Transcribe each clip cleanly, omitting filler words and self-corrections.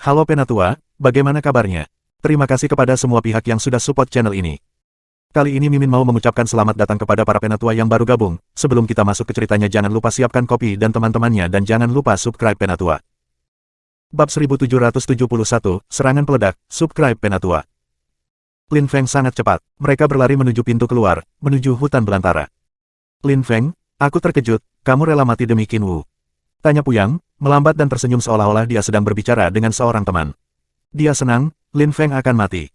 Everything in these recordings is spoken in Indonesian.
Halo Penatua, bagaimana kabarnya? Terima kasih kepada semua pihak yang sudah support channel ini. Kali ini Mimin mau mengucapkan selamat datang kepada para Penatua yang baru gabung. Sebelum kita masuk ke ceritanya, jangan lupa siapkan kopi dan teman-temannya dan jangan lupa subscribe Penatua. Bab 1771, Serangan Peledak, subscribe Penatua. Lin Feng sangat cepat. Mereka berlari menuju pintu keluar, menuju hutan belantara. Lin Feng, aku terkejut, kamu rela mati demi Qin Wu. Tanya Puyang, melambat dan tersenyum seolah-olah dia sedang berbicara dengan seorang teman. Dia senang, Lin Feng akan mati.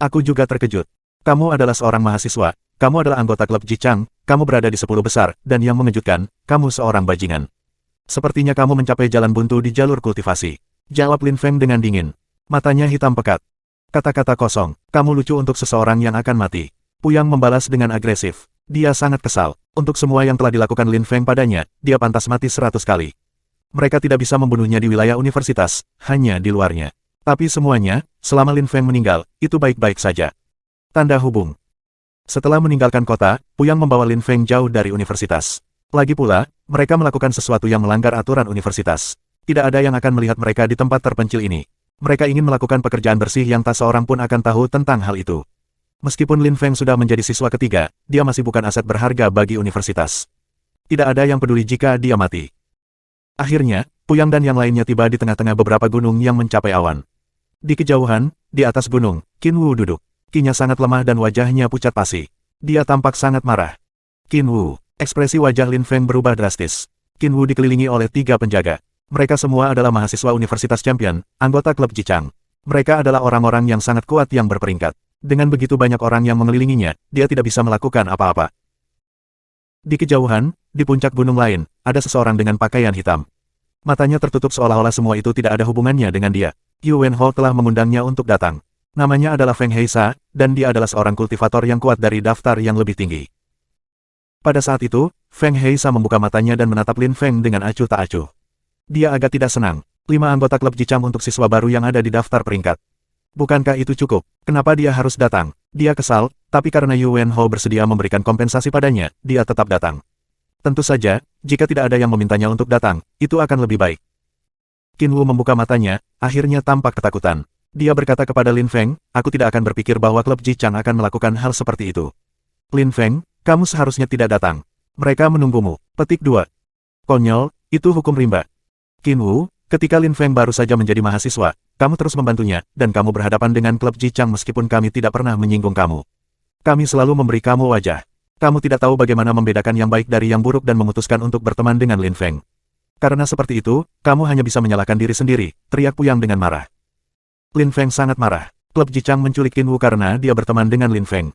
Aku juga terkejut. Kamu adalah seorang mahasiswa, kamu adalah anggota klub Jichang, kamu berada di 10 besar, dan yang mengejutkan, kamu seorang bajingan. Sepertinya kamu mencapai jalan buntu di jalur kultivasi. Jawab Lin Feng dengan dingin. Matanya hitam pekat. Kata-kata kosong, kamu lucu untuk seseorang yang akan mati. Puyang membalas dengan agresif. Dia sangat kesal. Untuk semua yang telah dilakukan Lin Feng padanya, dia pantas mati 100 kali. Mereka tidak bisa membunuhnya di wilayah universitas, hanya di luarnya. Tapi semuanya, selama Lin Feng meninggal, itu baik-baik saja. Tanda hubung. Setelah meninggalkan kota, Puyang membawa Lin Feng jauh dari universitas. Lagi pula, mereka melakukan sesuatu yang melanggar aturan universitas. Tidak ada yang akan melihat mereka di tempat terpencil ini. Mereka ingin melakukan pekerjaan bersih yang tak seorang pun akan tahu tentang hal itu. Meskipun Lin Feng sudah menjadi siswa ketiga, dia masih bukan aset berharga bagi universitas. Tidak ada yang peduli jika dia mati. Akhirnya, Puyang dan yang lainnya tiba di tengah-tengah beberapa gunung yang mencapai awan. Di kejauhan, di atas gunung, Qin Wu duduk. Kinya sangat lemah dan wajahnya pucat pasi. Dia tampak sangat marah. Qin Wu, ekspresi wajah Lin Feng berubah drastis. Qin Wu dikelilingi oleh 3 penjaga. Mereka semua adalah mahasiswa Universitas Champion, anggota klub Jichang. Mereka adalah orang-orang yang sangat kuat yang berperingkat. Dengan begitu banyak orang yang mengelilinginya, dia tidak bisa melakukan apa-apa. Di kejauhan, di puncak gunung lain, ada seseorang dengan pakaian hitam. Matanya tertutup seolah-olah semua itu tidak ada hubungannya dengan dia. Yu Wenho telah mengundangnya untuk datang. Namanya adalah Feng Heisa, dan dia adalah seorang kultivator yang kuat dari daftar yang lebih tinggi. Pada saat itu, Feng Heisa membuka matanya dan menatap Lin Feng dengan acuh tak acuh. Dia agak tidak senang. 5 anggota klub Jichang untuk siswa baru yang ada di daftar peringkat. Bukankah itu cukup? Kenapa dia harus datang? Dia kesal, tapi karena Yu Wenho bersedia memberikan kompensasi padanya, dia tetap datang. Tentu saja, jika tidak ada yang memintanya untuk datang, itu akan lebih baik. Qin Wu membuka matanya, akhirnya tampak ketakutan. Dia berkata kepada Lin Feng, aku tidak akan berpikir bahwa klub Jichang akan melakukan hal seperti itu. Lin Feng, kamu seharusnya tidak datang. Mereka menunggumu. Petik 2. Konyol, itu hukum rimba. Qin Wu, ketika Lin Feng baru saja menjadi mahasiswa, kamu terus membantunya, dan kamu berhadapan dengan klub Jichang meskipun kami tidak pernah menyinggung kamu. Kami selalu memberi kamu wajah. Kamu tidak tahu bagaimana membedakan yang baik dari yang buruk dan memutuskan untuk berteman dengan Lin Feng. Karena seperti itu, kamu hanya bisa menyalahkan diri sendiri, teriak Puyang dengan marah. Lin Feng sangat marah. Klub Jichang menculik Qin Wu karena dia berteman dengan Lin Feng.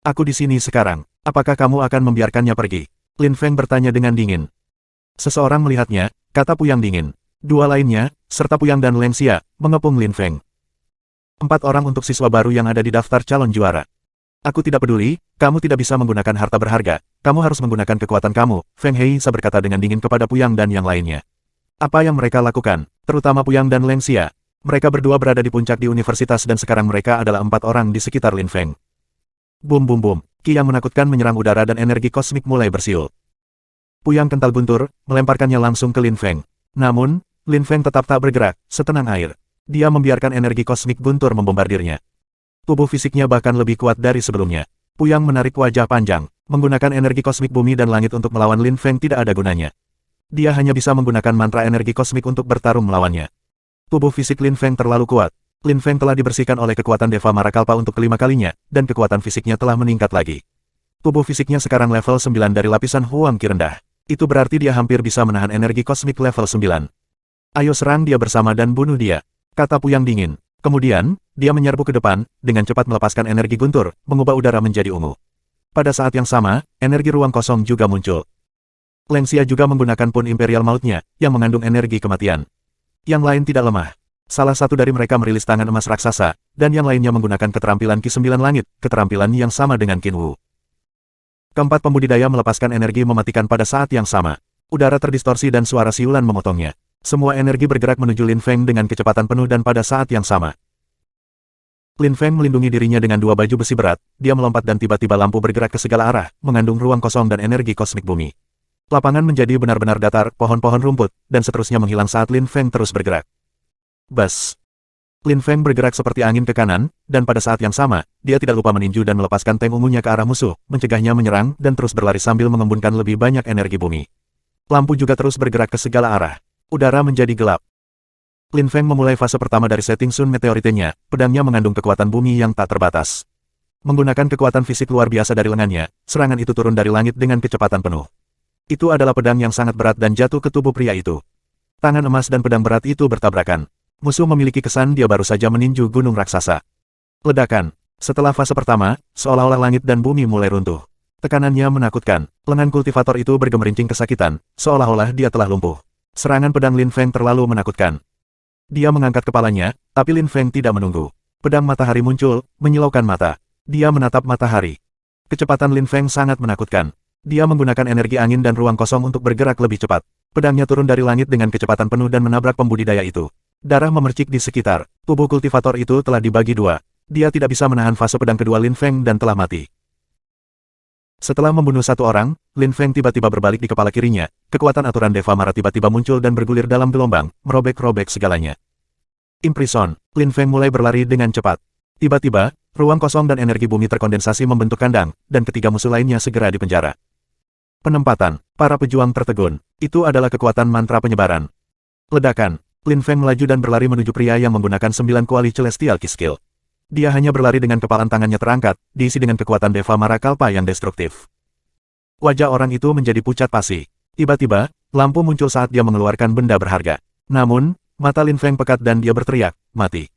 Aku di sini sekarang. Apakah kamu akan membiarkannya pergi? Lin Feng bertanya dengan dingin. Seseorang melihatnya, kata Puyang dingin. 2 lainnya, serta Puyang dan Leng Xia, mengepung Lin Feng. 4 orang untuk siswa baru yang ada di daftar calon juara. Aku tidak peduli, kamu tidak bisa menggunakan harta berharga, kamu harus menggunakan kekuatan kamu, Feng Heisa berkata dengan dingin kepada Puyang dan yang lainnya. Apa yang mereka lakukan, terutama Puyang dan Leng Xia? Mereka berdua berada di puncak di universitas dan sekarang mereka adalah 4 orang di sekitar Lin Feng. Bum bum bum, ki yang menakutkan menyerang udara dan energi kosmik mulai bersiul. Puyang kental guntur, melemparkannya langsung ke Lin Feng. Namun, Lin Feng tetap tak bergerak, setenang air. Dia membiarkan energi kosmik guntur membombardirnya. Tubuh fisiknya bahkan lebih kuat dari sebelumnya. Puyang menarik wajah panjang, menggunakan energi kosmik bumi dan langit untuk melawan Lin Feng tidak ada gunanya. Dia hanya bisa menggunakan mantra energi kosmik untuk bertarung melawannya. Tubuh fisik Lin Feng terlalu kuat. Lin Feng telah dibersihkan oleh kekuatan Deva Marakalpa untuk kelima kalinya, dan kekuatan fisiknya telah meningkat lagi. Tubuh fisiknya sekarang level 9 dari lapisan Huang Qi rendah. Itu berarti dia hampir bisa menahan energi kosmik level 9. Ayo serang dia bersama dan bunuh dia, kata Puyang dingin. Kemudian, dia menyerbu ke depan, dengan cepat melepaskan energi guntur, mengubah udara menjadi ungu. Pada saat yang sama, energi ruang kosong juga muncul. Leng Xia juga menggunakan pun Imperial Mautnya, yang mengandung energi kematian. Yang lain tidak lemah. Salah satu dari mereka merilis tangan emas raksasa, dan yang lainnya menggunakan keterampilan Ki 9 Langit, keterampilan yang sama dengan Qin Wu. Keempat pembudidaya melepaskan energi mematikan pada saat yang sama. Udara terdistorsi dan suara siulan memotongnya. Semua energi bergerak menuju Lin Feng dengan kecepatan penuh dan pada saat yang sama. Lin Feng melindungi dirinya dengan 2 baju besi berat, dia melompat dan tiba-tiba lampu bergerak ke segala arah, mengandung ruang kosong dan energi kosmik bumi. Lapangan menjadi benar-benar datar, pohon-pohon rumput, dan seterusnya menghilang saat Lin Feng terus bergerak. Bas. Lin Feng bergerak seperti angin ke kanan, dan pada saat yang sama, dia tidak lupa meninju dan melepaskan tank ungunya ke arah musuh, mencegahnya menyerang dan terus berlari sambil mengembunkan lebih banyak energi bumi. Lampu juga terus bergerak ke segala arah. Udara menjadi gelap. Lin Feng memulai fase pertama dari setting Sun Meteorite-nya, pedangnya mengandung kekuatan bumi yang tak terbatas. Menggunakan kekuatan fisik luar biasa dari lengannya, serangan itu turun dari langit dengan kecepatan penuh. Itu adalah pedang yang sangat berat dan jatuh ke tubuh pria itu. Tangan emas dan pedang berat itu bertabrakan. Musuh memiliki kesan dia baru saja meninju gunung raksasa. Ledakan. Setelah fase pertama, seolah-olah langit dan bumi mulai runtuh. Tekanannya menakutkan. Lengan kultivator itu bergemerincing kesakitan, seolah-olah dia telah lumpuh. Serangan pedang Lin Feng terlalu menakutkan. Dia mengangkat kepalanya, tapi Lin Feng tidak menunggu. Pedang matahari muncul, menyilaukan mata. Dia menatap matahari. Kecepatan Lin Feng sangat menakutkan. Dia menggunakan energi angin dan ruang kosong untuk bergerak lebih cepat. Pedangnya turun dari langit dengan kecepatan penuh dan menabrak pembudidaya itu. Darah memercik di sekitar. Tubuh kultivator itu telah dibagi dua. Dia tidak bisa menahan fase pedang kedua Lin Feng dan telah mati. Setelah membunuh satu orang, Lin Feng tiba-tiba berbalik di kepala kirinya. Kekuatan aturan Deva Mara tiba-tiba muncul dan bergulir dalam gelombang, merobek-robek segalanya. Imprison. Lin Feng mulai berlari dengan cepat. Tiba-tiba, ruang kosong dan energi bumi terkondensasi membentuk kandang, dan ketiga musuh lainnya segera dipenjara. Penempatan. Para pejuang tertegun. Itu adalah kekuatan mantra penyebaran. Ledakan. Lin Feng melaju dan berlari menuju pria yang menggunakan 9 kuali Celestial Ki Skill. Dia hanya berlari dengan kepalan tangannya terangkat, diisi dengan kekuatan Deva Mara Kalpa yang destruktif. Wajah orang itu menjadi pucat pasi. Tiba-tiba, lampu muncul saat dia mengeluarkan benda berharga. Namun, mata Lin Feng pekat dan dia berteriak, "Mati!"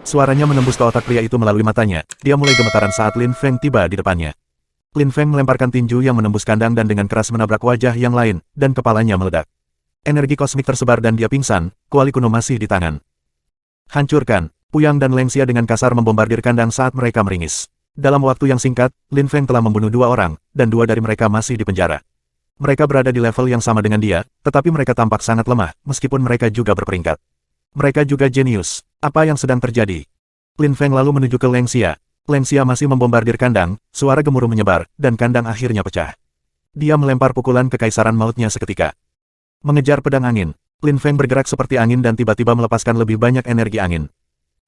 Suaranya menembus ke otak pria itu melalui matanya. Dia mulai gemetaran saat Lin Feng tiba di depannya. Lin Feng melemparkan tinju yang menembus kandang dan dengan keras menabrak wajah yang lain, dan kepalanya meledak. Energi kosmik tersebar dan dia pingsan, kuali kuno masih di tangan. Hancurkan. Puyang dan Lengxia dengan kasar membombardir kandang saat mereka meringis. Dalam waktu yang singkat, Lin Feng telah membunuh 2 orang, dan 2 dari mereka masih di penjara. Mereka berada di level yang sama dengan dia, tetapi mereka tampak sangat lemah, meskipun mereka juga berperingkat. Mereka juga jenius. Apa yang sedang terjadi? Lin Feng lalu menuju ke Lengxia. Lengxia masih membombardir kandang, suara gemuruh menyebar, dan kandang akhirnya pecah. Dia melempar pukulan kekaisaran mautnya seketika. Mengejar pedang angin, Lin Feng bergerak seperti angin dan tiba-tiba melepaskan lebih banyak energi angin.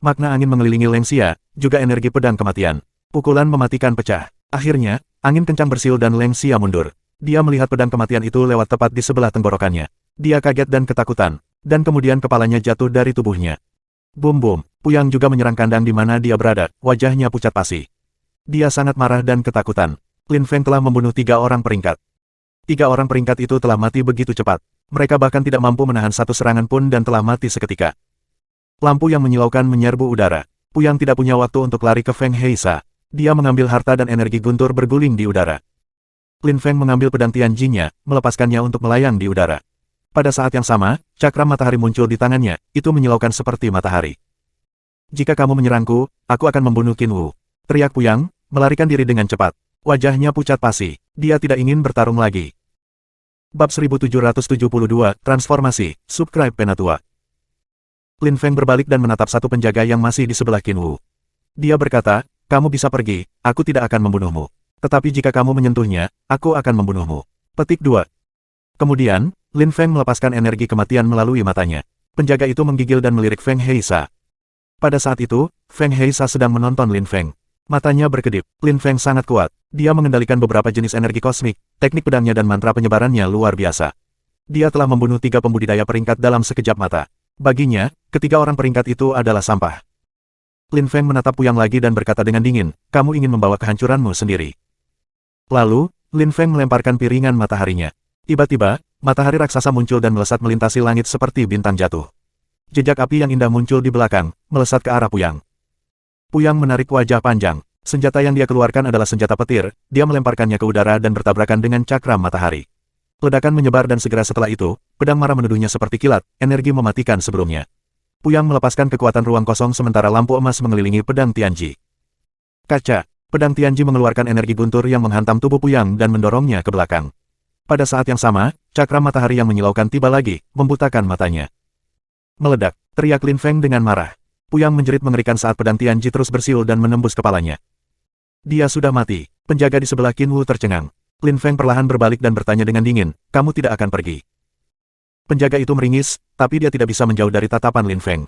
Makna angin mengelilingi Lengxia, juga energi pedang kematian. Pukulan mematikan pecah. Akhirnya, angin kencang bersiul dan Lengxia mundur. Dia melihat pedang kematian itu lewat tepat di sebelah tenggorokannya. Dia kaget dan ketakutan, dan kemudian kepalanya jatuh dari tubuhnya. Bum-bum, Puyang juga menyerang kandang di mana dia berada, wajahnya pucat pasi. Dia sangat marah dan ketakutan. Lin Feng telah membunuh 3 orang peringkat. 3 orang peringkat itu telah mati begitu cepat. Mereka bahkan tidak mampu menahan satu serangan pun dan telah mati seketika. Lampu yang menyilaukan menyerbu udara. Puyang tidak punya waktu untuk lari ke Feng Heisa. Dia mengambil harta dan energi guntur berguling di udara. Lin Feng mengambil pedang Tianjin-nya, melepaskannya untuk melayang di udara. Pada saat yang sama, cakram matahari muncul di tangannya, itu menyilaukan seperti matahari. "Jika kamu menyerangku, aku akan membunuh Qin Wu," teriak Puyang, melarikan diri dengan cepat. Wajahnya pucat pasi. Dia tidak ingin bertarung lagi. Bab 1772, Transformasi, Subscribe Penatua. Lin Feng berbalik dan menatap satu penjaga yang masih di sebelah Qin Wu. Dia berkata, "Kamu bisa pergi, aku tidak akan membunuhmu. Tetapi jika kamu menyentuhnya, aku akan membunuhmu." Petik 2. Kemudian, Lin Feng melepaskan energi kematian melalui matanya. Penjaga itu menggigil dan melirik Feng Heisa. Pada saat itu, Feng Heisa sedang menonton Lin Feng. Matanya berkedip. Lin Feng sangat kuat. Dia mengendalikan beberapa jenis energi kosmik, teknik pedangnya dan mantra penyebarannya luar biasa. Dia telah membunuh 3 pembudidaya peringkat dalam sekejap mata. Baginya, ketiga orang peringkat itu adalah sampah. Lin Feng menatap Puyang lagi dan berkata dengan dingin, "Kamu ingin membawa kehancuranmu sendiri." Lalu, Lin Feng melemparkan piringan mataharinya. Tiba-tiba, matahari raksasa muncul dan melesat melintasi langit seperti bintang jatuh. Jejak api yang indah muncul di belakang, melesat ke arah Puyang. Puyang menarik wajah panjang. Senjata yang dia keluarkan adalah senjata petir, dia melemparkannya ke udara dan bertabrakan dengan cakram matahari. Ledakan menyebar dan segera setelah itu, pedang marah menuduhnya seperti kilat, energi mematikan sebelumnya. Puyang melepaskan kekuatan ruang kosong sementara lampu emas mengelilingi pedang Tianji. Kaca, pedang Tianji mengeluarkan energi guntur yang menghantam tubuh Puyang dan mendorongnya ke belakang. Pada saat yang sama, cakram matahari yang menyilaukan tiba lagi, membutakan matanya. Meledak, teriak Lin Feng dengan marah. Puyang menjerit mengerikan saat pedang Tianji terus bersiul dan menembus kepalanya. Dia sudah mati. Penjaga di sebelah Qin Wu tercengang. Lin Feng perlahan berbalik dan bertanya dengan dingin, "Kamu tidak akan pergi?" Penjaga itu meringis, tapi dia tidak bisa menjauh dari tatapan Lin Feng.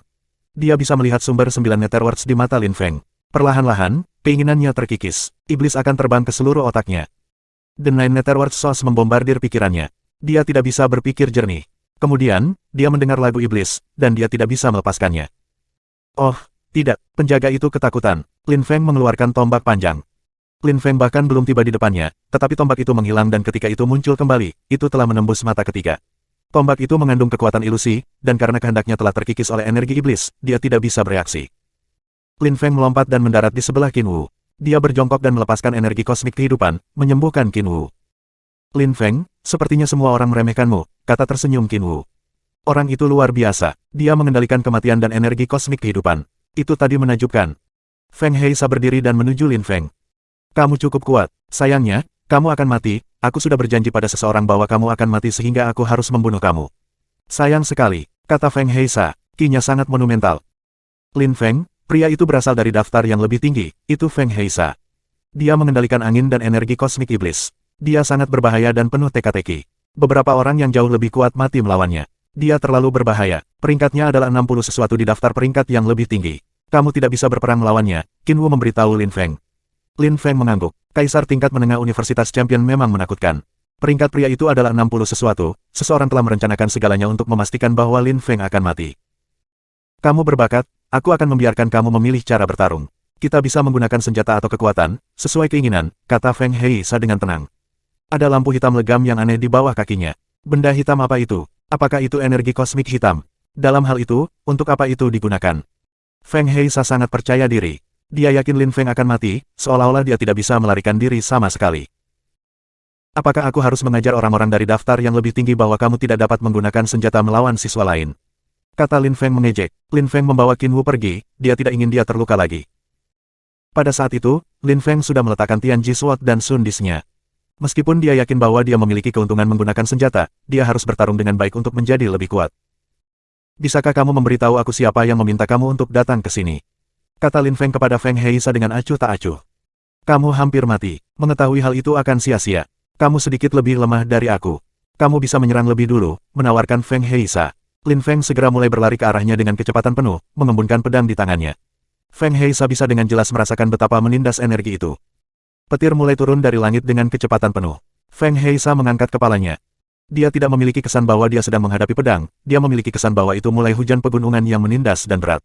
Dia bisa melihat sumber 9 Netherworlds di mata Lin Feng. Perlahan-lahan, keinginannya terkikis. Iblis akan terbang ke seluruh otaknya. The Nine Netherworld Source membombardir pikirannya. Dia tidak bisa berpikir jernih. Kemudian, dia mendengar lagu iblis, dan dia tidak bisa melepaskannya. Oh, tidak. Penjaga itu ketakutan. Lin Feng mengeluarkan tombak panjang. Lin Feng bahkan belum tiba di depannya, tetapi tombak itu menghilang dan ketika itu muncul kembali, itu telah menembus mata ketiga. Tombak itu mengandung kekuatan ilusi, dan karena kehendaknya telah terkikis oleh energi iblis, dia tidak bisa bereaksi. Lin Feng melompat dan mendarat di sebelah Qin Wu. Dia berjongkok dan melepaskan energi kosmik kehidupan, menyembuhkan Qin Wu. Lin Feng, sepertinya semua orang meremehkanmu, kata tersenyum Qin Wu. Orang itu luar biasa, dia mengendalikan kematian dan energi kosmik kehidupan. Itu tadi menakjubkan. Feng Heisa berdiri dan menuju Lin Feng. Kamu cukup kuat, sayangnya, kamu akan mati, aku sudah berjanji pada seseorang bahwa kamu akan mati sehingga aku harus membunuh kamu. Sayang sekali, kata Feng Heisa, ki-nya sangat monumental. Lin Feng, pria itu berasal dari daftar yang lebih tinggi, itu Feng Heisa. Dia mengendalikan angin dan energi kosmik iblis. Dia sangat berbahaya dan penuh teka-teki. Beberapa orang yang jauh lebih kuat mati melawannya. Dia terlalu berbahaya, peringkatnya adalah 60 sesuatu di daftar peringkat yang lebih tinggi. Kamu tidak bisa berperang melawannya, Qin Wu memberitahu Lin Feng. Lin Feng mengangguk. Kaisar tingkat menengah Universitas Champion memang menakutkan. Peringkat pria itu adalah 60 sesuatu, seseorang telah merencanakan segalanya untuk memastikan bahwa Lin Feng akan mati. Kamu berbakat, aku akan membiarkan kamu memilih cara bertarung. Kita bisa menggunakan senjata atau kekuatan, sesuai keinginan, kata Feng Heisa dengan tenang. Ada lampu hitam legam yang aneh di bawah kakinya. Benda hitam apa itu? Apakah itu energi kosmik hitam? Dalam hal itu, untuk apa itu digunakan? Feng Heisa sangat percaya diri. Dia yakin Lin Feng akan mati, seolah-olah dia tidak bisa melarikan diri sama sekali. Apakah aku harus mengajar orang-orang dari daftar yang lebih tinggi bahwa kamu tidak dapat menggunakan senjata melawan siswa lain? Kata Lin Feng mengejek. Lin Feng membawa Qin Wu pergi, dia tidak ingin dia terluka lagi. Pada saat itu, Lin Feng sudah meletakkan Tianji Sword dan Sun Disc-nya. Meskipun dia yakin bahwa dia memiliki keuntungan menggunakan senjata, dia harus bertarung dengan baik untuk menjadi lebih kuat. Bisakah kamu memberitahu aku siapa yang meminta kamu untuk datang ke sini? Kata Lin Feng kepada Feng Heisa dengan acuh tak acuh. Kamu hampir mati. Mengetahui hal itu akan sia-sia. Kamu sedikit lebih lemah dari aku. Kamu bisa menyerang lebih dulu, menawarkan Feng Heisa. Lin Feng segera mulai berlari ke arahnya dengan kecepatan penuh, mengembunkan pedang di tangannya. Feng Heisa bisa dengan jelas merasakan betapa menindas energi itu. Petir mulai turun dari langit dengan kecepatan penuh. Feng Heisa mengangkat kepalanya. Dia tidak memiliki kesan bahwa dia sedang menghadapi pedang, dia memiliki kesan bahwa itu mulai hujan pegunungan yang menindas dan berat.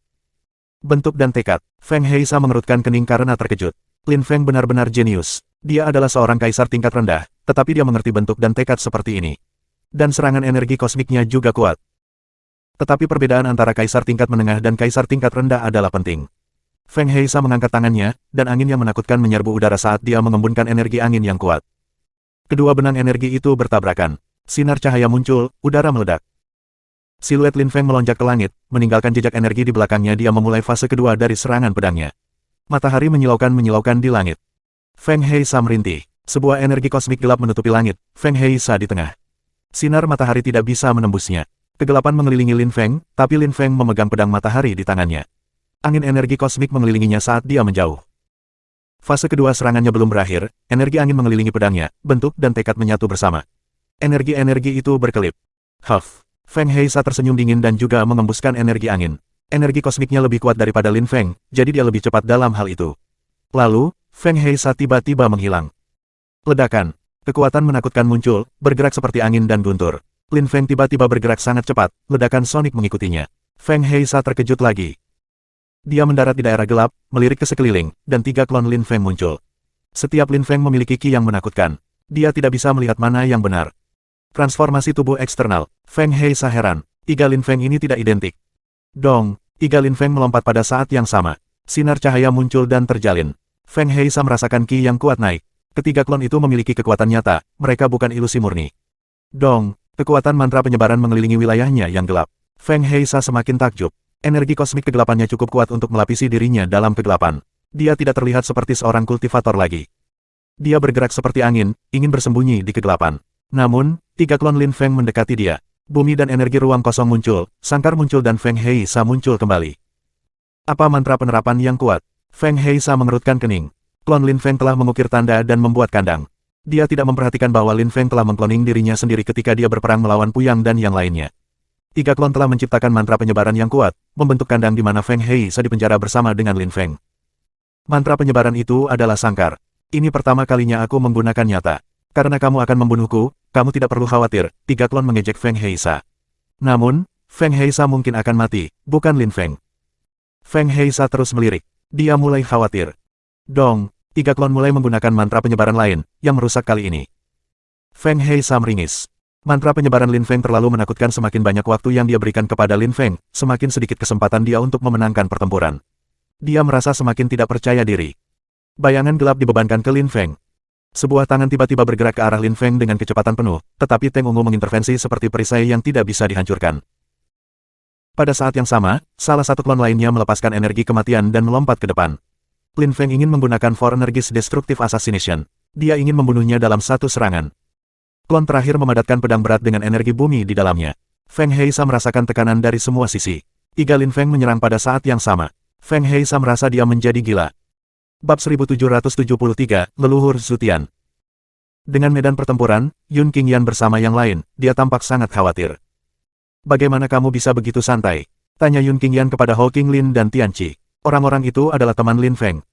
Bentuk dan tekad. Feng Heisa mengerutkan kening karena terkejut. Lin Feng benar-benar jenius. Dia adalah seorang kaisar tingkat rendah, tetapi dia mengerti bentuk dan tekad seperti ini. Dan serangan energi kosmiknya juga kuat. Tetapi perbedaan antara kaisar tingkat menengah dan kaisar tingkat rendah adalah penting. Feng Heisa mengangkat tangannya, dan angin yang menakutkan menyerbu udara saat dia mengembunkan energi angin yang kuat. Kedua benang energi itu bertabrakan. Sinar cahaya muncul, udara meledak. Siluet Lin Feng melonjak ke langit, meninggalkan jejak energi di belakangnya. Dia memulai fase kedua dari serangan pedangnya. Matahari menyilaukan di langit. Feng Heisa merintih. Sebuah energi kosmik gelap menutupi langit, Feng Heisa di tengah. Sinar matahari tidak bisa menembusnya. Kegelapan mengelilingi Lin Feng, tapi Lin Feng memegang pedang matahari di tangannya. Angin energi kosmik mengelilinginya saat dia menjauh. Fase kedua serangannya belum berakhir, energi angin mengelilingi pedangnya, bentuk dan tekad menyatu bersama. Energi-energi itu berkelip. Huff. Feng Heisa tersenyum dingin dan juga mengembuskan energi angin. Energi kosmiknya lebih kuat daripada Lin Feng, jadi dia lebih cepat dalam hal itu. Lalu, Feng Heisa tiba-tiba menghilang. Ledakan. Kekuatan menakutkan muncul, bergerak seperti angin dan guntur. Lin Feng tiba-tiba bergerak sangat cepat, ledakan sonik mengikutinya. Feng Heisa terkejut lagi. Dia mendarat di daerah gelap, melirik ke sekeliling, dan 3 klon Lin Feng muncul. Setiap Lin Feng memiliki ki yang menakutkan. Dia tidak bisa melihat mana yang benar. Transformasi tubuh eksternal. Feng Heisa heran. 3 Lin Feng ini tidak identik. Dong, 3 Lin Feng melompat pada saat yang sama. Sinar cahaya muncul dan terjalin. Feng Heisa merasakan ki yang kuat naik. Ketiga klon itu memiliki kekuatan nyata, mereka bukan ilusi murni. Dong, kekuatan mantra penyebaran mengelilingi wilayahnya yang gelap. Feng Heisa semakin takjub. Energi kosmik kegelapannya cukup kuat untuk melapisi dirinya dalam kegelapan. Dia tidak terlihat seperti seorang kultivator lagi. Dia bergerak seperti angin, ingin bersembunyi di kegelapan. Namun, 3 klon Lin Feng mendekati dia. Bumi dan energi ruang kosong muncul, sangkar muncul dan Feng Heisa muncul kembali. Apa mantra penerapan yang kuat? Feng Heisa mengerutkan kening. Klon Lin Feng telah mengukir tanda dan membuat kandang. Dia tidak memperhatikan bahwa Lin Feng telah mengkloning dirinya sendiri ketika dia berperang melawan Puyang dan yang lainnya. Tiga klon telah menciptakan mantra penyebaran yang kuat, membentuk kandang di mana Feng Heisa dipenjara bersama dengan Lin Feng. Mantra penyebaran itu adalah sangkar. Ini pertama kalinya aku menggunakan nyata. Karena kamu akan membunuhku, kamu tidak perlu khawatir, tiga klon mengejek Feng Heisa. Namun, Feng Heisa mungkin akan mati, bukan Lin Feng. Feng Heisa terus melirik. Dia mulai khawatir. Dong, tiga klon mulai menggunakan mantra penyebaran lain, yang merusak kali ini. Feng Heisa meringis. Mantra penyebaran Lin Feng terlalu menakutkan, semakin banyak waktu yang dia berikan kepada Lin Feng, semakin sedikit kesempatan dia untuk memenangkan pertempuran. Dia merasa semakin tidak percaya diri. Bayangan gelap dibebankan ke Lin Feng. Sebuah tangan tiba-tiba bergerak ke arah Lin Feng dengan kecepatan penuh, tetapi Teng Ungu mengintervensi seperti perisai yang tidak bisa dihancurkan. Pada saat yang sama, salah satu klon lainnya melepaskan energi kematian dan melompat ke depan. Lin Feng ingin menggunakan Four Energies Destructive Assassination. Dia ingin membunuhnya dalam satu serangan. Klon terakhir memadatkan pedang berat dengan energi bumi di dalamnya. Feng Heisa merasakan tekanan dari semua sisi. Tiga Lin Feng menyerang pada saat yang sama. Feng Heisa merasa dia menjadi gila. Bab 1773, Leluhur Zutian. Dengan medan pertempuran, Yun Qingyan bersama yang lain, dia tampak sangat khawatir. Bagaimana kamu bisa begitu santai? Tanya Yun Qingyan kepada Hou Qinglin dan Tian Qi. Orang-orang itu adalah teman Lin Feng.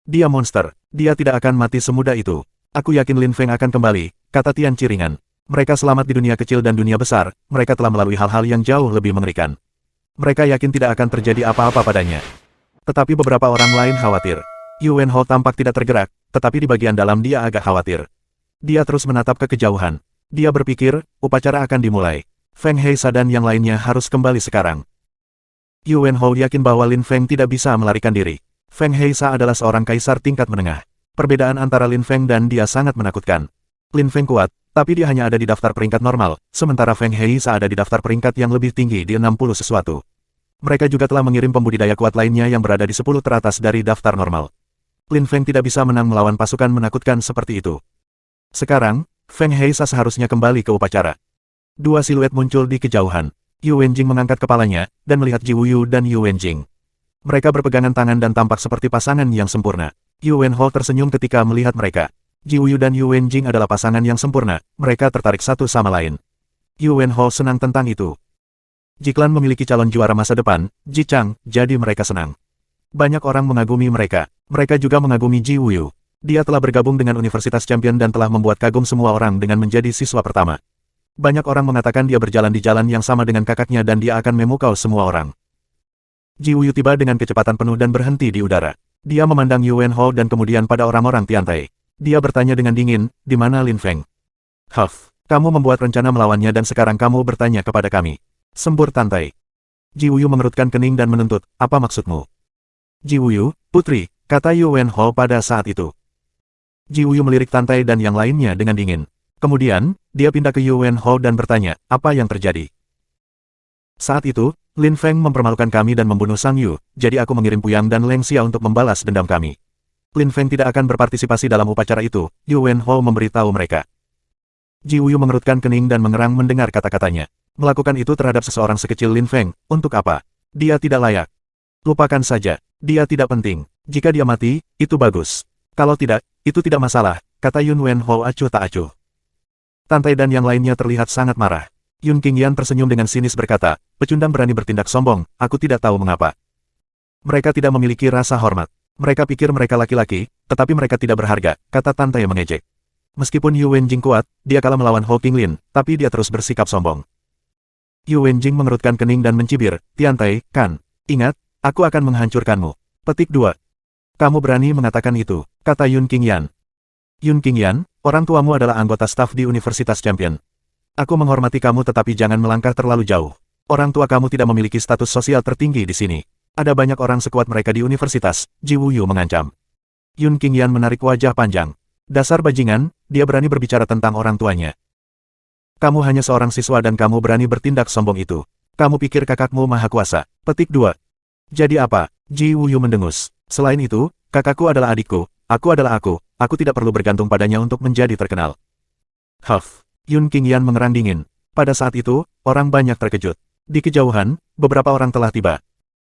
Dia monster, dia tidak akan mati semudah itu. Aku yakin Lin Feng akan kembali, kata Tian Qi ringan. Mereka selamat di dunia kecil dan dunia besar, mereka telah melalui hal-hal yang jauh lebih mengerikan. Mereka yakin tidak akan terjadi apa-apa padanya. Tetapi beberapa orang lain khawatir. Yuan Hou tampak tidak tergerak, tetapi di bagian dalam dia agak khawatir. Dia terus menatap ke kejauhan. Dia berpikir, upacara akan dimulai. Feng Heisa dan yang lainnya harus kembali sekarang. Yuan Hou yakin bahwa Lin Feng tidak bisa melarikan diri. Feng Heisa adalah seorang kaisar tingkat menengah. Perbedaan antara Lin Feng dan dia sangat menakutkan. Lin Feng kuat, tapi dia hanya ada di daftar peringkat normal, sementara Feng Heisa ada di daftar peringkat yang lebih tinggi di 60 sesuatu. Mereka juga telah mengirim pembudidaya kuat lainnya yang berada di 10 teratas dari daftar normal. Lin Feng tidak bisa menang melawan pasukan menakutkan seperti itu. Sekarang, Feng Heisa seharusnya kembali ke upacara. Dua siluet muncul di kejauhan. Yu Wenjing mengangkat kepalanya, dan melihat Ji Wuyu dan Yu Wenjing. Mereka berpegangan tangan dan tampak seperti pasangan yang sempurna. Yuan Hou tersenyum ketika melihat mereka. Ji Wuyu dan Yu Wenjing adalah pasangan yang sempurna, mereka tertarik satu sama lain. Yuan Hou senang tentang itu. Jiklan memiliki calon juara masa depan, Ji Chang, jadi mereka senang. Banyak orang mengagumi mereka. Mereka juga mengagumi Ji Wuyu. Dia telah bergabung dengan Universitas Champion dan telah membuat kagum semua orang dengan menjadi siswa pertama. Banyak orang mengatakan dia berjalan di jalan yang sama dengan kakaknya dan dia akan memukau semua orang. Ji Wuyu tiba dengan kecepatan penuh dan berhenti di udara. Dia memandang Yuan Hou dan kemudian pada orang-orang Tiantai. Dia bertanya dengan dingin, di mana Lin Feng? Huff, kamu membuat rencana melawannya dan sekarang kamu bertanya kepada kami. Sembur Tantai. Ji Wuyu mengerutkan kening dan menuntut, apa maksudmu? Ji Wuyu, putri, kata Yuan Hou pada saat itu. Ji Wuyu melirik Tantai dan yang lainnya dengan dingin. Kemudian, dia pindah ke Yuan Hou dan bertanya, apa yang terjadi? Saat itu, Lin Feng mempermalukan kami dan membunuh Sang Yu, jadi aku mengirim Puyang dan Leng Xia untuk membalas dendam kami. Lin Feng tidak akan berpartisipasi dalam upacara itu, Yuan Hou memberitahu mereka. Ji Wuyu mengerutkan kening dan mengerang mendengar kata-katanya. Melakukan itu terhadap seseorang sekecil Lin Feng, untuk apa? Dia tidak layak. Lupakan saja, dia tidak penting. Jika dia mati, itu bagus. Kalau tidak, itu tidak masalah, kata Yuan Hou acuh tak acuh. Tantai dan yang lainnya terlihat sangat marah. Yun Qingyan tersenyum dengan sinis berkata, pecundang berani bertindak sombong, aku tidak tahu mengapa. Mereka tidak memiliki rasa hormat. Mereka pikir mereka laki-laki, tetapi mereka tidak berharga, kata Tantai mengejek. Meskipun Yu Wenjing kuat, dia kalah melawan Hou Qinglin, tapi dia terus bersikap sombong. Yu Wenjing mengerutkan kening dan mencibir, Tiantai, kan? Ingat, aku akan menghancurkanmu. Petik 2. Kamu berani mengatakan itu, kata Yun Qingyan. Yun Qingyan, orang tuamu adalah anggota staf di Universitas Champion. Aku menghormati kamu tetapi jangan melangkah terlalu jauh. Orang tua kamu tidak memiliki status sosial tertinggi di sini. Ada banyak orang sekuat mereka di universitas, Ji Wuyu mengancam. Yun Qingyan menarik wajah panjang. Dasar bajingan, dia berani berbicara tentang orang tuanya. Kamu hanya seorang siswa dan kamu berani bertindak sombong itu. Kamu pikir kakakmu maha kuasa. Petik 2. Jadi apa? Ji Wuyu mendengus. Selain itu, kakakku adalah adikku, aku adalah aku tidak perlu bergantung padanya untuk menjadi terkenal. Huff. Yun Qingyan mengerang dingin. Pada saat itu, orang banyak terkejut. Di kejauhan, beberapa orang telah tiba.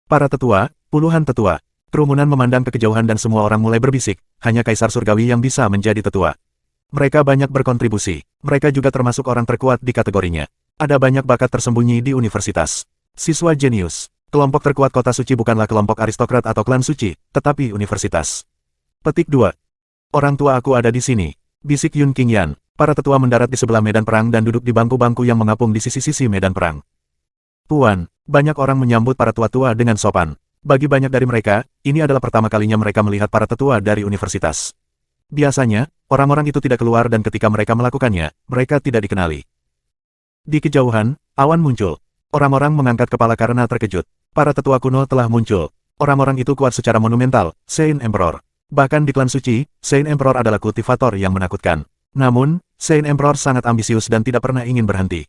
Para tetua, puluhan tetua. Kerumunan memandang ke kejauhan dan semua orang mulai berbisik, hanya Kaisar Surgawi yang bisa menjadi tetua. Mereka banyak berkontribusi. Mereka juga termasuk orang terkuat di kategorinya. Ada banyak bakat tersembunyi di universitas. Siswa jenius. Kelompok terkuat kota suci bukanlah kelompok aristokrat atau klan suci, tetapi universitas. Petik 2. Orang tua aku ada di sini. Bisik Yun Qingyan. Para tetua mendarat di sebelah medan perang dan duduk di bangku-bangku yang mengapung di sisi-sisi medan perang. Tuan, banyak orang menyambut para tua-tua dengan sopan. Bagi banyak dari mereka, ini adalah pertama kalinya mereka melihat para tetua dari universitas. Biasanya, orang-orang itu tidak keluar dan ketika mereka melakukannya, mereka tidak dikenali. Di kejauhan, awan muncul. Orang-orang mengangkat kepala karena terkejut. Para tetua kuno telah muncul. Orang-orang itu kuat secara monumental, Saint Emperor. Bahkan di klan suci, Saint Emperor adalah kultivator yang menakutkan. Namun, Saint Emperor sangat ambisius dan tidak pernah ingin berhenti.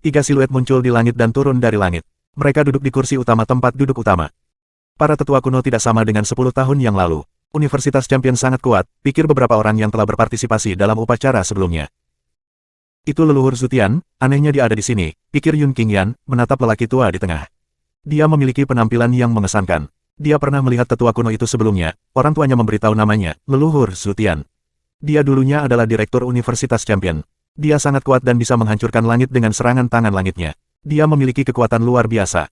3 siluet muncul di langit dan turun dari langit. Mereka duduk di kursi utama tempat duduk utama. Para tetua kuno tidak sama dengan 10 tahun yang lalu. Universitas Champion sangat kuat, pikir beberapa orang yang telah berpartisipasi dalam upacara sebelumnya. Itu leluhur Zutian, anehnya dia ada di sini, pikir Yun Qingyan, menatap lelaki tua di tengah. Dia memiliki penampilan yang mengesankan. Dia pernah melihat tetua kuno itu sebelumnya, orang tuanya memberitahu namanya, leluhur Zutian. Dia dulunya adalah direktur Universitas Champion. Dia sangat kuat dan bisa menghancurkan langit dengan serangan tangan langitnya. Dia memiliki kekuatan luar biasa.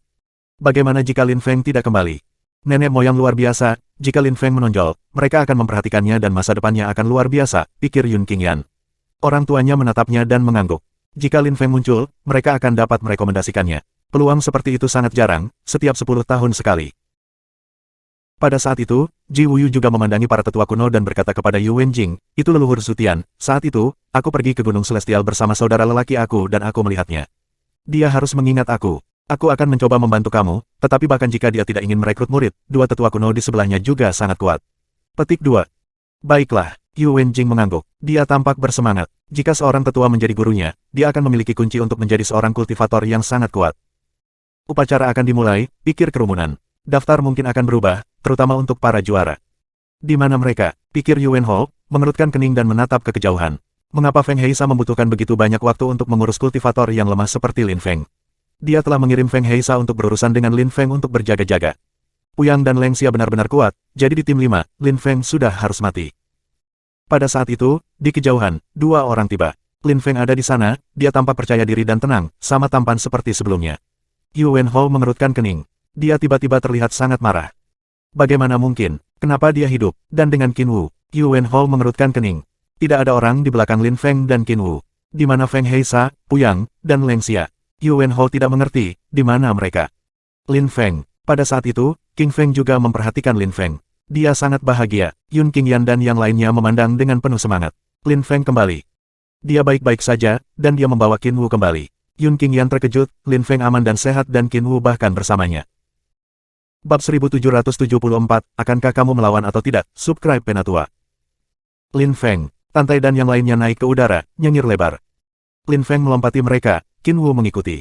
Bagaimana jika Lin Feng tidak kembali? Nenek moyang luar biasa, jika Lin Feng menonjol, mereka akan memperhatikannya dan masa depannya akan luar biasa, pikir Yun Qingyan. Orang tuanya menatapnya dan mengangguk. Jika Lin Feng muncul, mereka akan dapat merekomendasikannya. Peluang seperti itu sangat jarang, setiap 10 tahun sekali. Pada saat itu, Ji Wuyu juga memandangi para tetua kuno dan berkata kepada Yu Wenjing, itu leluhur Zutian, saat itu, aku pergi ke Gunung Celestial bersama saudara lelaki aku dan aku melihatnya. Dia harus mengingat aku. Aku akan mencoba membantu kamu, tetapi bahkan jika dia tidak ingin merekrut murid, 2 tetua kuno di sebelahnya juga sangat kuat. Petik 2. Baiklah, Yu Wenjing mengangguk. Dia tampak bersemangat. Jika seorang tetua menjadi gurunya, dia akan memiliki kunci untuk menjadi seorang kultivator yang sangat kuat. Upacara akan dimulai, pikir kerumunan. Daftar mungkin akan berubah, terutama untuk para juara. Di mana mereka? Pikir Yuan Hou, mengerutkan kening dan menatap ke kejauhan. Mengapa Feng Heisa membutuhkan begitu banyak waktu untuk mengurus kultivator yang lemah seperti Lin Feng? Dia telah mengirim Feng Heisa untuk berurusan dengan Lin Feng untuk berjaga-jaga. Puyang dan Leng Xia benar-benar kuat, jadi di tim 5, Lin Feng sudah harus mati. Pada saat itu, di kejauhan, 2 orang tiba. Lin Feng ada di sana, dia tampak percaya diri dan tenang, sama tampan seperti sebelumnya. Yuan Hou mengerutkan kening. Dia tiba-tiba terlihat sangat marah. Bagaimana mungkin? Kenapa dia hidup? Dan dengan Qin Wu? Yuan Hou mengerutkan kening. Tidak ada orang di belakang Lin Feng dan Qin Wu. Di mana Feng Heisa, Puyang, dan Leng Xia? Yuan Hou tidak mengerti, di mana mereka. Lin Feng. Pada saat itu, King Feng juga memperhatikan Lin Feng. Dia sangat bahagia. Yun Qingyan dan yang lainnya memandang dengan penuh semangat. Lin Feng kembali. Dia baik-baik saja, dan dia membawa Qin Wu kembali. Yun Qingyan terkejut, Lin Feng aman dan sehat dan Qin Wu bahkan bersamanya. Bab 1774, akankah kamu melawan atau tidak? Subscribe Penatua. Lin Feng, Tantai dan yang lainnya naik ke udara, nyengir lebar. Lin Feng melompati mereka, Qin Wu mengikuti.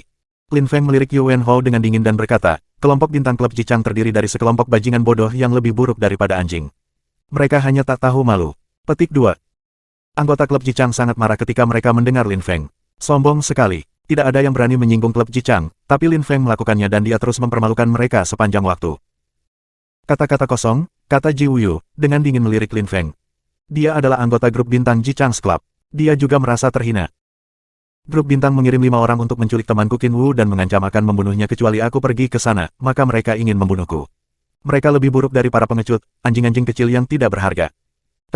Lin Feng melirik Yuan Hou dengan dingin dan berkata, kelompok bintang klub Jichang terdiri dari sekelompok bajingan bodoh yang lebih buruk daripada anjing. Mereka hanya tak tahu malu. Petik 2. Anggota klub Jichang sangat marah ketika mereka mendengar Lin Feng. Sombong sekali. Tidak ada yang berani menyinggung klub Jichang, tapi Lin Feng melakukannya dan dia terus mempermalukan mereka sepanjang waktu. Kata-kata kosong, kata Ji Wuyu, dengan dingin melirik Lin Feng. Dia adalah anggota grup bintang Jichang's Club. Dia juga merasa terhina. Grup bintang mengirim 5 orang untuk menculik temanku Qin Wu dan mengancam akan membunuhnya kecuali aku pergi ke sana, maka mereka ingin membunuhku. Mereka lebih buruk dari para pengecut, anjing-anjing kecil yang tidak berharga.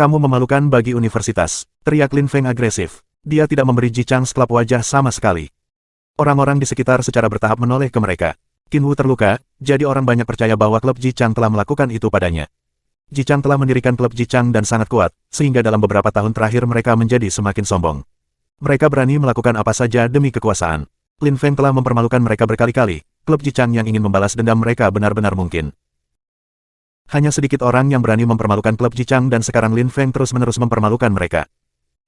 Kamu memalukan bagi universitas, teriak Lin Feng agresif. Dia tidak memberi Jichang's Club wajah sama sekali. Orang-orang di sekitar secara bertahap menoleh ke mereka. Qin Wu terluka, jadi orang banyak percaya bahwa klub Jichang telah melakukan itu padanya. Jichang telah mendirikan klub Jichang dan sangat kuat, sehingga dalam beberapa tahun terakhir mereka menjadi semakin sombong. Mereka berani melakukan apa saja demi kekuasaan. Lin Feng telah mempermalukan mereka berkali-kali, klub Jichang yang ingin membalas dendam mereka benar-benar mungkin. Hanya sedikit orang yang berani mempermalukan klub Jichang dan sekarang Lin Feng terus-menerus mempermalukan mereka.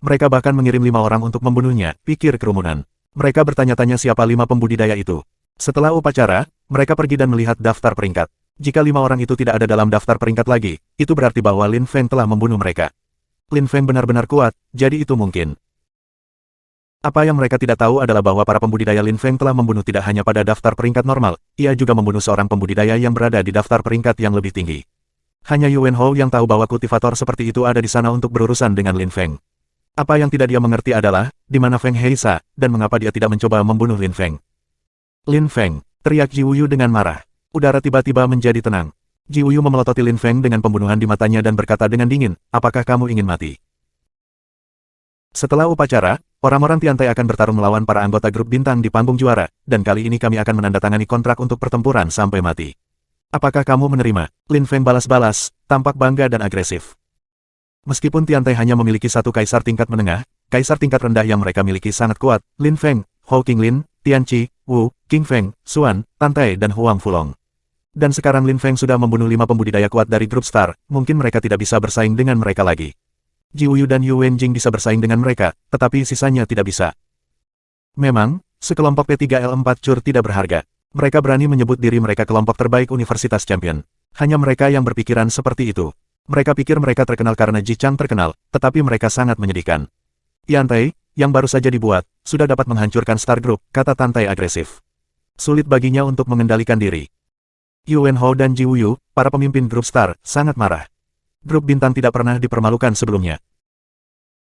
Mereka bahkan mengirim 5 orang untuk membunuhnya, pikir kerumunan. Mereka bertanya-tanya siapa 5 pembudidaya itu. Setelah upacara, mereka pergi dan melihat daftar peringkat. Jika 5 orang itu tidak ada dalam daftar peringkat lagi, itu berarti bahwa Lin Feng telah membunuh mereka. Lin Feng benar-benar kuat, jadi itu mungkin. Apa yang mereka tidak tahu adalah bahwa para pembudidaya Lin Feng telah membunuh tidak hanya pada daftar peringkat normal, ia juga membunuh seorang pembudidaya yang berada di daftar peringkat yang lebih tinggi. Hanya Yuan Hou yang tahu bahwa kultivator seperti itu ada di sana untuk berurusan dengan Lin Feng. Apa yang tidak dia mengerti adalah, di mana Feng Heisa, dan mengapa dia tidak mencoba membunuh Lin Feng. Lin Feng, teriak Ji Wuyu dengan marah. Udara tiba-tiba menjadi tenang. Ji Wuyu memelototi Lin Feng dengan pembunuhan di matanya dan berkata dengan dingin, apakah kamu ingin mati? Setelah upacara, orang-orang Tiantai akan bertarung melawan para anggota grup bintang di panggung juara, dan kali ini kami akan menandatangani kontrak untuk pertempuran sampai mati. Apakah kamu menerima? Lin Feng balas-balas, tampak bangga dan agresif. Meskipun Tiantai hanya memiliki satu kaisar tingkat menengah, kaisar tingkat rendah yang mereka miliki sangat kuat, Lin Feng, Hou Qinglin, Tianqi, Wu, Qing Feng, Xuan, Tantai dan Huang Fulong. Dan sekarang Lin Feng sudah membunuh 5 pembudidaya kuat dari grup Star, mungkin mereka tidak bisa bersaing dengan mereka lagi. Ji Wuyu dan Yu Wenjing bisa bersaing dengan mereka, tetapi sisanya tidak bisa. Memang, sekelompok P3L4 Cur tidak berharga. Mereka berani menyebut diri mereka kelompok terbaik Universitas Champion. Hanya mereka yang berpikiran seperti itu. Mereka pikir mereka terkenal karena Ji Chang terkenal, tetapi mereka sangat menyedihkan. Tiantai, yang baru saja dibuat, sudah dapat menghancurkan Star Group, kata Tantai agresif. Sulit baginya untuk mengendalikan diri. Yu Wenhou dan Ji Wuyu, para pemimpin grup Star, sangat marah. Grup bintang tidak pernah dipermalukan sebelumnya.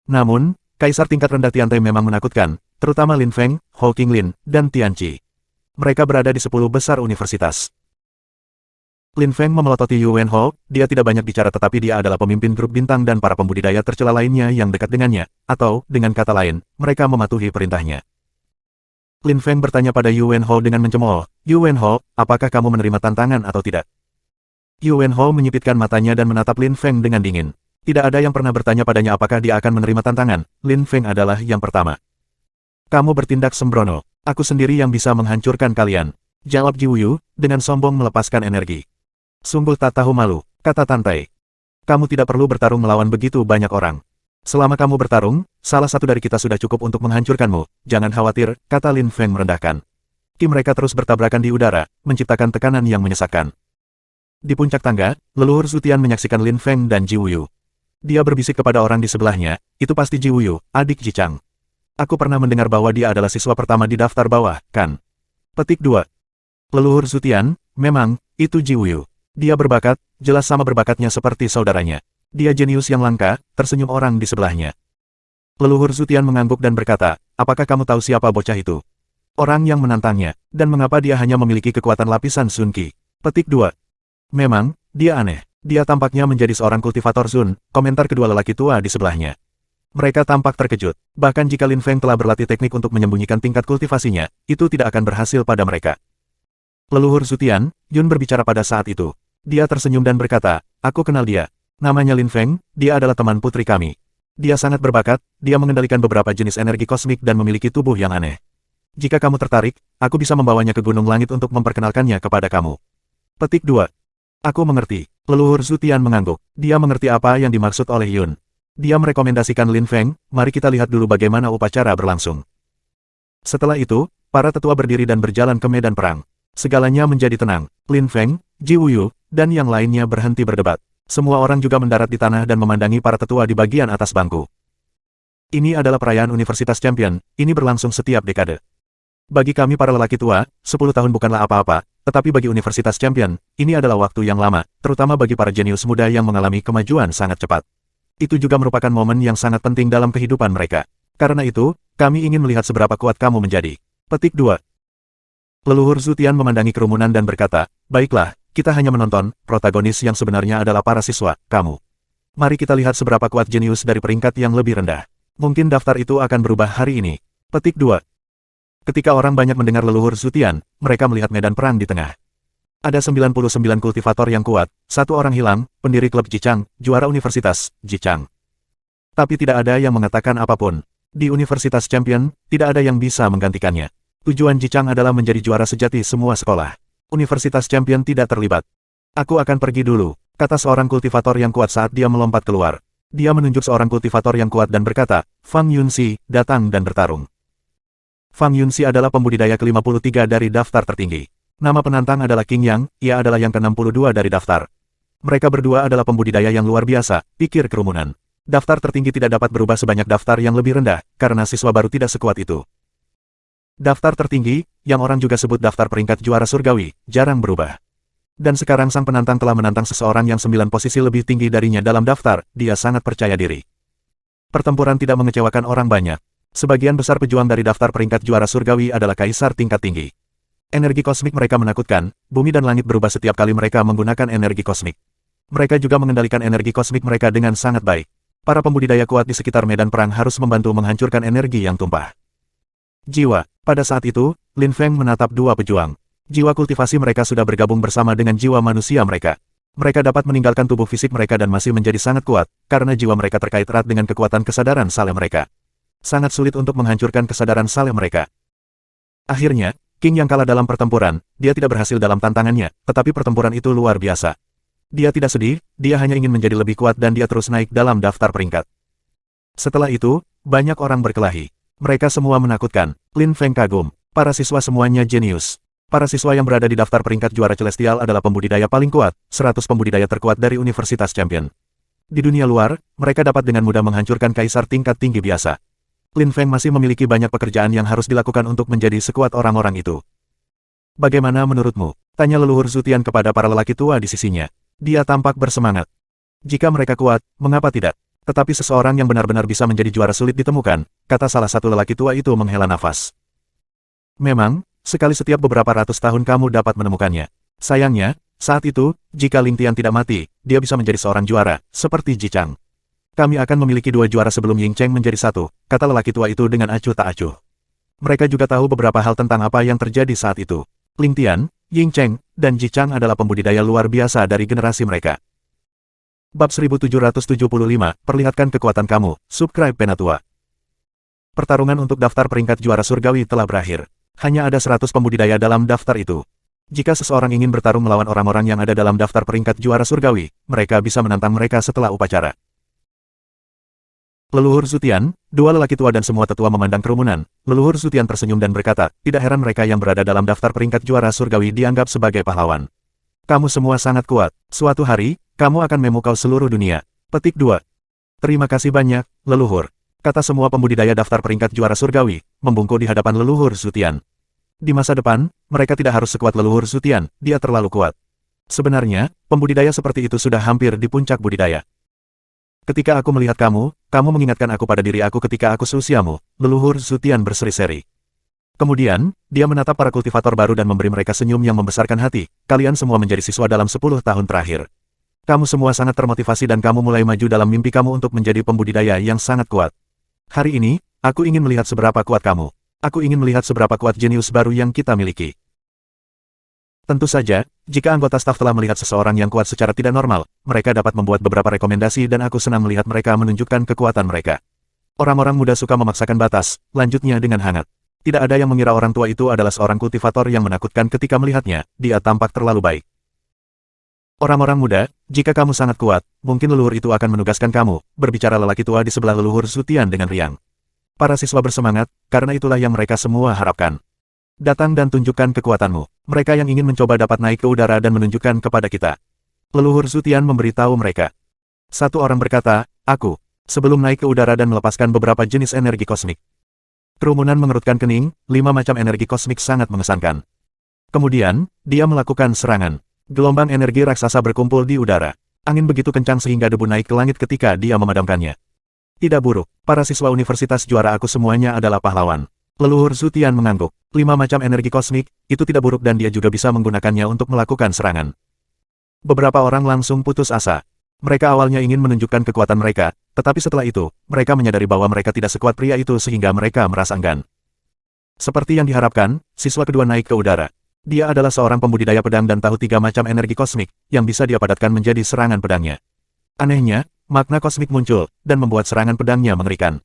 Namun, kaisar tingkat rendah Tiantai memang menakutkan, terutama Lin Feng, Hou Qinglin, dan Tianqi. Mereka berada di 10 besar universitas. Lin Feng memelototi Yu Wenhou, dia tidak banyak bicara tetapi dia adalah pemimpin grup bintang dan para pembudidaya tercela lainnya yang dekat dengannya, atau, dengan kata lain, mereka mematuhi perintahnya. Lin Feng bertanya pada Yu Wenhou dengan mencemooh, Yu Wenhou, apakah kamu menerima tantangan atau tidak? Yu Wenhou menyipitkan matanya dan menatap Lin Feng dengan dingin. Tidak ada yang pernah bertanya padanya apakah dia akan menerima tantangan, Lin Feng adalah yang pertama. Kamu bertindak sembrono, aku sendiri yang bisa menghancurkan kalian, jawab Ji Wuyu, dengan sombong melepaskan energi. Sungguh tak tahu malu, kata Tantai. Kamu tidak perlu bertarung melawan begitu banyak orang. Selama kamu bertarung, salah satu dari kita sudah cukup untuk menghancurkanmu, jangan khawatir, kata Lin Feng merendahkan. Mereka terus bertabrakan di udara, menciptakan tekanan yang menyesakkan. Di puncak tangga, leluhur Zutian menyaksikan Lin Feng dan Ji Wuyu. Dia berbisik kepada orang di sebelahnya, itu pasti Ji Wuyu, adik Ji Chang. Aku pernah mendengar bahwa dia adalah siswa pertama di daftar bawah, kan? Petik 2. Leluhur Zutian, memang, itu Ji Wuyu. Dia berbakat, jelas sama berbakatnya seperti saudaranya. Dia jenius yang langka, tersenyum orang di sebelahnya. Leluhur Zutian mengangguk dan berkata, apakah kamu tahu siapa bocah itu? Orang yang menantangnya, dan mengapa dia hanya memiliki kekuatan lapisan Sun Qi? Petik 2. Memang, dia aneh. Dia tampaknya menjadi seorang kultivator Sun, komentar kedua lelaki tua di sebelahnya. Mereka tampak terkejut. Bahkan jika Lin Feng telah berlatih teknik untuk menyembunyikan tingkat kultivasinya, itu tidak akan berhasil pada mereka. Leluhur Zutian, Yun berbicara pada saat itu. Dia tersenyum dan berkata, aku kenal dia. Namanya Lin Feng, dia adalah teman putri kami. Dia sangat berbakat, dia mengendalikan beberapa jenis energi kosmik dan memiliki tubuh yang aneh. Jika kamu tertarik, aku bisa membawanya ke Gunung Langit untuk memperkenalkannya kepada kamu. Petik 2. Aku mengerti. Leluhur Zutian mengangguk. Dia mengerti apa yang dimaksud oleh Yun. Dia merekomendasikan Lin Feng, mari kita lihat dulu bagaimana upacara berlangsung. Setelah itu, para tetua berdiri dan berjalan ke medan perang. Segalanya menjadi tenang. Lin Feng, Ji Wuyu, dan yang lainnya berhenti berdebat. Semua orang juga mendarat di tanah dan memandangi para tetua di bagian atas bangku. Ini adalah perayaan Universitas Champion, ini berlangsung setiap dekade. Bagi kami para lelaki tua, 10 tahun bukanlah apa-apa, tetapi bagi Universitas Champion, ini adalah waktu yang lama, terutama bagi para jenius muda yang mengalami kemajuan sangat cepat. Itu juga merupakan momen yang sangat penting dalam kehidupan mereka. Karena itu, kami ingin melihat seberapa kuat kamu menjadi. Petik 2. Leluhur Zutian memandangi kerumunan dan berkata, baiklah, kita hanya menonton, protagonis yang sebenarnya adalah para siswa, kamu. Mari kita lihat seberapa kuat jenius dari peringkat yang lebih rendah. Mungkin daftar itu akan berubah hari ini. Petik 2. Ketika orang banyak mendengar leluhur Zutian, mereka melihat medan perang di tengah. Ada 99 kultivator yang kuat, satu orang hilang, pendiri klub Ji Chang, juara universitas, Ji Chang. Tapi tidak ada yang mengatakan apapun. Di Universitas Champion, tidak ada yang bisa menggantikannya. Tujuan Ji Chang adalah menjadi juara sejati semua sekolah. Universitas Champion tidak terlibat. Aku akan pergi dulu, kata seorang kultivator yang kuat saat dia melompat keluar. Dia menunjuk seorang kultivator yang kuat dan berkata, Fang Yunxi, datang dan bertarung. Fang Yunxi adalah pembudidaya ke-53 dari daftar tertinggi. Nama penantang adalah Qing Yang, ia adalah yang ke-62 dari daftar. Mereka berdua adalah pembudidaya yang luar biasa, pikir kerumunan. Daftar tertinggi tidak dapat berubah sebanyak daftar yang lebih rendah, karena siswa baru tidak sekuat itu. Daftar tertinggi, yang orang juga sebut daftar peringkat juara surgawi, jarang berubah. Dan sekarang sang penantang telah menantang seseorang yang 9 posisi lebih tinggi darinya dalam daftar, dia sangat percaya diri. Pertempuran tidak mengecewakan orang banyak. Sebagian besar pejuang dari daftar peringkat juara surgawi adalah kaisar tingkat tinggi. Energi kosmik mereka menakutkan, bumi dan langit berubah setiap kali mereka menggunakan energi kosmik. Mereka juga mengendalikan energi kosmik mereka dengan sangat baik. Para pembudidaya kuat di sekitar medan perang harus membantu menghancurkan energi yang tumpah. Jiwa. Pada saat itu, Lin Feng menatap dua pejuang. Jiwa kultivasi mereka sudah bergabung bersama dengan jiwa manusia mereka. Mereka dapat meninggalkan tubuh fisik mereka dan masih menjadi sangat kuat, karena jiwa mereka terkait erat dengan kekuatan kesadaran sale mereka. Sangat sulit untuk menghancurkan kesadaran sale mereka. Akhirnya, King yang kalah dalam pertempuran, dia tidak berhasil dalam tantangannya, tetapi pertempuran itu luar biasa. Dia tidak sedih, dia hanya ingin menjadi lebih kuat dan dia terus naik dalam daftar peringkat. Setelah itu, banyak orang berkelahi. Mereka semua menakutkan. Lin Feng kagum. Para siswa semuanya jenius. Para siswa yang berada di daftar peringkat juara celestial adalah pembudidaya paling kuat, 100 pembudidaya terkuat dari Universitas Champion. Di dunia luar, mereka dapat dengan mudah menghancurkan kaisar tingkat tinggi biasa. Lin Feng masih memiliki banyak pekerjaan yang harus dilakukan untuk menjadi sekuat orang-orang itu. Bagaimana menurutmu? Tanya leluhur Zutian kepada para lelaki tua di sisinya. Dia tampak bersemangat. Jika mereka kuat, mengapa tidak? Tetapi seseorang yang benar-benar bisa menjadi juara sulit ditemukan, kata salah satu lelaki tua itu menghela nafas. Memang, sekali setiap beberapa ratus tahun kamu dapat menemukannya. Sayangnya, saat itu, jika Ling Tian tidak mati, dia bisa menjadi seorang juara, seperti Ji Chang. Kami akan memiliki dua juara sebelum Ying Cheng menjadi satu, kata lelaki tua itu dengan acuh tak acuh. Mereka juga tahu beberapa hal tentang apa yang terjadi saat itu. Ling Tian, Ying Cheng, dan Ji Chang adalah pembudidaya luar biasa dari generasi mereka. Bab 1775, perlihatkan kekuatan kamu, subscribe Penatua. Pertarungan untuk daftar peringkat juara surgawi telah berakhir. Hanya ada 100 pembudidaya dalam daftar itu. Jika seseorang ingin bertarung melawan orang-orang yang ada dalam daftar peringkat juara surgawi, mereka bisa menantang mereka setelah upacara. Leluhur Zutian, dua lelaki tua dan semua tetua memandang kerumunan. Leluhur Zutian tersenyum dan berkata, tidak heran mereka yang berada dalam daftar peringkat juara surgawi dianggap sebagai pahlawan. Kamu semua sangat kuat. Suatu hari, kamu akan memukau seluruh dunia. Petik 2. Terima kasih banyak, leluhur. Kata semua pembudidaya daftar peringkat juara surgawi, membungkuk di hadapan leluhur Zutian. Di masa depan, mereka tidak harus sekuat leluhur Zutian, dia terlalu kuat. Sebenarnya, pembudidaya seperti itu sudah hampir di puncak budidaya. Ketika aku melihat kamu, kamu mengingatkan aku pada diri aku ketika aku seusiamu, leluhur Zutian berseri-seri. Kemudian, dia menatap para kultivator baru dan memberi mereka senyum yang membesarkan hati, kalian semua menjadi siswa dalam 10 tahun terakhir. Kamu semua sangat termotivasi dan kamu mulai maju dalam mimpi kamu untuk menjadi pembudidaya yang sangat kuat. Hari ini, aku ingin melihat seberapa kuat kamu. Aku ingin melihat seberapa kuat jenius baru yang kita miliki. Tentu saja, jika anggota staf telah melihat seseorang yang kuat secara tidak normal, mereka dapat membuat beberapa rekomendasi dan aku senang melihat mereka menunjukkan kekuatan mereka. Orang-orang muda suka memaksakan batas, lanjutnya dengan hangat. Tidak ada yang mengira orang tua itu adalah seorang kultivator yang menakutkan ketika melihatnya, dia tampak terlalu baik. Orang-orang muda, jika kamu sangat kuat, mungkin leluhur itu akan menugaskan kamu, berbicara lelaki tua di sebelah leluhur Zutian dengan riang. Para siswa bersemangat, karena itulah yang mereka semua harapkan. Datang dan tunjukkan kekuatanmu. Mereka yang ingin mencoba dapat naik ke udara dan menunjukkan kepada kita. Leluhur Zutian memberitahu mereka. Satu orang berkata, aku, sebelum naik ke udara dan melepaskan beberapa jenis energi kosmik. Kerumunan mengerutkan kening, 5 macam energi kosmik sangat mengesankan. Kemudian, dia melakukan serangan. Gelombang energi raksasa berkumpul di udara. Angin begitu kencang sehingga debu naik ke langit ketika dia memadamkannya. Tidak buruk, para siswa universitas juara aku semuanya adalah pahlawan. Leluhur Zutian mengangguk. 5 macam energi kosmik, itu tidak buruk dan dia juga bisa menggunakannya untuk melakukan serangan. Beberapa orang langsung putus asa. Mereka awalnya ingin menunjukkan kekuatan mereka, tetapi setelah itu, mereka menyadari bahwa mereka tidak sekuat pria itu sehingga mereka merasa enggan. Seperti yang diharapkan, siswa kedua naik ke udara. Dia adalah seorang pembudidaya pedang dan tahu 3 macam energi kosmik, yang bisa dia padatkan menjadi serangan pedangnya. Anehnya, makna kosmik muncul, dan membuat serangan pedangnya mengerikan.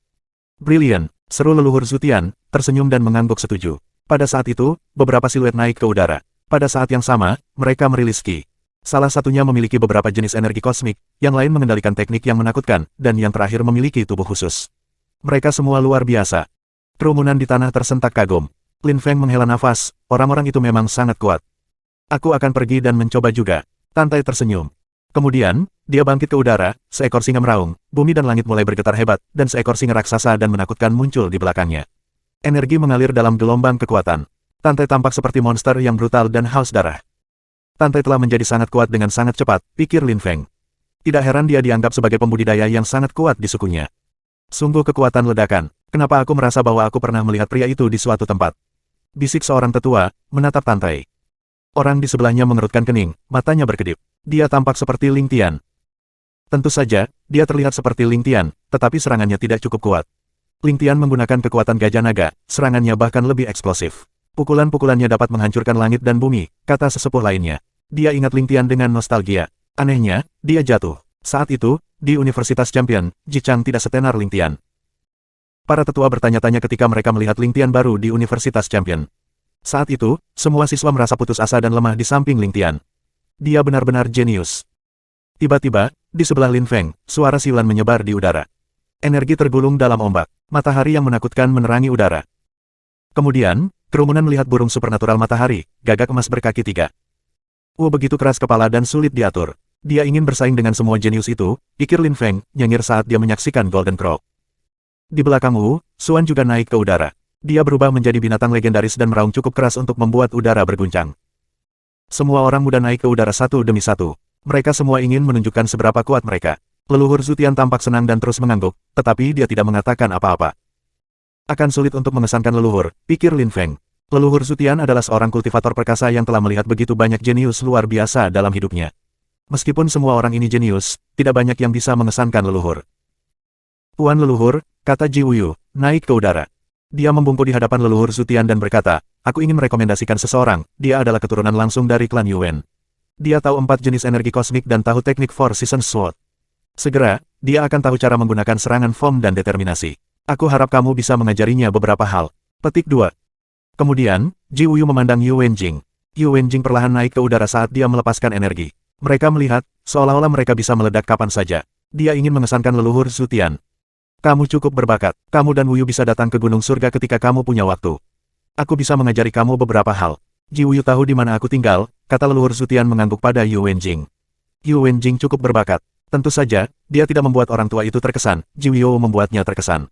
Brilliant, seru leluhur Zutian, tersenyum dan mengangguk setuju. Pada saat itu, beberapa siluet naik ke udara. Pada saat yang sama, mereka merilis ki. Salah satunya memiliki beberapa jenis energi kosmik, yang lain mengendalikan teknik yang menakutkan, dan yang terakhir memiliki tubuh khusus. Mereka semua luar biasa. Kerumunan di tanah tersentak kagum. Lin Feng menghela nafas, orang-orang itu memang sangat kuat. Aku akan pergi dan mencoba juga. Tantai tersenyum. Kemudian, dia bangkit ke udara, seekor singa meraung, bumi dan langit mulai bergetar hebat, dan seekor singa raksasa dan menakutkan muncul di belakangnya. Energi mengalir dalam gelombang kekuatan. Tantai tampak seperti monster yang brutal dan haus darah. Tantai telah menjadi sangat kuat dengan sangat cepat, pikir Lin Feng. Tidak heran dia dianggap sebagai pembudidaya yang sangat kuat di sukunya. Sungguh kekuatan ledakan. Kenapa aku merasa bahwa aku pernah melihat pria itu di suatu tempat? Bisik seorang tetua, menatap pantai. Orang di sebelahnya mengerutkan kening, matanya berkedip. Dia tampak seperti Ling Tian. Tentu saja, dia terlihat seperti Ling Tian, tetapi serangannya tidak cukup kuat. Ling Tian menggunakan kekuatan gajah naga, serangannya bahkan lebih eksplosif. Pukulan-pukulannya dapat menghancurkan langit dan bumi, kata sesepuh lainnya. Dia ingat Ling Tian dengan nostalgia. Anehnya, dia jatuh. Saat itu, di Universitas Champion, Ji Chang tidak setenar Ling Tian. Para tetua bertanya-tanya ketika mereka melihat Ling Tian baru di Universitas Champion. Saat itu, semua siswa merasa putus asa dan lemah di samping Ling Tian. Dia benar-benar jenius. Tiba-tiba, di sebelah Lin Feng, suara siulan menyebar di udara. Energi tergulung dalam ombak. Matahari yang menakutkan menerangi udara. Kemudian, kerumunan melihat burung supernatural matahari, gagak emas berkaki 3. Begitu keras kepala dan sulit diatur. Dia ingin bersaing dengan semua jenius itu, pikir Lin Feng, nyengir saat dia menyaksikan Golden Crow. Di belakang Xuan juga naik ke udara. Dia berubah menjadi binatang legendaris dan meraung cukup keras untuk membuat udara berguncang. Semua orang muda naik ke udara satu demi satu. Mereka semua ingin menunjukkan seberapa kuat mereka. Leluhur Zutian tampak senang dan terus mengangguk, tetapi dia tidak mengatakan apa-apa. Akan sulit untuk mengesankan leluhur, pikir Lin Feng. Leluhur Zutian adalah seorang kultivator perkasa yang telah melihat begitu banyak jenius luar biasa dalam hidupnya. Meskipun semua orang ini jenius, tidak banyak yang bisa mengesankan leluhur. Tuan leluhur, kata Ji Wuyu, naik ke udara. Dia membungkuk di hadapan leluhur Zutian dan berkata, aku ingin merekomendasikan seseorang, dia adalah keturunan langsung dari klan Yuan. Dia tahu 4 jenis energi kosmik dan tahu teknik Four Seasons Sword. Segera, dia akan tahu cara menggunakan serangan form dan determinasi. Aku harap kamu bisa mengajarinya beberapa hal. Petik 2. Kemudian, Ji Wuyu memandang Yu Wenjing. Yu Wenjing perlahan naik ke udara saat dia melepaskan energi. Mereka melihat, seolah-olah mereka bisa meledak kapan saja. Dia ingin mengesankan leluhur Zutian. Kamu cukup berbakat. Kamu dan Wuyu bisa datang ke Gunung Surga ketika kamu punya waktu. Aku bisa mengajari kamu beberapa hal. Ji Wuyu tahu di mana aku tinggal, kata leluhur Zutian mengangguk pada Yu Wenjing. Yu Wenjing cukup berbakat. Tentu saja, dia tidak membuat orang tua itu terkesan, Ji Wuyu membuatnya terkesan.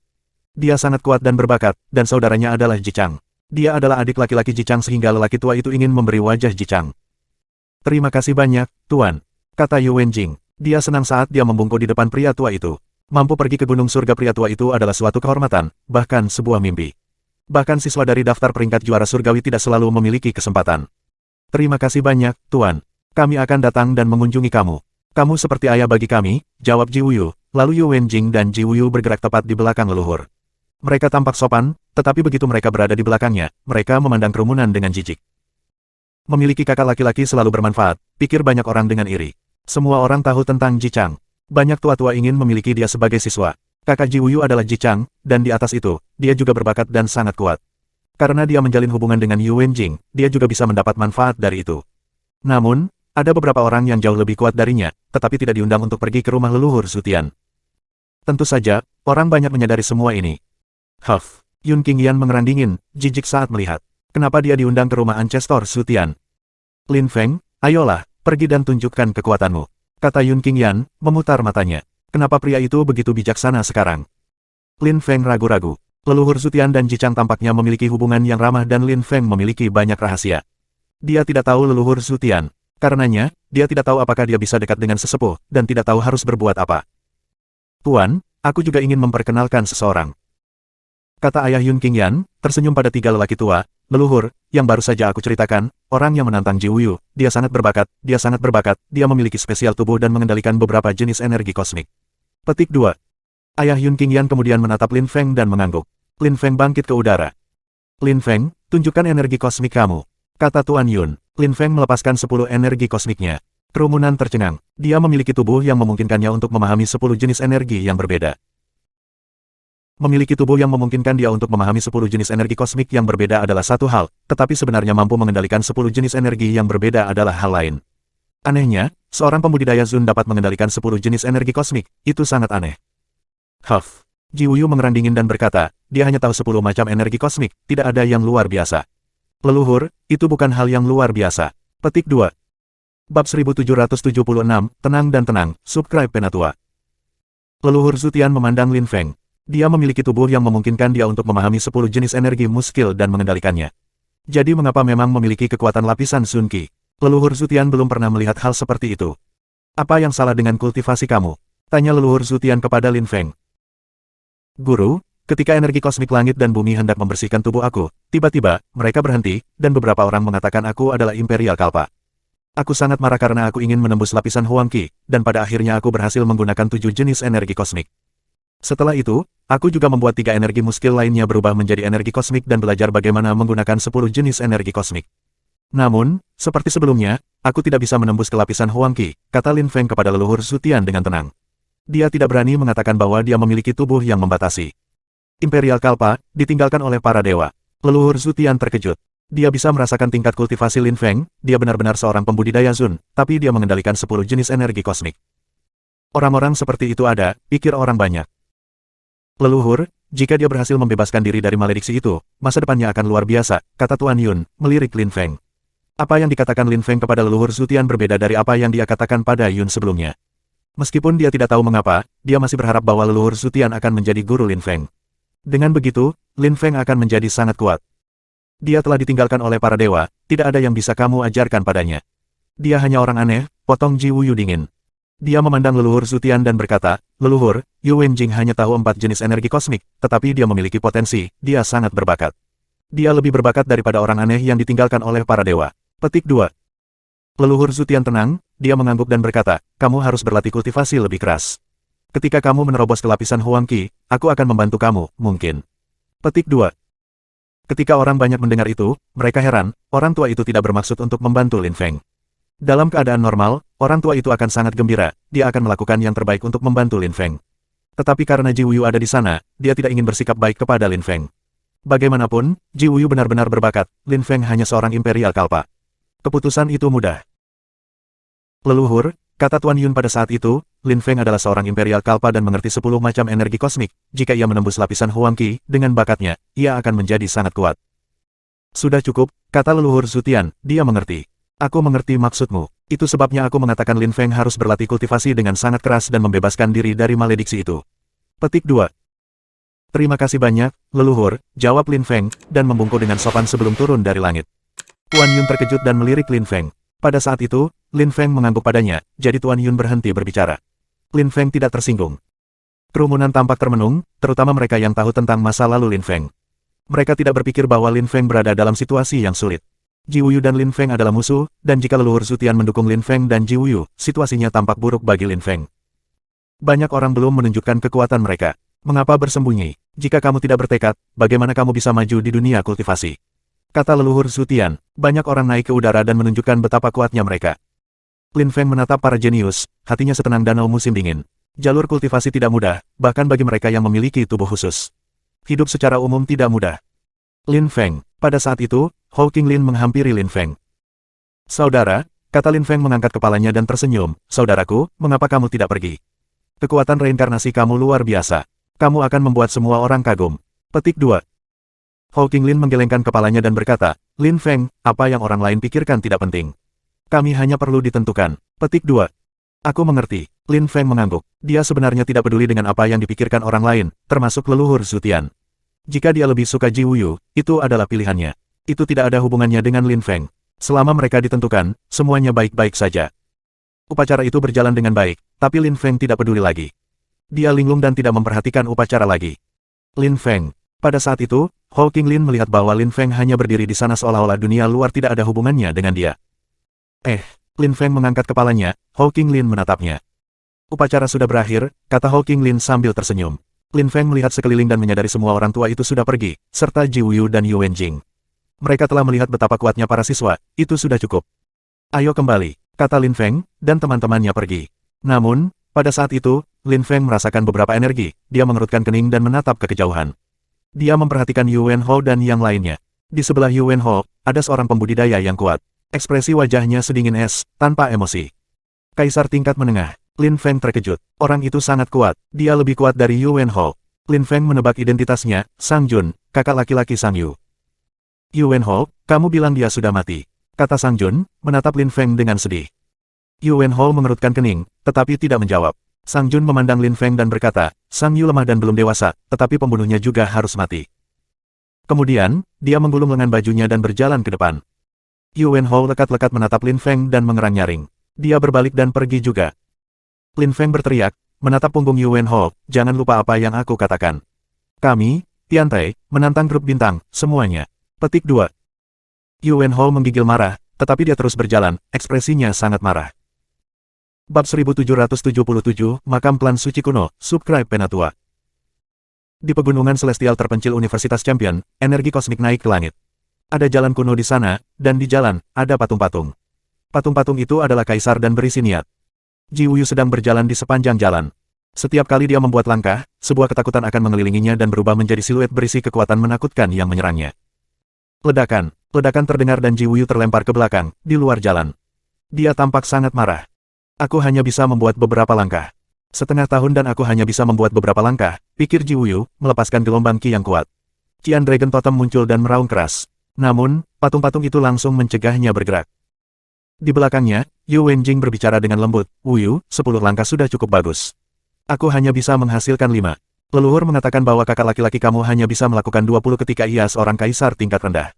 Dia sangat kuat dan berbakat, dan saudaranya adalah Ji Chang. Dia adalah adik laki-laki Ji Chang sehingga lelaki tua itu ingin memberi wajah Ji Chang. Terima kasih banyak, Tuan, kata Yu Wenjing. Dia senang saat dia membungkuk di depan pria tua itu. Mampu pergi ke gunung surga pria tua itu adalah suatu kehormatan, bahkan sebuah mimpi. Bahkan siswa dari daftar peringkat juara surgawi tidak selalu memiliki kesempatan. Terima kasih banyak, Tuan. Kami akan datang dan mengunjungi kamu. Kamu seperti ayah bagi kami, jawab Ji Wuyu. Lalu Yu Wenjing dan Ji Wuyu bergerak tepat di belakang leluhur. Mereka tampak sopan, tetapi begitu mereka berada di belakangnya, mereka memandang kerumunan dengan jijik. Memiliki kakak laki-laki selalu bermanfaat, pikir banyak orang dengan iri. Semua orang tahu tentang Ji Chang. Banyak tua-tua ingin memiliki dia sebagai siswa. Kakak Ji Wuyu adalah Ji Chang, dan di atas itu, dia juga berbakat dan sangat kuat. Karena dia menjalin hubungan dengan Yu Wenjing, dia juga bisa mendapat manfaat dari itu. Namun, ada beberapa orang yang jauh lebih kuat darinya, tetapi tidak diundang untuk pergi ke rumah leluhur Zutian. Tentu saja, orang banyak menyadari semua ini. Huff, Yun Qingyan mengerang dingin, jijik saat melihat. Kenapa dia diundang ke rumah Ancestor Zutian? Lin Feng, ayolah, pergi dan tunjukkan kekuatanmu, kata Yun Qingyan, memutar matanya. Kenapa pria itu begitu bijaksana sekarang? Lin Feng ragu-ragu. Leluhur Zutian dan Ji Chang tampaknya memiliki hubungan yang ramah dan Lin Feng memiliki banyak rahasia. Dia tidak tahu leluhur Zutian. Karenanya, dia tidak tahu apakah dia bisa dekat dengan sesepuh, dan tidak tahu harus berbuat apa. Tuan, aku juga ingin memperkenalkan seseorang, kata ayah Yun Qingyan, tersenyum pada 3 lelaki tua. Leluhur, yang baru saja aku ceritakan, orang yang menantang Ji Wuyu, dia sangat berbakat, dia memiliki spesial tubuh dan mengendalikan beberapa jenis energi kosmik. Petik 2. Ayah Yun Qingyan kemudian menatap Lin Feng dan mengangguk. Lin Feng bangkit ke udara. Lin Feng, tunjukkan energi kosmik kamu, kata Tuan Yun. Lin Feng melepaskan 10 energi kosmiknya. Kerumunan tercengang. Dia memiliki tubuh yang memungkinkannya untuk memahami 10 jenis energi yang berbeda. Memiliki tubuh yang memungkinkan dia untuk memahami 10 jenis energi kosmik yang berbeda adalah satu hal, tetapi sebenarnya mampu mengendalikan 10 jenis energi yang berbeda adalah hal lain. Anehnya, seorang pembudidaya Zun dapat mengendalikan 10 jenis energi kosmik, itu sangat aneh. Huff. Ji Wuyu mengerang dingin dan berkata, dia hanya tahu 10 macam energi kosmik, tidak ada yang luar biasa. Leluhur, itu bukan hal yang luar biasa. Petik 2. Bab 1776, tenang dan tenang, subscribe Penatua. Leluhur Zutian memandang Lin Feng. Dia memiliki tubuh yang memungkinkan dia untuk memahami 10 jenis energi muskil dan mengendalikannya. Jadi mengapa memang memiliki kekuatan lapisan Sun Qi? Leluhur Zutian belum pernah melihat hal seperti itu. Apa yang salah dengan kultivasi kamu? Tanya leluhur Zutian kepada Lin Feng. Guru, ketika energi kosmik langit dan bumi hendak membersihkan tubuh aku, tiba-tiba, mereka berhenti, dan beberapa orang mengatakan aku adalah Imperial Kalpa. Aku sangat marah karena aku ingin menembus lapisan Huang Qi, dan pada akhirnya aku berhasil menggunakan 7 jenis energi kosmik. Setelah itu, aku juga membuat 3 energi muskil lainnya berubah menjadi energi kosmik dan belajar bagaimana menggunakan 10 jenis energi kosmik. Namun, seperti sebelumnya, aku tidak bisa menembus ke lapisan Huang Qi, kata Lin Feng kepada leluhur Zutian dengan tenang. Dia tidak berani mengatakan bahwa dia memiliki tubuh yang membatasi. Imperial Kalpa, ditinggalkan oleh para dewa. Leluhur Zutian terkejut. Dia bisa merasakan tingkat kultivasi Lin Feng, dia benar-benar seorang pembudidaya Zun, tapi dia mengendalikan 10 jenis energi kosmik. Orang-orang seperti itu ada, pikir orang banyak. Leluhur, jika dia berhasil membebaskan diri dari malediksi itu, masa depannya akan luar biasa, kata Tuan Yun, melirik Lin Feng. Apa yang dikatakan Lin Feng kepada leluhur Zutian berbeda dari apa yang dia katakan pada Yun sebelumnya. Meskipun dia tidak tahu mengapa, dia masih berharap bahwa leluhur Zutian akan menjadi guru Lin Feng. Dengan begitu, Lin Feng akan menjadi sangat kuat. Dia telah ditinggalkan oleh para dewa, tidak ada yang bisa kamu ajarkan padanya. Dia hanya orang aneh, potong Ji Wuyu dingin. Dia memandang leluhur Zutian dan berkata, leluhur, Yu Wenjing hanya tahu 4 jenis energi kosmik, tetapi dia memiliki potensi, dia sangat berbakat. Dia lebih berbakat daripada orang aneh yang ditinggalkan oleh para dewa. Petik 2. Leluhur Zutian tenang, dia mengangguk dan berkata, kamu harus berlatih kultivasi lebih keras. Ketika kamu menerobos ke lapisan Huang Qi, aku akan membantu kamu, mungkin. Petik 2. Ketika orang banyak mendengar itu, mereka heran, orang tua itu tidak bermaksud untuk membantu Lin Feng. Dalam keadaan normal, orang tua itu akan sangat gembira, dia akan melakukan yang terbaik untuk membantu Lin Feng. Tetapi karena Ji Wuyu ada di sana, dia tidak ingin bersikap baik kepada Lin Feng. Bagaimanapun, Ji Wuyu benar-benar berbakat, Lin Feng hanya seorang Imperial Kalpa. Keputusan itu mudah. Leluhur, kata Tuan Yun pada saat itu, Lin Feng adalah seorang Imperial Kalpa dan mengerti 10 macam energi kosmik, jika ia menembus lapisan Huang Qi, dengan bakatnya, ia akan menjadi sangat kuat. Sudah cukup, kata leluhur Zutian, dia mengerti. Aku mengerti maksudmu, itu sebabnya aku mengatakan Lin Feng harus berlatih kultivasi dengan sangat keras dan membebaskan diri dari malediksi itu. Petik 2. Terima kasih banyak, leluhur, jawab Lin Feng, dan membungkuk dengan sopan sebelum turun dari langit. Tuan Yun terkejut dan melirik Lin Feng. Pada saat itu, Lin Feng mengangguk padanya, jadi Tuan Yun berhenti berbicara. Lin Feng tidak tersinggung. Kerumunan tampak termenung, terutama mereka yang tahu tentang masa lalu Lin Feng. Mereka tidak berpikir bahwa Lin Feng berada dalam situasi yang sulit. Ji Wuyu dan Lin Feng adalah musuh, dan jika leluhur Zutian mendukung Lin Feng dan Ji Wuyu, situasinya tampak buruk bagi Lin Feng. Banyak orang belum menunjukkan kekuatan mereka. Mengapa bersembunyi? Jika kamu tidak bertekad, bagaimana kamu bisa maju di dunia kultivasi? Kata leluhur Zutian, banyak orang naik ke udara dan menunjukkan betapa kuatnya mereka. Lin Feng menatap para jenius, hatinya setenang danau musim dingin. Jalur kultivasi tidak mudah, bahkan bagi mereka yang memiliki tubuh khusus. Hidup secara umum tidak mudah. Lin Feng, pada saat itu, Hou Qinglin menghampiri Lin Feng. Saudara, kata Lin Feng mengangkat kepalanya dan tersenyum, saudaraku, mengapa kamu tidak pergi? Kekuatan reinkarnasi kamu luar biasa. Kamu akan membuat semua orang kagum. Petik 2. Hou Qinglin menggelengkan kepalanya dan berkata, Lin Feng, apa yang orang lain pikirkan tidak penting. Kami hanya perlu ditentukan. Petik 2. Aku mengerti. Lin Feng mengangguk. Dia sebenarnya tidak peduli dengan apa yang dipikirkan orang lain, termasuk leluhur Zutian. Jika dia lebih suka Ji Wuyu, itu adalah pilihannya. Itu tidak ada hubungannya dengan Lin Feng. Selama mereka ditentukan, semuanya baik-baik saja. Upacara itu berjalan dengan baik, tapi Lin Feng tidak peduli lagi. Dia linglung dan tidak memperhatikan upacara lagi. Lin Feng. Pada saat itu, Hou Qinglin melihat bahwa Lin Feng hanya berdiri di sana seolah-olah dunia luar tidak ada hubungannya dengan dia. Lin Feng mengangkat kepalanya, Hou Qinglin menatapnya. Upacara sudah berakhir, kata Hou Qinglin sambil tersenyum. Lin Feng melihat sekeliling dan menyadari semua orang tua itu sudah pergi, serta Ji Wuyu dan Yu Wenjing. Mereka telah melihat betapa kuatnya para siswa, itu sudah cukup. Ayo kembali, kata Lin Feng, dan teman-temannya pergi. Namun, pada saat itu, Lin Feng merasakan beberapa energi, dia mengerutkan kening dan menatap ke kejauhan. Dia memperhatikan Yu Wenho dan yang lainnya. Di sebelah Yu Wenho, ada seorang pembudidaya yang kuat. Ekspresi wajahnya sedingin es, tanpa emosi. Kaisar tingkat menengah. Lin Feng terkejut. Orang itu sangat kuat, dia lebih kuat dari Yu Wenho. Lin Feng menebak identitasnya, Sang Jun, kakak laki-laki Sang Yu. Yu Wenho, kamu bilang dia sudah mati, kata Sang Jun, menatap Lin Feng dengan sedih. Yu Wenho mengerutkan kening, tetapi tidak menjawab. Sang Jun memandang Lin Feng dan berkata, Sang Yu lemah dan belum dewasa, tetapi pembunuhnya juga harus mati. Kemudian, dia menggulung lengan bajunya dan berjalan ke depan. Yu Wenho lekat-lekat menatap Lin Feng dan mengerang nyaring. Dia berbalik dan pergi juga. Lin Feng berteriak, menatap punggung Yu Wenho, jangan lupa apa yang aku katakan. Kami, Tiantai, menantang grup bintang, semuanya. Petik 2. Yuan Hao menggigil marah, tetapi dia terus berjalan, ekspresinya sangat marah. Bab 1777, Makam Klan Suci Kuno, Subscribe Penatua. Di pegunungan celestial terpencil Universitas Champion, energi kosmik naik ke langit. Ada jalan kuno di sana, dan di jalan, ada patung-patung. Patung-patung itu adalah kaisar dan berisi niat. Ji Wuyu sedang berjalan di sepanjang jalan. Setiap kali dia membuat langkah, sebuah ketakutan akan mengelilinginya dan berubah menjadi siluet berisi kekuatan menakutkan yang menyerangnya. Ledakan, ledakan terdengar dan Ji Wuyu terlempar ke belakang, di luar jalan. Dia tampak sangat marah. Aku hanya bisa membuat beberapa langkah. Setengah tahun dan aku hanya bisa membuat beberapa langkah, pikir Ji Wuyu, melepaskan gelombang ki yang kuat. Qian Dragon Totem muncul dan meraung keras. Namun, patung-patung itu langsung mencegahnya bergerak. Di belakangnya, Yu Wenjing berbicara dengan lembut, Wuyu, 10 langkah sudah cukup bagus. Aku hanya bisa menghasilkan 5. Leluhur mengatakan bahwa kakak laki-laki kamu hanya bisa melakukan 20 ketika ia seorang kaisar tingkat rendah.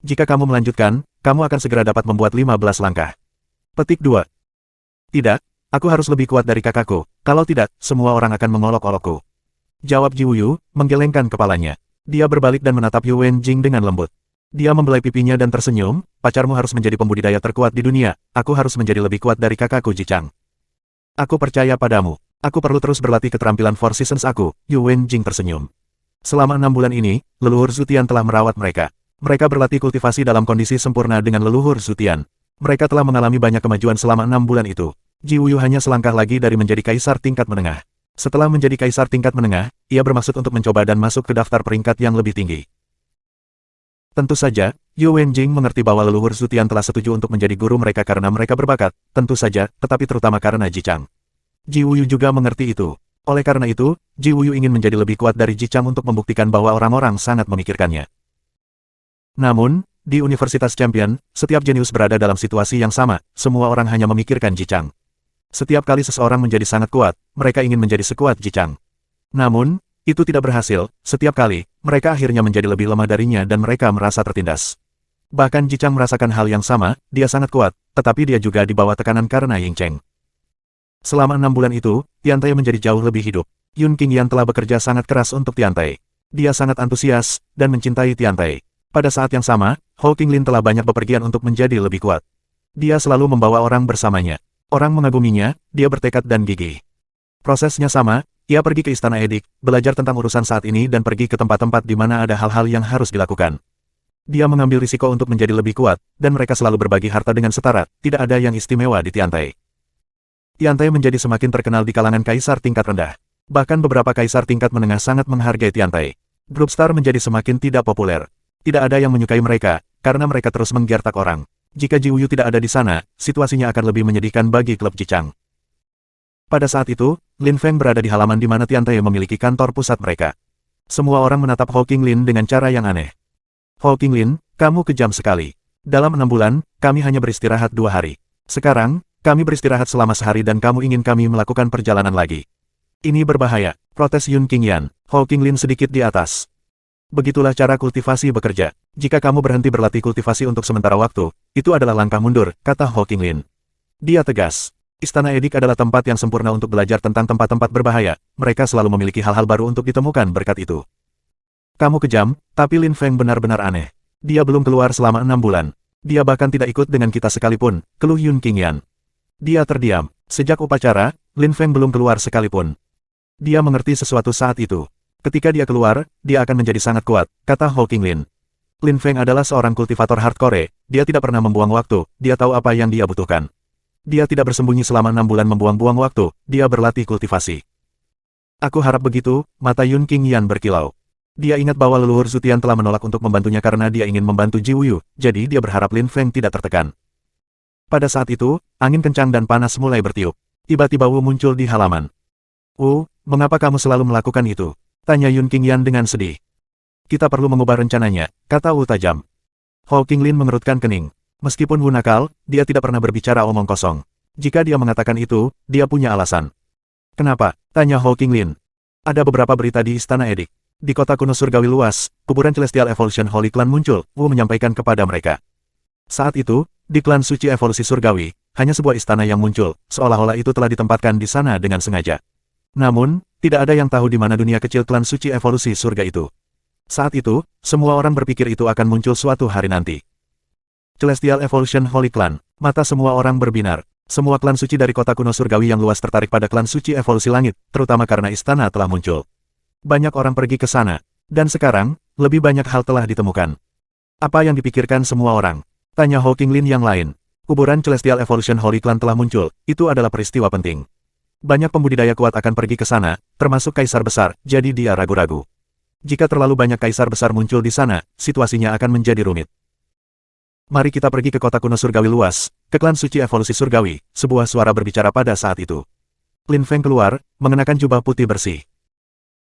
Jika kamu melanjutkan, kamu akan segera dapat membuat 15 langkah. Petik 2. Tidak, aku harus lebih kuat dari kakakku, kalau tidak, semua orang akan mengolok-olokku. Jawab Ji Wuyu, menggelengkan kepalanya. Dia berbalik dan menatap Yu Wenjing dengan lembut. Dia membelai pipinya dan tersenyum, pacarmu harus menjadi pembudidaya terkuat di dunia, aku harus menjadi lebih kuat dari kakakku Ji Chang. Aku percaya padamu. Aku perlu terus berlatih keterampilan Four Seasons aku, Yu Wenjing tersenyum. Selama 6 bulan ini, leluhur Zutian telah merawat mereka. Mereka berlatih kultivasi dalam kondisi sempurna dengan leluhur Zutian. Mereka telah mengalami banyak kemajuan selama 6 bulan itu. Ji Wuyu hanya selangkah lagi dari menjadi kaisar tingkat menengah. Setelah menjadi kaisar tingkat menengah, ia bermaksud untuk mencoba dan masuk ke daftar peringkat yang lebih tinggi. Tentu saja, Yu Wenjing mengerti bahwa leluhur Zutian telah setuju untuk menjadi guru mereka karena mereka berbakat, tentu saja, tetapi terutama karena Ji Chang. Ji Wuyu juga mengerti itu. Oleh karena itu, Ji Wuyu ingin menjadi lebih kuat dari Ji Chang untuk membuktikan bahwa orang-orang sangat memikirkannya. Namun, di Universitas Champion, setiap jenius berada dalam situasi yang sama, semua orang hanya memikirkan Ji Chang. Setiap kali seseorang menjadi sangat kuat, mereka ingin menjadi sekuat Ji Chang. Namun, itu tidak berhasil, setiap kali, mereka akhirnya menjadi lebih lemah darinya dan mereka merasa tertindas. Bahkan Ji Chang merasakan hal yang sama, dia sangat kuat, tetapi dia juga di bawah tekanan karena Ying Cheng. Selama 6 bulan itu, Tiantai menjadi jauh lebih hidup. Yun Qingyan telah bekerja sangat keras untuk Tiantai. Dia sangat antusias, dan mencintai Tiantai. Pada saat yang sama, Hou Qinglin telah banyak bepergian untuk menjadi lebih kuat. Dia selalu membawa orang bersamanya. Orang mengaguminya, dia bertekad dan gigih. Prosesnya sama, ia pergi ke Istana Edik, belajar tentang urusan saat ini dan pergi ke tempat-tempat di mana ada hal-hal yang harus dilakukan. Dia mengambil risiko untuk menjadi lebih kuat, dan mereka selalu berbagi harta dengan setara, tidak ada yang istimewa di Tiantai. Tiantai menjadi semakin terkenal di kalangan kaisar tingkat rendah. Bahkan beberapa kaisar tingkat menengah sangat menghargai Tiantai. Grup Star menjadi semakin tidak populer. Tidak ada yang menyukai mereka, karena mereka terus menggertak orang. Jika Ji Wuyu tidak ada di sana, situasinya akan lebih menyedihkan bagi klub Ji Chang. Pada saat itu, Lin Feng berada di halaman di mana Tiantai memiliki kantor pusat mereka. Semua orang menatap Hou Qinglin dengan cara yang aneh. Hou Qinglin, kamu kejam sekali. Dalam 6 bulan, kami hanya beristirahat 2 hari. Sekarang, kami beristirahat selama sehari dan kamu ingin kami melakukan perjalanan lagi. Ini berbahaya, protes Yun Qingyan. Hou Qinglin sedikit di atas. Begitulah cara kultivasi bekerja. Jika kamu berhenti berlatih kultivasi untuk sementara waktu, itu adalah langkah mundur, kata Hou Qinglin. Dia tegas. Istana Edik adalah tempat yang sempurna untuk belajar tentang tempat-tempat berbahaya. Mereka selalu memiliki hal-hal baru untuk ditemukan berkat itu. Kamu kejam, tapi Lin Feng benar-benar aneh. Dia belum keluar selama 6 bulan. Dia bahkan tidak ikut dengan kita sekalipun, keluh Yun Qingyan. Dia terdiam. Sejak upacara, Lin Feng belum keluar sekalipun. Dia mengerti sesuatu saat itu. Ketika dia keluar, dia akan menjadi sangat kuat, kata Hou Qinglin. Lin Feng adalah seorang kultivator hardcore, dia tidak pernah membuang waktu, dia tahu apa yang dia butuhkan. Dia tidak bersembunyi selama 6 bulan membuang-buang waktu, dia berlatih kultivasi. Aku harap begitu, mata Yun Qingyan berkilau. Dia ingat bahwa leluhur Zutian telah menolak untuk membantunya karena dia ingin membantu Ji Wuyu, jadi dia berharap Lin Feng tidak tertekan. Pada saat itu, angin kencang dan panas mulai bertiup. Tiba-tiba Wu muncul di halaman. Wu, mengapa kamu selalu melakukan itu? Tanya Yun Qingyan dengan sedih. Kita perlu mengubah rencananya, kata Wu tajam. Hou Qinglin mengerutkan kening. Meskipun Wu nakal, dia tidak pernah berbicara omong kosong. Jika dia mengatakan itu, dia punya alasan. Kenapa? Tanya Hou Qinglin. Ada beberapa berita di Istana Edik. Di kota kuno surgawi luas, kuburan Celestial Evolution Holy Clan muncul, Wu menyampaikan kepada mereka. Saat itu, di klan suci evolusi surgawi, hanya sebuah istana yang muncul, seolah-olah itu telah ditempatkan di sana dengan sengaja. Namun, tidak ada yang tahu di mana dunia kecil klan suci evolusi surga itu. Saat itu, semua orang berpikir itu akan muncul suatu hari nanti. Celestial Evolution Holy Clan, mata semua orang berbinar. Semua klan suci dari kota kuno surgawi yang luas tertarik pada klan suci evolusi langit, terutama karena istana telah muncul. Banyak orang pergi ke sana. Dan sekarang, lebih banyak hal telah ditemukan. Apa yang dipikirkan semua orang? Tanya Hawking Lin yang lain. Kuburan Celestial Evolution Holy Clan telah muncul, itu adalah peristiwa penting. Banyak pembudidaya kuat akan pergi ke sana, termasuk kaisar besar, jadi dia ragu-ragu. Jika terlalu banyak kaisar besar muncul di sana, situasinya akan menjadi rumit. Mari kita pergi ke kota kuno surgawi luas, ke klan suci evolusi surgawi, sebuah suara berbicara pada saat itu. Lin Feng keluar, mengenakan jubah putih bersih.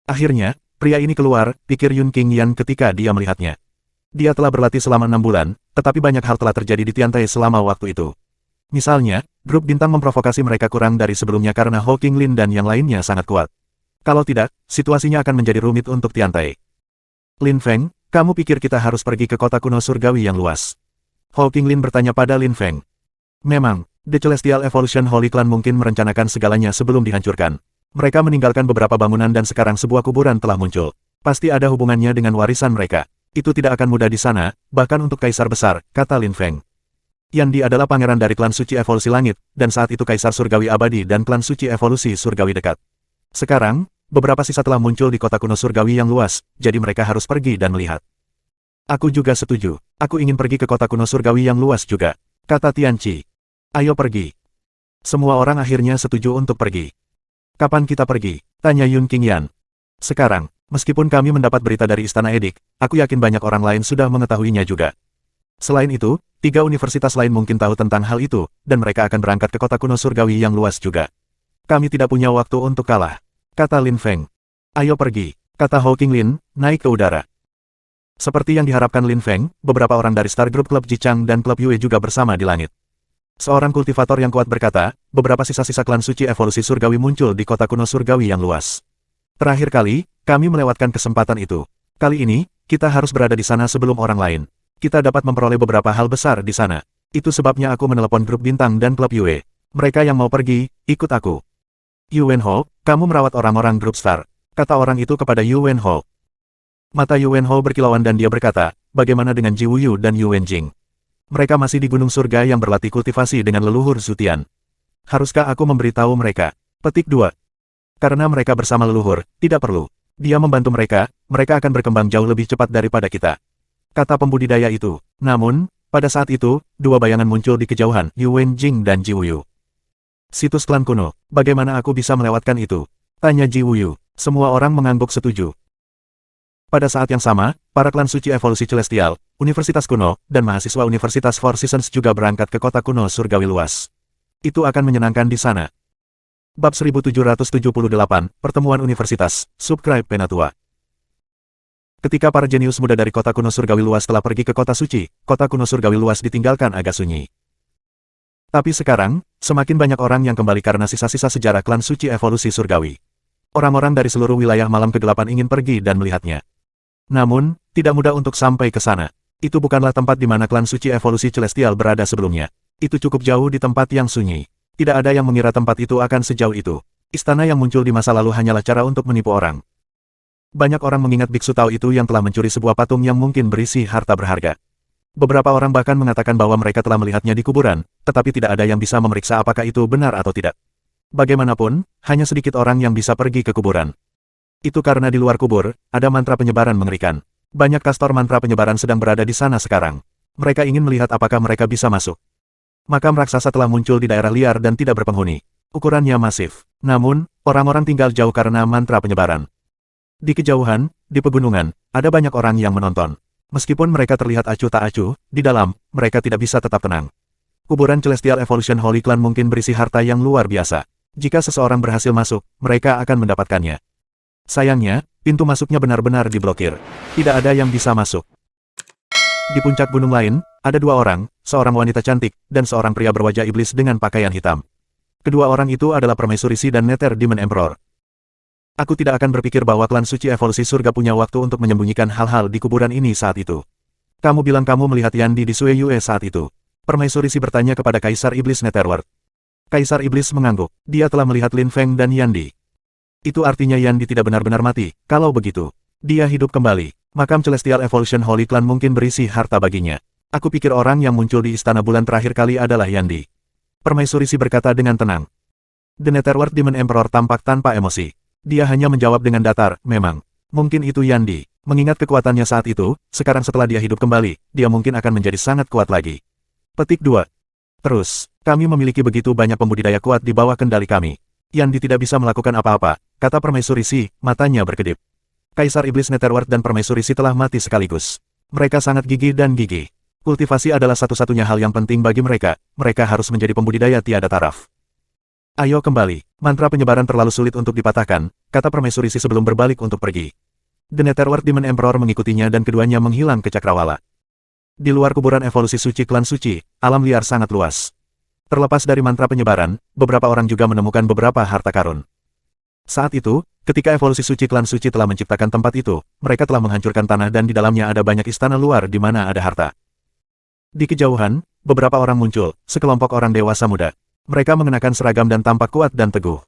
Akhirnya, pria ini keluar, pikir Yun Qingyan ketika dia melihatnya. Dia telah berlatih selama 6 bulan, tetapi banyak hal telah terjadi di Tiantai selama waktu itu. Misalnya, grup bintang memprovokasi mereka kurang dari sebelumnya karena Hawking Lin dan yang lainnya sangat kuat. Kalau tidak, situasinya akan menjadi rumit untuk Tiantai. Lin Feng, kamu pikir kita harus pergi ke kota kuno surgawi yang luas? Hawking Lin bertanya pada Lin Feng. Memang, The Celestial Evolution Holy Clan mungkin merencanakan segalanya sebelum dihancurkan. Mereka meninggalkan beberapa bangunan dan sekarang sebuah kuburan telah muncul. Pasti ada hubungannya dengan warisan mereka. Itu tidak akan mudah di sana, bahkan untuk kaisar besar, kata Lin Feng. Yandi adalah pangeran dari klan suci evolusi langit, dan saat itu kaisar surgawi abadi dan klan suci evolusi surgawi dekat. Sekarang, beberapa sisa telah muncul di kota kuno surgawi yang luas, jadi mereka harus pergi dan melihat. Aku juga setuju. Aku ingin pergi ke kota kuno surgawi yang luas juga, kata Tianqi. Ayo pergi. Semua orang akhirnya setuju untuk pergi. Kapan kita pergi? Tanya Yun Qingyan. Sekarang, meskipun kami mendapat berita dari Istana Edik, aku yakin banyak orang lain sudah mengetahuinya juga. Selain itu, 3 universitas lain mungkin tahu tentang hal itu, dan mereka akan berangkat ke kota kuno surgawi yang luas juga. Kami tidak punya waktu untuk kalah, kata Lin Feng. Ayo pergi, kata Hawking Lin, naik ke udara. Seperti yang diharapkan Lin Feng, beberapa orang dari Star Group Klub Jichang dan Klub Yue juga bersama di langit. Seorang kultivator yang kuat berkata, beberapa sisa-sisa klan suci evolusi surgawi muncul di kota kuno surgawi yang luas. Terakhir kali, kami melewatkan kesempatan itu. Kali ini, kita harus berada di sana sebelum orang lain. Kita dapat memperoleh beberapa hal besar di sana. Itu sebabnya aku menelepon grup bintang dan klub Yue. Mereka yang mau pergi, ikut aku. Yu Wenho, kamu merawat orang-orang grup Star, kata orang itu kepada Yu Wenho. Mata Yu Wenho berkilauan dan dia berkata, bagaimana dengan Ji Wuyu dan Yu Wenjing? Mereka masih di Gunung Surga yang berlatih kultivasi dengan leluhur Zutian. Haruskah aku memberitahu mereka? Petik 2. Karena mereka bersama leluhur, tidak perlu. Dia membantu mereka, mereka akan berkembang jauh lebih cepat daripada kita. Kata pembudidaya itu. Namun, pada saat itu, 2 bayangan muncul di kejauhan, Yu Wenjing dan Ji Wuyu. Situs klan kuno, bagaimana aku bisa melewatkan itu? Tanya Ji Wuyu. Semua orang mengangguk setuju. Pada saat yang sama, para klan suci evolusi celestial, universitas kuno, dan mahasiswa Universitas Four Seasons juga berangkat ke kota kuno surgawi luas. Itu akan menyenangkan di sana. Bab 1778, Pertemuan Universitas, Subscribe Penatua. Ketika para jenius muda dari kota kuno surgawi luas telah pergi ke kota suci, kota kuno surgawi luas ditinggalkan agak sunyi. Tapi sekarang, semakin banyak orang yang kembali karena sisa-sisa sejarah klan suci evolusi surgawi. Orang-orang dari seluruh wilayah malam kegelapan ingin pergi dan melihatnya. Namun, tidak mudah untuk sampai ke sana. Itu bukanlah tempat di mana klan suci evolusi celestial berada sebelumnya. Itu cukup jauh di tempat yang sunyi. Tidak ada yang mengira tempat itu akan sejauh itu. Istana yang muncul di masa lalu hanyalah cara untuk menipu orang. Banyak orang mengingat biksu Tao itu yang telah mencuri sebuah patung yang mungkin berisi harta berharga. Beberapa orang bahkan mengatakan bahwa mereka telah melihatnya di kuburan, tetapi tidak ada yang bisa memeriksa apakah itu benar atau tidak. Bagaimanapun, hanya sedikit orang yang bisa pergi ke kuburan. Itu karena di luar kubur, ada mantra penyebaran mengerikan. Banyak kastor mantra penyebaran sedang berada di sana sekarang. Mereka ingin melihat apakah mereka bisa masuk. Makam raksasa telah muncul di daerah liar dan tidak berpenghuni. Ukurannya masif. Namun, orang-orang tinggal jauh karena mantra penyebaran. Di kejauhan, di pegunungan, ada banyak orang yang menonton. Meskipun mereka terlihat acuh tak acuh, di dalam, mereka tidak bisa tetap tenang. Kuburan Celestial Evolution Holy Clan mungkin berisi harta yang luar biasa. Jika seseorang berhasil masuk, mereka akan mendapatkannya. Sayangnya, pintu masuknya benar-benar diblokir. Tidak ada yang bisa masuk. Di puncak gunung lain, ada 2 orang, seorang wanita cantik, dan seorang pria berwajah iblis dengan pakaian hitam. Kedua orang itu adalah Permaisuri Si dan Nether Demon Emperor. Aku tidak akan berpikir bahwa klan suci evolusi surga punya waktu untuk menyembunyikan hal-hal di kuburan ini saat itu. Kamu bilang kamu melihat Yandi di Sue Yue saat itu. Permaisuri Si bertanya kepada Kaisar Iblis Netherworld. Kaisar Iblis mengangguk. Dia telah melihat Lin Feng dan Yandi. Itu artinya Yandi tidak benar-benar mati. Kalau begitu, dia hidup kembali. Makam Celestial Evolution Holy Clan mungkin berisi harta baginya. Aku pikir orang yang muncul di Istana Bulan terakhir kali adalah Yandi. Permaisuri Si berkata dengan tenang. The Netherworld Demon Emperor tampak tanpa emosi. Dia hanya menjawab dengan datar, memang. Mungkin itu Yandi. Mengingat kekuatannya saat itu, sekarang setelah dia hidup kembali, dia mungkin akan menjadi sangat kuat lagi. Petik 2. Terus, kami memiliki begitu banyak pembudidaya kuat di bawah kendali kami. Yandi tidak bisa melakukan apa-apa, kata Permaisuri Si, matanya berkedip. Kaisar Iblis Netherworld dan Permaisuri Si telah mati sekaligus. Mereka sangat gigih dan gigih. Kultivasi adalah satu-satunya hal yang penting bagi mereka harus menjadi pembudidaya tiada taraf. Ayo kembali, mantra penyebaran terlalu sulit untuk dipatahkan, kata Permaisuri Si sebelum berbalik untuk pergi. The Netherworld Demon Emperor mengikutinya dan keduanya menghilang ke cakrawala. Di luar kuburan evolusi suci klan suci, alam liar sangat luas. Terlepas dari mantra penyebaran, beberapa orang juga menemukan beberapa harta karun. Saat itu, ketika evolusi suci klan suci telah menciptakan tempat itu, mereka telah menghancurkan tanah dan di dalamnya ada banyak istana luar di mana ada harta. Di kejauhan, beberapa orang muncul, sekelompok orang dewasa muda. Mereka mengenakan seragam dan tampak kuat dan teguh.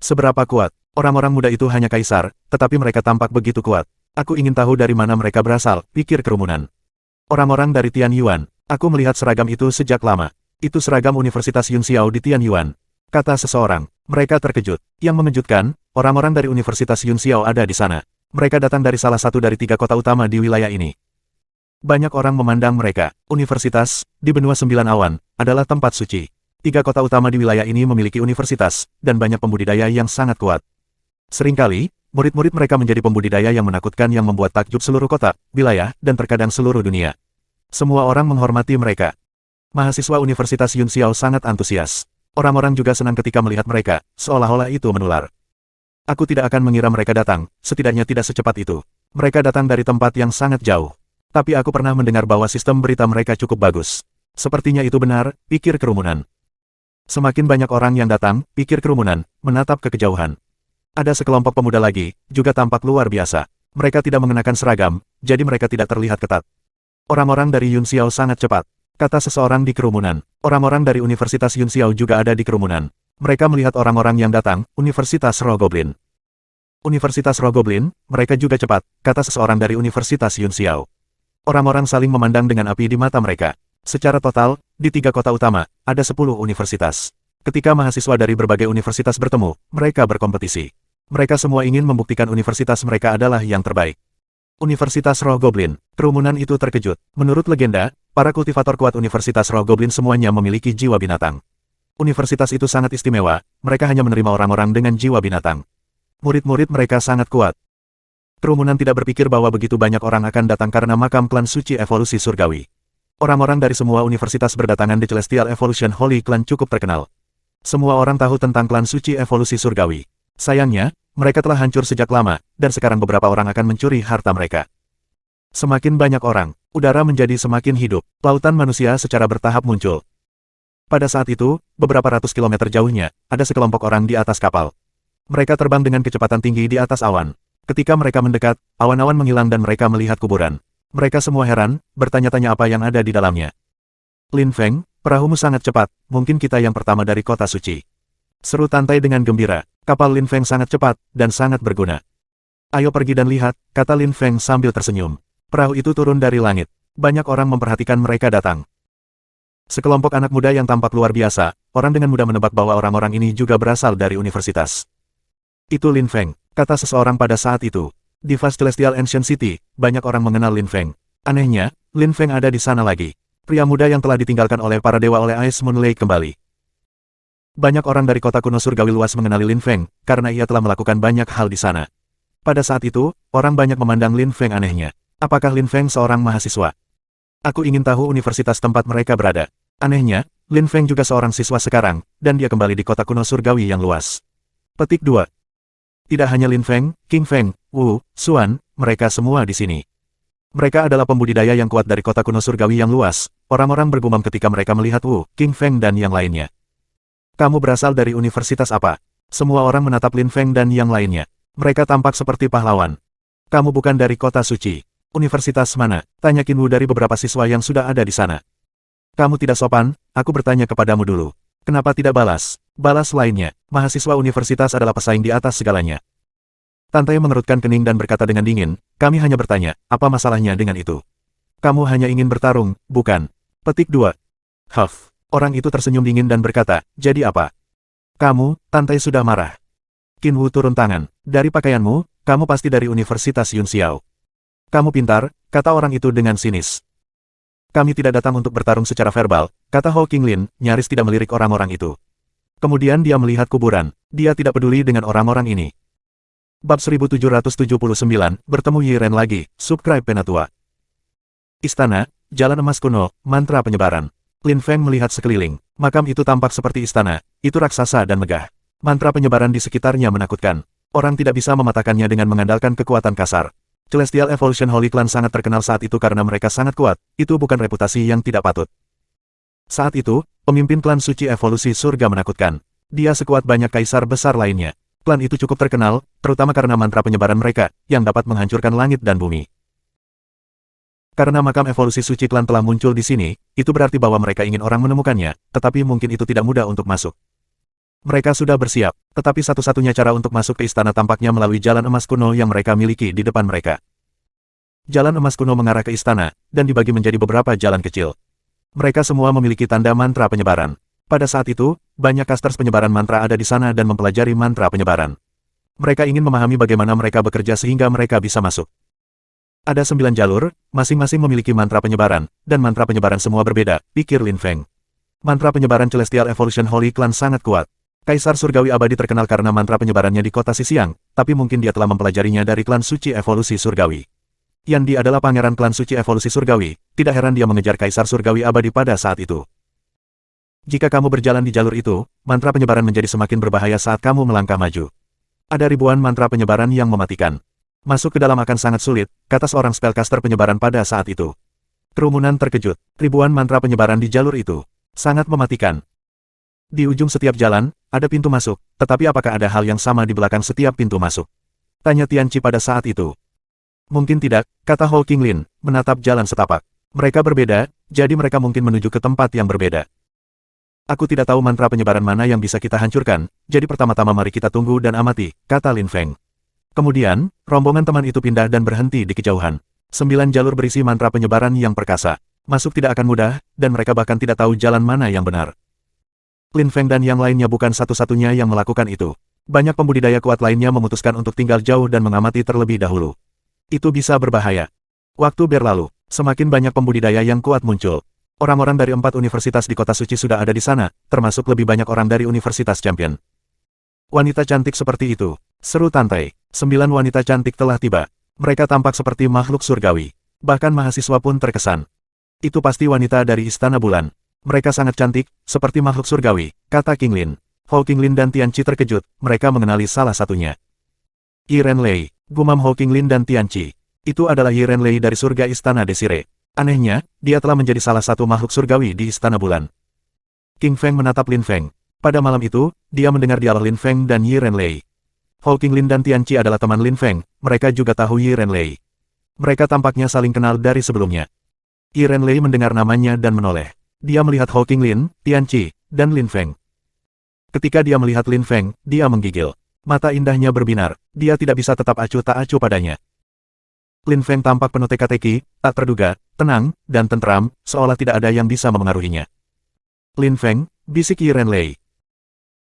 Seberapa kuat? Orang-orang muda itu hanya kaisar, tetapi mereka tampak begitu kuat. Aku ingin tahu dari mana mereka berasal, pikir kerumunan. Orang-orang dari Tianyuan, aku melihat seragam itu sejak lama. Itu seragam Universitas Yunxiao di Tianyuan, kata seseorang. Mereka terkejut. Yang mengejutkan, orang-orang dari Universitas Yunxiao ada di sana. Mereka datang dari salah satu dari 3 kota utama di wilayah ini. Banyak orang memandang mereka. Universitas, di benua 9 awan, adalah tempat suci. 3 kota utama di wilayah ini memiliki universitas, dan banyak pembudidaya yang sangat kuat. Seringkali, murid-murid mereka menjadi pembudidaya yang menakutkan yang membuat takjub seluruh kota, wilayah, dan terkadang seluruh dunia. Semua orang menghormati mereka. Mahasiswa Universitas Yunxiao sangat antusias. Orang-orang juga senang ketika melihat mereka, seolah-olah itu menular. Aku tidak akan mengira mereka datang, setidaknya tidak secepat itu. Mereka datang dari tempat yang sangat jauh. Tapi aku pernah mendengar bahwa sistem berita mereka cukup bagus. Sepertinya itu benar, pikir kerumunan. Semakin banyak orang yang datang, pikir kerumunan, menatap ke kejauhan. Ada sekelompok pemuda lagi, juga tampak luar biasa. Mereka tidak mengenakan seragam, jadi mereka tidak terlihat ketat. Orang-orang dari Yunxiao sangat cepat, kata seseorang di kerumunan. Orang-orang dari Universitas Yunxiao juga ada di kerumunan. Mereka melihat orang-orang yang datang, Universitas Roh Goblin. Universitas Roh Goblin, mereka juga cepat, kata seseorang dari Universitas Yunxiao. Orang-orang saling memandang dengan api di mata mereka. Secara total, di 3 kota utama, ada 10 universitas. Ketika mahasiswa dari berbagai universitas bertemu, mereka berkompetisi. Mereka semua ingin membuktikan universitas mereka adalah yang terbaik. Universitas Roh Goblin, kerumunan itu terkejut. Menurut legenda, para kultivator kuat Universitas Roh Goblin semuanya memiliki jiwa binatang. Universitas itu sangat istimewa, mereka hanya menerima orang-orang dengan jiwa binatang. Murid-murid mereka sangat kuat. Kerumunan tidak berpikir bahwa begitu banyak orang akan datang karena makam klan suci evolusi surgawi. Orang-orang dari semua universitas berdatangan di Celestial Evolution Holy Clan cukup terkenal. Semua orang tahu tentang klan suci evolusi surgawi. Sayangnya, mereka telah hancur sejak lama, dan sekarang beberapa orang akan mencuri harta mereka. Semakin banyak orang, udara menjadi semakin hidup. Lautan manusia secara bertahap muncul. Pada saat itu, beberapa ratus kilometer jauhnya, ada sekelompok orang di atas kapal. Mereka terbang dengan kecepatan tinggi di atas awan. Ketika mereka mendekat, awan-awan menghilang dan mereka melihat kuburan. Mereka semua heran, bertanya-tanya apa yang ada di dalamnya. Lin Feng, perahumu sangat cepat, mungkin kita yang pertama dari kota suci. Seru Tantai dengan gembira. Kapal Lin Feng sangat cepat, dan sangat berguna. Ayo pergi dan lihat, kata Lin Feng sambil tersenyum. Perahu itu turun dari langit. Banyak orang memperhatikan mereka datang. Sekelompok anak muda yang tampak luar biasa, orang dengan mudah menebak bahwa orang-orang ini juga berasal dari universitas. Itu Lin Feng, kata seseorang pada saat itu. Di Vast Celestial Ancient City, banyak orang mengenal Lin Feng. Anehnya, Lin Feng ada di sana lagi. Pria muda yang telah ditinggalkan oleh para dewa oleh Ice Moon Lake kembali. Banyak orang dari kota kuno surgawi luas mengenali Lin Feng, karena ia telah melakukan banyak hal di sana. Pada saat itu, orang banyak memandang Lin Feng anehnya. Apakah Lin Feng seorang mahasiswa? Aku ingin tahu universitas tempat mereka berada. Anehnya, Lin Feng juga seorang siswa sekarang, dan dia kembali di kota kuno surgawi yang luas. Petik 2. Tidak hanya Lin Feng, King Feng, Wu, Xuan, mereka semua di sini. Mereka adalah pembudidaya yang kuat dari kota kuno surgawi yang luas. Orang-orang bergumam ketika mereka melihat Wu, King Feng dan yang lainnya. Kamu berasal dari universitas apa? Semua orang menatap Lin Feng dan yang lainnya. Mereka tampak seperti pahlawan. Kamu bukan dari kota suci. Universitas mana? Tanya Qin Wu dari beberapa siswa yang sudah ada di sana. Kamu tidak sopan, aku bertanya kepadamu dulu. Kenapa tidak balas? Balas lainnya, mahasiswa universitas adalah pesaing di atas segalanya. Tantai mengerutkan kening dan berkata dengan dingin, kami hanya bertanya, apa masalahnya dengan itu? Kamu hanya ingin bertarung, bukan? Petik 2. Huff. Orang itu tersenyum dingin dan berkata, jadi apa? Kamu, Tantai sudah marah. Qin Wu turun tangan. Dari pakaianmu, kamu pasti dari Universitas Yun Xiao. Kamu pintar, kata orang itu dengan sinis. Kami tidak datang untuk bertarung secara verbal, kata Hou Qinglin, nyaris tidak melirik orang-orang itu. Kemudian dia melihat kuburan. Dia tidak peduli dengan orang-orang ini. Bab 1779, bertemu Yi Ren lagi, subscribe Penatua. Istana, Jalan Emas Kuno, mantra penyebaran. Lin Feng melihat sekeliling. Makam itu tampak seperti istana, itu raksasa dan megah. Mantra penyebaran di sekitarnya menakutkan. Orang tidak bisa mematahkannya dengan mengandalkan kekuatan kasar. Celestial Evolution Holy Clan sangat terkenal saat itu karena mereka sangat kuat, itu bukan reputasi yang tidak patut. Saat itu, pemimpin klan suci evolusi surga menakutkan. Dia sekuat banyak kaisar besar lainnya. Klan itu cukup terkenal, terutama karena mantra penyebaran mereka, yang dapat menghancurkan langit dan bumi. Karena makam evolusi suci klan telah muncul di sini, itu berarti bahwa mereka ingin orang menemukannya, tetapi mungkin itu tidak mudah untuk masuk. Mereka sudah bersiap, tetapi satu-satunya cara untuk masuk ke istana tampaknya melalui jalan emas kuno yang mereka miliki di depan mereka. Jalan emas kuno mengarah ke istana, dan dibagi menjadi beberapa jalan kecil. Mereka semua memiliki tanda mantra penyebaran. Pada saat itu, banyak casters penyebaran mantra ada di sana dan mempelajari mantra penyebaran. Mereka ingin memahami bagaimana mereka bekerja sehingga mereka bisa masuk. Ada 9 jalur, masing-masing memiliki mantra penyebaran, dan mantra penyebaran semua berbeda, pikir Lin Feng. Mantra penyebaran Celestial Evolution Holy Clan sangat kuat. Kaisar Surgawi Abadi terkenal karena mantra penyebarannya di kota Sisiang, tapi mungkin dia telah mempelajarinya dari klan suci evolusi surgawi. Yandi adalah pangeran klan suci evolusi surgawi, tidak heran dia mengejar Kaisar Surgawi Abadi pada saat itu. Jika kamu berjalan di jalur itu, mantra penyebaran menjadi semakin berbahaya saat kamu melangkah maju. Ada ribuan mantra penyebaran yang mematikan. Masuk ke dalam akan sangat sulit, kata seorang spellcaster penyebaran pada saat itu. Kerumunan terkejut. Ribuan mantra penyebaran di jalur itu. Sangat mematikan. Di ujung setiap jalan, ada pintu masuk, tetapi apakah ada hal yang sama di belakang setiap pintu masuk? Tanya Tianqi pada saat itu. Mungkin tidak, kata Hou Qinglin, menatap jalan setapak. Mereka berbeda, jadi mereka mungkin menuju ke tempat yang berbeda. Aku tidak tahu mantra penyebaran mana yang bisa kita hancurkan, jadi pertama-tama mari kita tunggu dan amati, kata Lin Feng. Kemudian, rombongan teman itu pindah dan berhenti di kejauhan. 9 jalur berisi mantra penyebaran yang perkasa. Masuk tidak akan mudah, dan mereka bahkan tidak tahu jalan mana yang benar. Lin Feng dan yang lainnya bukan satu-satunya yang melakukan itu. Banyak pembudidaya kuat lainnya memutuskan untuk tinggal jauh dan mengamati terlebih dahulu. Itu bisa berbahaya. Waktu berlalu, semakin banyak pembudidaya yang kuat muncul. Orang-orang dari 4 universitas di kota suci sudah ada di sana, termasuk lebih banyak orang dari Universitas Champion. Wanita cantik seperti itu, seru Tantai. 9 wanita cantik telah tiba. Mereka tampak seperti makhluk surgawi. Bahkan mahasiswa pun terkesan. Itu pasti wanita dari Istana Bulan. Mereka sangat cantik, seperti makhluk surgawi, kata Qinglin. Hou Qinglin dan Tianqi terkejut, mereka mengenali salah satunya. Yi Renlei, gumam Hou Qinglin dan Tianqi. Itu adalah Yi Renlei dari surga Istana Desire. Anehnya, dia telah menjadi salah satu makhluk surgawi di Istana Bulan. Qing Feng menatap Lin Feng. Pada malam itu, dia mendengar dialog Lin Feng dan Yi Renlei. Hou Qinglin dan Tianqi adalah teman Lin Feng, mereka juga tahu Yi Renlei. Mereka tampaknya saling kenal dari sebelumnya. Yi Renlei mendengar namanya dan menoleh. Dia melihat Hou Qinglin, Tianqi, dan Lin Feng. Ketika dia melihat Lin Feng, dia menggigil. Mata indahnya berbinar, dia tidak bisa tetap acuh tak acuh padanya. Lin Feng tampak penuh teka-teki, tak terduga, tenang, dan tentram, seolah tidak ada yang bisa memengaruhinya. Lin Feng, bisik Yi Renlei.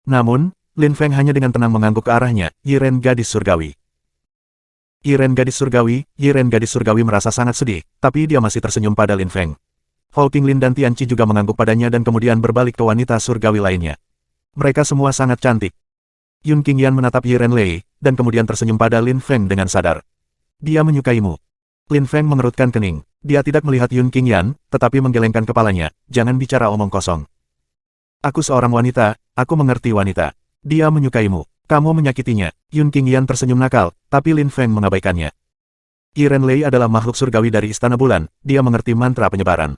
Namun, Lin Feng hanya dengan tenang mengangguk ke arahnya, Yi Ren gadis surgawi. Yi Ren gadis surgawi merasa sangat sedih, tapi dia masih tersenyum pada Lin Feng. Hou Qinglin dan Tianqi juga mengangguk padanya dan kemudian berbalik ke wanita surgawi lainnya. Mereka semua sangat cantik. Yun Qingyan menatap Yi Renlei, dan kemudian tersenyum pada Lin Feng dengan sadar. Dia menyukaimu. Lin Feng mengerutkan kening. Dia tidak melihat Yun Qingyan, tetapi menggelengkan kepalanya, jangan bicara omong kosong. Aku seorang wanita, aku mengerti wanita. Dia menyukaimu. Kamu menyakitinya. Yun Qingyan tersenyum nakal, tapi Lin Feng mengabaikannya. Yi Renlei adalah makhluk surgawi dari Istana Bulan, dia mengerti mantra penyebaran.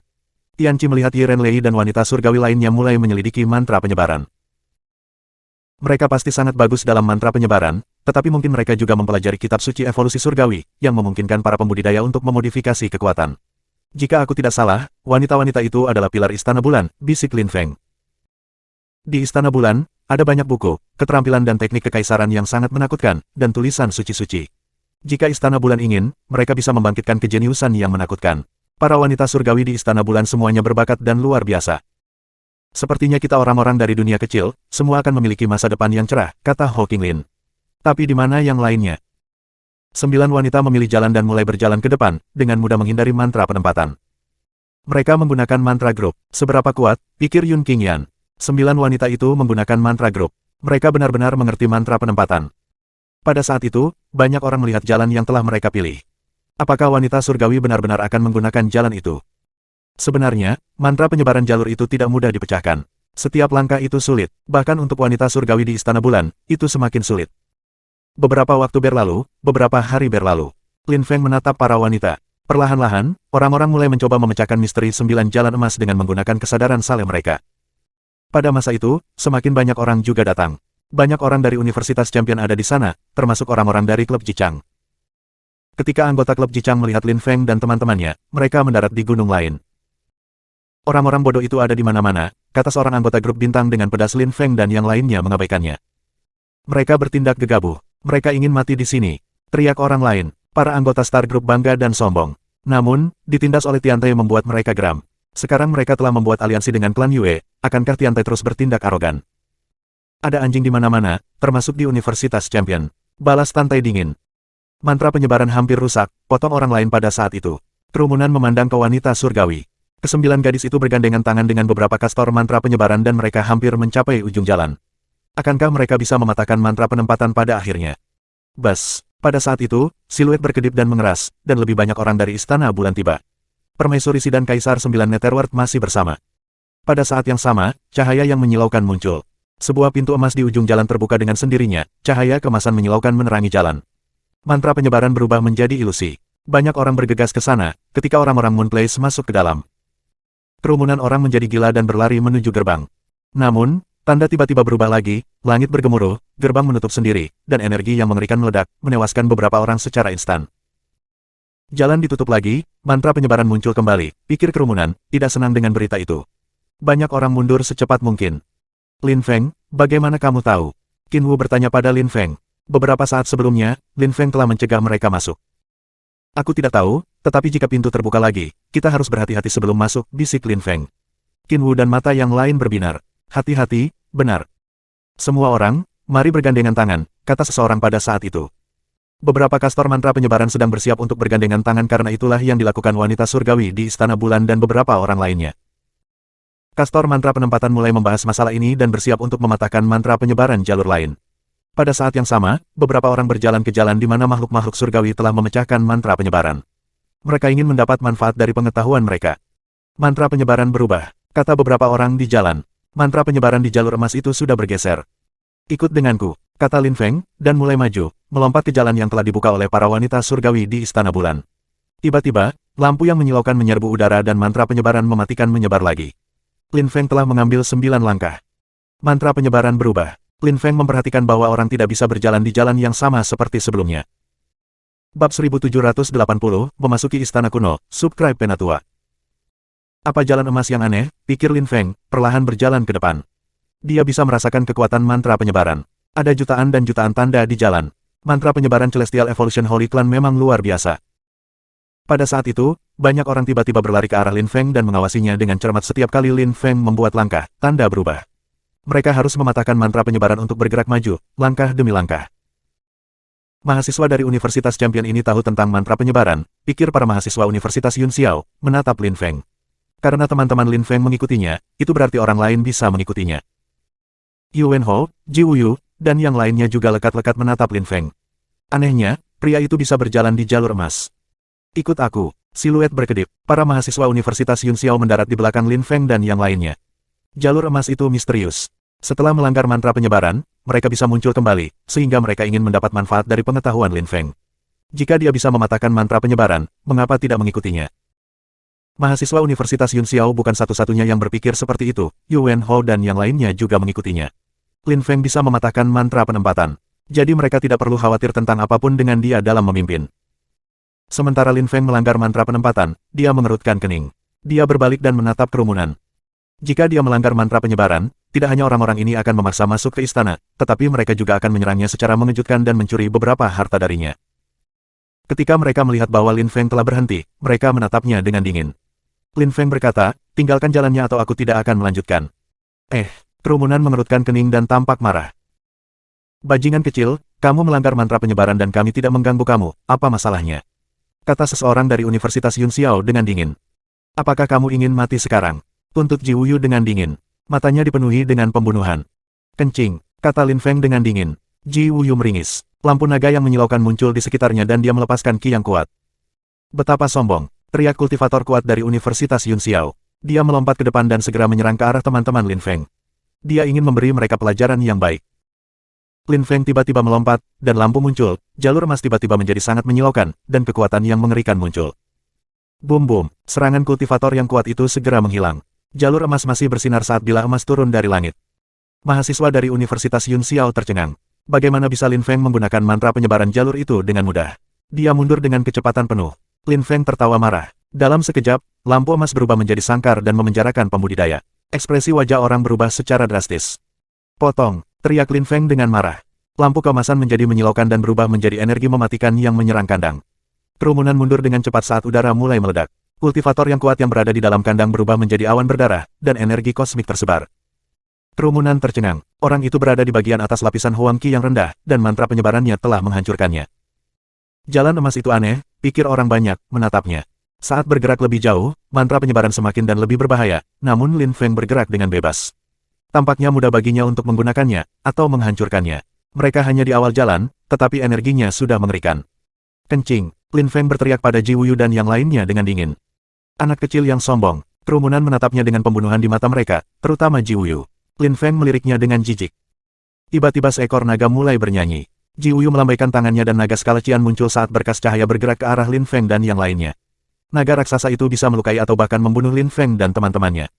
Tianqi melihat Yi Renlei dan wanita surgawi lainnya mulai menyelidiki mantra penyebaran. Mereka pasti sangat bagus dalam mantra penyebaran, tetapi mungkin mereka juga mempelajari kitab suci evolusi surgawi, yang memungkinkan para pembudidaya untuk memodifikasi kekuatan. Jika aku tidak salah, wanita-wanita itu adalah pilar Istana Bulan, bisik Lin Feng. Di Istana Bulan, ada banyak buku, keterampilan dan teknik kekaisaran yang sangat menakutkan, dan tulisan suci-suci. Jika Istana Bulan ingin, mereka bisa membangkitkan kejeniusan yang menakutkan. Para wanita surgawi di Istana Bulan semuanya berbakat dan luar biasa. Sepertinya kita orang-orang dari dunia kecil, semua akan memiliki masa depan yang cerah, kata Hawking Lin. Tapi di mana yang lainnya? 9 wanita memilih jalan dan mulai berjalan ke depan, dengan mudah menghindari mantra penempatan. Mereka menggunakan mantra grup. Seberapa kuat, pikir Yun Qingyan. 9 wanita itu menggunakan mantra grup. Mereka benar-benar mengerti mantra penempatan. Pada saat itu, banyak orang melihat jalan yang telah mereka pilih. Apakah wanita surgawi benar-benar akan menggunakan jalan itu? Sebenarnya, mantra penyebaran jalur itu tidak mudah dipecahkan. Setiap langkah itu sulit, bahkan untuk wanita surgawi di Istana Bulan, itu semakin sulit. Beberapa waktu berlalu, beberapa hari berlalu. Lin Feng menatap para wanita. Perlahan-lahan, orang-orang mulai mencoba memecahkan misteri 9 jalan emas dengan menggunakan kesadaran saleh mereka. Pada masa itu, semakin banyak orang juga datang. Banyak orang dari Universitas Champion ada di sana, termasuk orang-orang dari klub Jichang. Ketika anggota klub Jichang melihat Lin Feng dan teman-temannya, mereka mendarat di gunung lain. Orang-orang bodoh itu ada di mana-mana, kata seorang anggota grup bintang dengan pedas. Lin Feng dan yang lainnya mengabaikannya. Mereka bertindak gegabah. Mereka ingin mati di sini, teriak orang lain. Para anggota Star Group bangga dan sombong. Namun, ditindas oleh Tiantai membuat mereka geram. Sekarang mereka telah membuat aliansi dengan klan Yue, akankah Tiantai terus bertindak arogan? Ada anjing di mana-mana, termasuk di Universitas Champion. Balas Tiantai dingin. Mantra penyebaran hampir rusak, potong orang lain pada saat itu. Kerumunan memandang ke wanita surgawi. Kesembilan gadis itu bergandengan tangan dengan beberapa kastor mantra penyebaran dan mereka hampir mencapai ujung jalan. Akankah mereka bisa mematahkan mantra penempatan pada akhirnya? Bas, pada saat itu, siluet berkedip dan mengeras, dan lebih banyak orang dari Istana Bulan tiba. Permaisuri Si dan Kaisar 9 Netherworld masih bersama. Pada saat yang sama, cahaya yang menyilaukan muncul. Sebuah pintu emas di ujung jalan terbuka dengan sendirinya, cahaya kemasan menyilaukan menerangi jalan. Mantra penyebaran berubah menjadi ilusi. Banyak orang bergegas ke sana, ketika orang-orang Moon Place masuk ke dalam. Kerumunan orang menjadi gila dan berlari menuju gerbang. Namun, tanda tiba-tiba berubah lagi, langit bergemuruh, gerbang menutup sendiri, dan energi yang mengerikan meledak, menewaskan beberapa orang secara instan. Jalan ditutup lagi, mantra penyebaran muncul kembali, pikir kerumunan, tidak senang dengan berita itu. Banyak orang mundur secepat mungkin. Lin Feng, bagaimana kamu tahu? Qin Wu bertanya pada Lin Feng. Beberapa saat sebelumnya, Lin Feng telah mencegah mereka masuk. Aku tidak tahu, tetapi jika pintu terbuka lagi, kita harus berhati-hati sebelum masuk, bisik Lin Feng. Qin Wu dan mata yang lain berbinar. Hati-hati, benar. Semua orang, mari bergandengan tangan, kata seseorang pada saat itu. Beberapa kastor mantra penyebaran sedang bersiap untuk bergandengan tangan karena itulah yang dilakukan wanita surgawi di Istana Bulan dan beberapa orang lainnya. Kastor mantra penempatan mulai membahas masalah ini dan bersiap untuk mematahkan mantra penyebaran jalur lain. Pada saat yang sama, beberapa orang berjalan ke jalan di mana makhluk-makhluk surgawi telah memecahkan mantra penyebaran. Mereka ingin mendapat manfaat dari pengetahuan mereka. Mantra penyebaran berubah, kata beberapa orang di jalan. Mantra penyebaran di jalur emas itu sudah bergeser. Ikut denganku, kata Lin Feng, dan mulai maju, melompat ke jalan yang telah dibuka oleh para wanita surgawi di Istana Bulan. Tiba-tiba, lampu yang menyilaukan menyerbu udara dan mantra penyebaran mematikan menyebar lagi. Lin Feng telah mengambil 9 langkah. Mantra penyebaran berubah. Lin Feng memperhatikan bahwa orang tidak bisa berjalan di jalan yang sama seperti sebelumnya. Bab 1780, memasuki Istana Kuno, Subscribe Penatua. Apa jalan emas yang aneh, pikir Lin Feng, perlahan berjalan ke depan. Dia bisa merasakan kekuatan mantra penyebaran. Ada jutaan dan jutaan tanda di jalan. Mantra penyebaran Celestial Evolution Holy Clan memang luar biasa. Pada saat itu, banyak orang tiba-tiba berlari ke arah Lin Feng dan mengawasinya dengan cermat setiap kali Lin Feng membuat langkah, tanda berubah. Mereka harus mematahkan mantra penyebaran untuk bergerak maju, langkah demi langkah. Mahasiswa dari Universitas Champion ini tahu tentang mantra penyebaran, pikir para mahasiswa Universitas Yun Xiao, menatap Lin Feng. Karena teman-teman Lin Feng mengikutinya, itu berarti orang lain bisa mengikutinya. Yu Wenho, Ji Wuyu, dan yang lainnya juga lekat-lekat menatap Lin Feng. Anehnya, pria itu bisa berjalan di jalur emas. Ikut aku, siluet berkedip, para mahasiswa Universitas Yun Xiao mendarat di belakang Lin Feng dan yang lainnya. Jalur emas itu misterius. Setelah melanggar mantra penyebaran, mereka bisa muncul kembali, sehingga mereka ingin mendapat manfaat dari pengetahuan Lin Feng. Jika dia bisa mematahkan mantra penyebaran, mengapa tidak mengikutinya? Mahasiswa Universitas Yun Xiao bukan satu-satunya yang berpikir seperti itu, Yu Wenho dan yang lainnya juga mengikutinya. Lin Feng bisa mematahkan mantra penempatan. Jadi mereka tidak perlu khawatir tentang apapun dengan dia dalam memimpin. Sementara Lin Feng melanggar mantra penempatan, dia mengerutkan kening. Dia berbalik dan menatap kerumunan. Jika dia melanggar mantra penyebaran, tidak hanya orang-orang ini akan memaksa masuk ke istana, tetapi mereka juga akan menyerangnya secara mengejutkan dan mencuri beberapa harta darinya. Ketika mereka melihat bahwa Lin Feng telah berhenti, mereka menatapnya dengan dingin. Lin Feng berkata, tinggalkan jalannya atau aku tidak akan melanjutkan. Kerumunan mengerutkan kening dan tampak marah. Bajingan kecil, kamu melanggar mantra penyebaran dan kami tidak mengganggu kamu, apa masalahnya? Kata seseorang dari Universitas Yun Xiao dengan dingin. Apakah kamu ingin mati sekarang? Tuntut Ji Wuyu dengan dingin. Matanya dipenuhi dengan pembunuhan. Kencing, kata Lin Feng dengan dingin. Ji Wuyu meringis. Lampu naga yang menyilaukan muncul di sekitarnya dan dia melepaskan ki yang kuat. Betapa sombong, teriak kultivator kuat dari Universitas Yun Xiao. Dia melompat ke depan dan segera menyerang ke arah teman-teman Lin Feng. Dia ingin memberi mereka pelajaran yang baik. Lin Feng tiba-tiba melompat, dan lampu muncul, jalur emas tiba-tiba menjadi sangat menyilaukan, dan kekuatan yang mengerikan muncul. Boom, serangan kultivator yang kuat itu segera menghilang. Jalur emas masih bersinar saat bila emas turun dari langit. Mahasiswa dari Universitas Yun Xiao tercengang. Bagaimana bisa Lin Feng menggunakan mantra penyebaran jalur itu dengan mudah? Dia mundur dengan kecepatan penuh. Lin Feng tertawa marah. Dalam sekejap, lampu emas berubah menjadi sangkar dan memenjarakan pembudidaya. Ekspresi wajah orang berubah secara drastis. Potong, teriak Lin Feng dengan marah. Lampu keemasan menjadi menyilaukan dan berubah menjadi energi mematikan yang menyerang kandang. Kerumunan mundur dengan cepat saat udara mulai meledak. Kultivator yang kuat yang berada di dalam kandang berubah menjadi awan berdarah, dan energi kosmik tersebar. Kerumunan tercengang. Orang itu berada di bagian atas lapisan Huang Qi yang rendah, dan mantra penyebarannya telah menghancurkannya. Jalan emas itu aneh, pikir orang banyak, menatapnya. Saat bergerak lebih jauh, mantra penyebaran semakin dan lebih berbahaya, namun Lin Feng bergerak dengan bebas. Tampaknya mudah baginya untuk menggunakannya, atau menghancurkannya. Mereka hanya di awal jalan, tetapi energinya sudah mengerikan. Kencing, Lin Feng berteriak pada Ji Wuyu dan yang lainnya dengan dingin. Anak kecil yang sombong, kerumunan menatapnya dengan pembunuhan di mata mereka, terutama Ji Wuyu. Lin Feng meliriknya dengan jijik. Tiba-tiba seekor naga mulai bernyanyi. Ji Wuyu melambaikan tangannya dan naga skala Qian muncul saat berkas cahaya bergerak ke arah Lin Feng dan yang lainnya. Naga raksasa itu bisa melukai atau bahkan membunuh Lin Feng dan teman-temannya.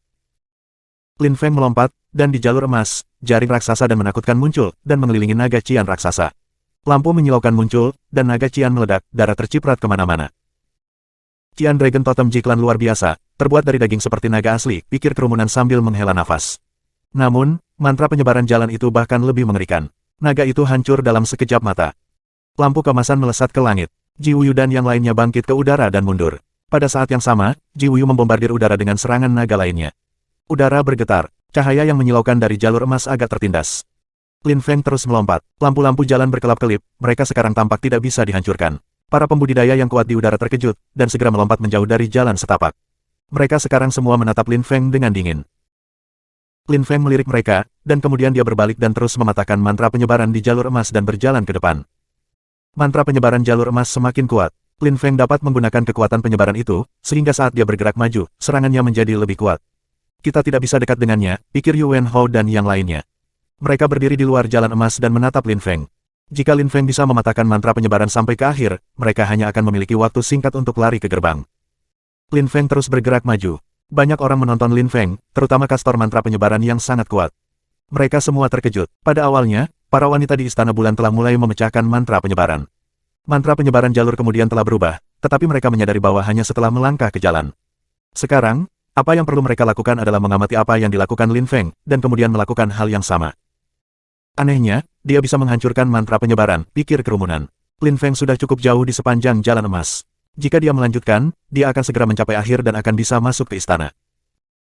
Lin Feng melompat, dan di jalur emas, jaring raksasa dan menakutkan muncul, dan mengelilingi naga Qian raksasa. Lampu menyilaukan muncul, dan naga Qian meledak, darah terciprat kemana-mana. Qian Dragon Totem Jiklan luar biasa, terbuat dari daging seperti naga asli, pikir kerumunan sambil menghela nafas. Namun, mantra penyebaran jalan itu bahkan lebih mengerikan. Naga itu hancur dalam sekejap mata. Lampu kemasan melesat ke langit. Ji Wuyu dan yang lainnya bangkit ke udara dan mundur. Pada saat yang sama, Ji Wuyu membombardir udara dengan serangan naga lainnya. Udara bergetar, cahaya yang menyilaukan dari jalur emas agak tertindas. Lin Feng terus melompat, lampu-lampu jalan berkelap-kelip, mereka sekarang tampak tidak bisa dihancurkan. Para pembudidaya yang kuat di udara terkejut, dan segera melompat menjauh dari jalan setapak. Mereka sekarang semua menatap Lin Feng dengan dingin. Lin Feng melirik mereka, dan kemudian dia berbalik dan terus mematahkan mantra penyebaran di jalur emas dan berjalan ke depan. Mantra penyebaran jalur emas semakin kuat. Lin Feng dapat menggunakan kekuatan penyebaran itu, sehingga saat dia bergerak maju, serangannya menjadi lebih kuat. Kita tidak bisa dekat dengannya, pikir Yuan Hao dan yang lainnya. Mereka berdiri di luar jalan emas dan menatap Lin Feng. Jika Lin Feng bisa mematahkan mantra penyebaran sampai ke akhir, mereka hanya akan memiliki waktu singkat untuk lari ke gerbang. Lin Feng terus bergerak maju. Banyak orang menonton Lin Feng, terutama kastor mantra penyebaran yang sangat kuat. Mereka semua terkejut. Pada awalnya, para wanita di Istana Bulan telah mulai memecahkan mantra penyebaran. Mantra penyebaran jalur kemudian telah berubah, tetapi mereka menyadari bahwa hanya setelah melangkah ke jalan. Sekarang, apa yang perlu mereka lakukan adalah mengamati apa yang dilakukan Lin Feng, dan kemudian melakukan hal yang sama. Anehnya, dia bisa menghancurkan mantra penyebaran, pikir kerumunan. Lin Feng sudah cukup jauh di sepanjang jalan emas. Jika dia melanjutkan, dia akan segera mencapai akhir dan akan bisa masuk ke istana.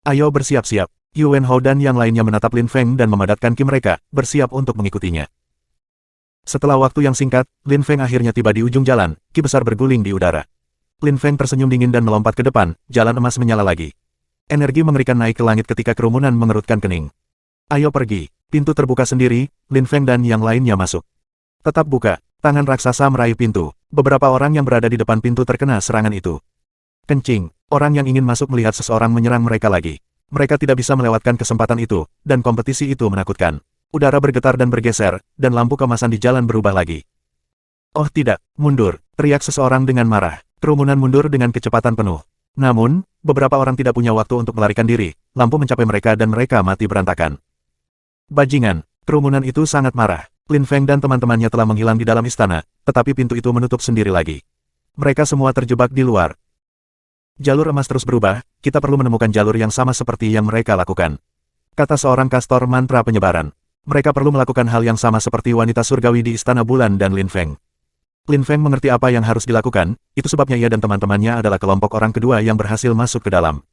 Ayo bersiap-siap. Yuan Hao dan yang lainnya menatap Lin Feng dan memadatkan ki mereka, bersiap untuk mengikutinya. Setelah waktu yang singkat, Lin Feng akhirnya tiba di ujung jalan, ki besar berguling di udara. Lin Feng tersenyum dingin dan melompat ke depan, jalan emas menyala lagi. Energi mengerikan naik ke langit ketika kerumunan mengerutkan kening. Ayo pergi. Pintu terbuka sendiri, Lin Feng dan yang lainnya masuk. Tetap buka. Tangan raksasa meraih pintu. Beberapa orang yang berada di depan pintu terkena serangan itu. Kencing. Orang yang ingin masuk melihat seseorang menyerang mereka lagi. Mereka tidak bisa melewatkan kesempatan itu, dan kompetisi itu menakutkan. Udara bergetar dan bergeser, dan lampu kemasan di jalan berubah lagi. Oh tidak, mundur, teriak seseorang dengan marah. Kerumunan mundur dengan kecepatan penuh. Namun, beberapa orang tidak punya waktu untuk melarikan diri, lampu mencapai mereka dan mereka mati berantakan. Bajingan, kerumunan itu sangat marah. Lin Feng dan teman-temannya telah menghilang di dalam istana, tetapi pintu itu menutup sendiri lagi. Mereka semua terjebak di luar. Jalur emas terus berubah, kita perlu menemukan jalur yang sama seperti yang mereka lakukan. Kata seorang kastor mantra penyebaran. Mereka perlu melakukan hal yang sama seperti wanita surgawi di Istana Bulan dan Lin Feng. Lin Feng mengerti apa yang harus dilakukan, itu sebabnya ia dan teman-temannya adalah kelompok orang kedua yang berhasil masuk ke dalam.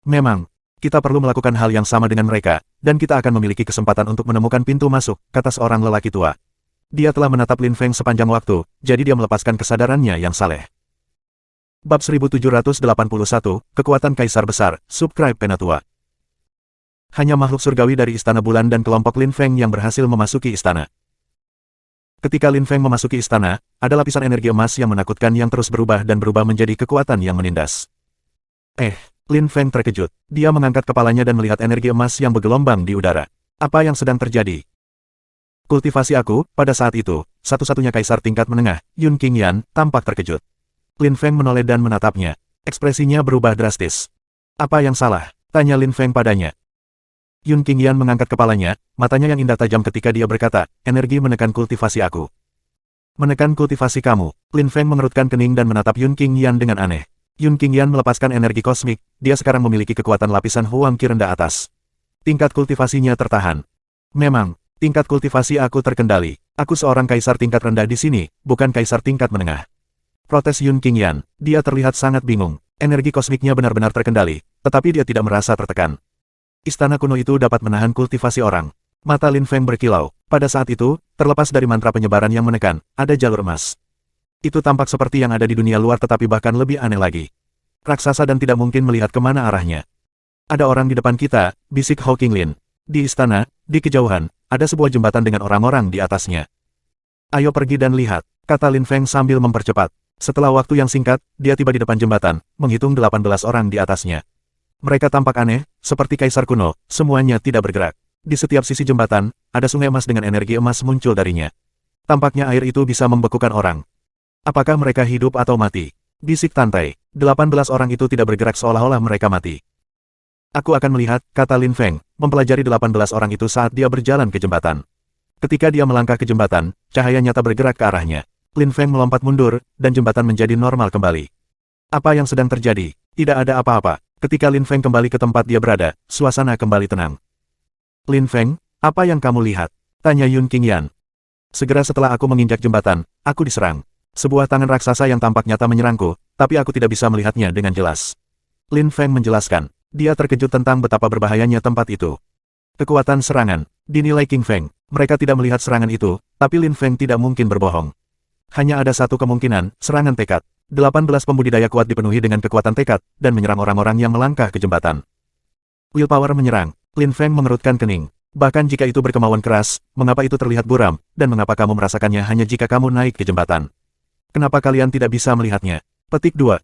Memang, kita perlu melakukan hal yang sama dengan mereka, dan kita akan memiliki kesempatan untuk menemukan pintu masuk, kata seorang lelaki tua. Dia telah menatap Lin Feng sepanjang waktu, jadi dia melepaskan kesadarannya yang saleh. Bab 1781, Kekuatan Kaisar Besar, Subscribe Penatua. Hanya makhluk surgawi dari Istana Bulan dan kelompok Lin Feng yang berhasil memasuki istana. Ketika Lin Feng memasuki istana, ada lapisan energi emas yang menakutkan yang terus berubah dan berubah menjadi kekuatan yang menindas. Lin Feng terkejut. Dia mengangkat kepalanya dan melihat energi emas yang bergelombang di udara. Apa yang sedang terjadi? Kultivasi aku, pada saat itu, satu-satunya kaisar tingkat menengah, Yun Qingyan, tampak terkejut. Lin Feng menoleh dan menatapnya. Ekspresinya berubah drastis. Apa yang salah? Tanya Lin Feng padanya. Yun Qingyan mengangkat kepalanya, matanya yang indah tajam ketika dia berkata, energi menekan kultivasi aku. Menekan kultivasi kamu. Lin Feng mengerutkan kening dan menatap Yun Qingyan dengan aneh. Yun Qingyan melepaskan energi kosmik, dia sekarang memiliki kekuatan lapisan Huang Qi rendah atas. Tingkat kultivasinya tertahan. Memang, tingkat kultivasi aku terkendali. Aku seorang kaisar tingkat rendah di sini, bukan kaisar tingkat menengah. Protes Yun Qingyan, dia terlihat sangat bingung. Energi kosmiknya benar-benar terkendali, tetapi dia tidak merasa tertekan. Istana kuno itu dapat menahan kultivasi orang. Mata Lin Feng berkilau. Pada saat itu, terlepas dari mantra penyebaran yang menekan, ada jalur emas. Itu tampak seperti yang ada di dunia luar tetapi bahkan lebih aneh lagi. Raksasa dan tidak mungkin melihat kemana arahnya. Ada orang di depan kita, bisik Hao Qinglin. Di istana, di kejauhan, ada sebuah jembatan dengan orang-orang di atasnya. Ayo pergi dan lihat, kata Lin Feng sambil mempercepat. Setelah waktu yang singkat, dia tiba di depan jembatan, menghitung 18 orang di atasnya. Mereka tampak aneh, seperti kaisar kuno, semuanya tidak bergerak. Di setiap sisi jembatan, ada sungai emas dengan energi emas muncul darinya. Tampaknya air itu bisa membekukan orang. Apakah mereka hidup atau mati? Bisik Tantai. 18 orang itu tidak bergerak seolah-olah mereka mati. Aku akan melihat, kata Lin Feng, mempelajari 18 orang itu saat dia berjalan ke jembatan. Ketika dia melangkah ke jembatan, cahaya nyata bergerak ke arahnya. Lin Feng melompat mundur, dan jembatan menjadi normal kembali. Apa yang sedang terjadi? Tidak ada apa-apa. Ketika Lin Feng kembali ke tempat dia berada, suasana kembali tenang. Lin Feng, apa yang kamu lihat? Tanya Yun Qingyan. Segera setelah aku menginjak jembatan, aku diserang. Sebuah tangan raksasa yang tampak nyata menyerangku, tapi aku tidak bisa melihatnya dengan jelas. Lin Feng menjelaskan. Dia terkejut tentang betapa berbahayanya tempat itu. Kekuatan serangan, dinilai King Feng. Mereka tidak melihat serangan itu, tapi Lin Feng tidak mungkin berbohong. Hanya ada satu kemungkinan, serangan tekad. 18 pembudidaya kuat dipenuhi dengan kekuatan tekad, dan menyerang orang-orang yang melangkah ke jembatan. Willpower menyerang. Lin Feng mengerutkan kening. Bahkan jika itu berkemauan keras, mengapa itu terlihat buram, dan mengapa kamu merasakannya hanya jika kamu naik ke jembatan? Kenapa kalian tidak bisa melihatnya? Petik 2.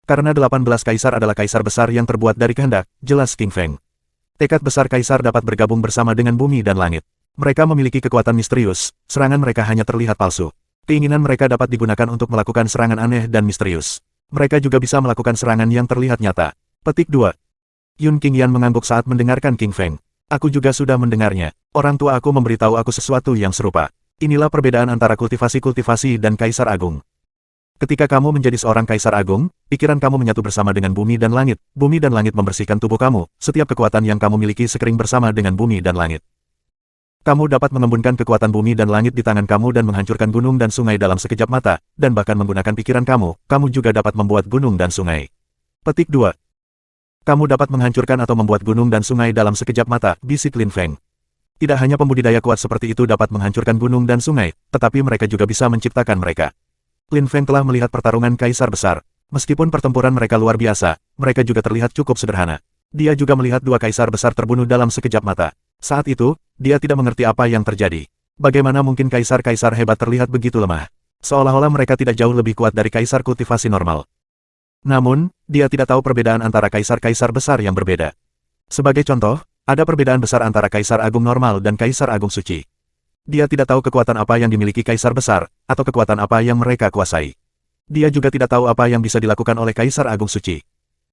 Karena 18 kaisar adalah kaisar besar yang terbuat dari kehendak, jelas King Feng. Tekad besar kaisar dapat bergabung bersama dengan bumi dan langit. Mereka memiliki kekuatan misterius, serangan mereka hanya terlihat palsu. Keinginan mereka dapat digunakan untuk melakukan serangan aneh dan misterius. Mereka juga bisa melakukan serangan yang terlihat nyata. Petik 2. Yun Qingyan mengangguk saat mendengarkan King Feng. Aku juga sudah mendengarnya. Orang tua aku memberitahu aku sesuatu yang serupa. Inilah perbedaan antara kultivasi-kultivasi dan kaisar agung. Ketika kamu menjadi seorang kaisar agung, pikiran kamu menyatu bersama dengan bumi dan langit. Bumi dan langit membersihkan tubuh kamu. Setiap kekuatan yang kamu miliki sekering bersama dengan bumi dan langit. Kamu dapat mengembunkan kekuatan bumi dan langit di tangan kamu dan menghancurkan gunung dan sungai dalam sekejap mata, dan bahkan menggunakan pikiran kamu juga dapat membuat gunung dan sungai. Petik 2. Kamu dapat menghancurkan atau membuat gunung dan sungai dalam sekejap mata, bisik Lin Feng. Tidak hanya pembudidaya kuat seperti itu dapat menghancurkan gunung dan sungai, tetapi mereka juga bisa menciptakan mereka. Lin Feng telah melihat pertarungan kaisar besar. Meskipun pertempuran mereka luar biasa, mereka juga terlihat cukup sederhana. Dia juga melihat dua kaisar besar terbunuh dalam sekejap mata. Saat itu, dia tidak mengerti apa yang terjadi. Bagaimana mungkin kaisar-kaisar hebat terlihat begitu lemah? Seolah-olah mereka tidak jauh lebih kuat dari kaisar kultivasi normal. Namun, dia tidak tahu perbedaan antara kaisar-kaisar besar yang berbeda. Sebagai contoh, ada perbedaan besar antara kaisar agung normal dan kaisar agung suci. Dia tidak tahu kekuatan apa yang dimiliki kaisar besar, atau kekuatan apa yang mereka kuasai. Dia juga tidak tahu apa yang bisa dilakukan oleh kaisar agung suci.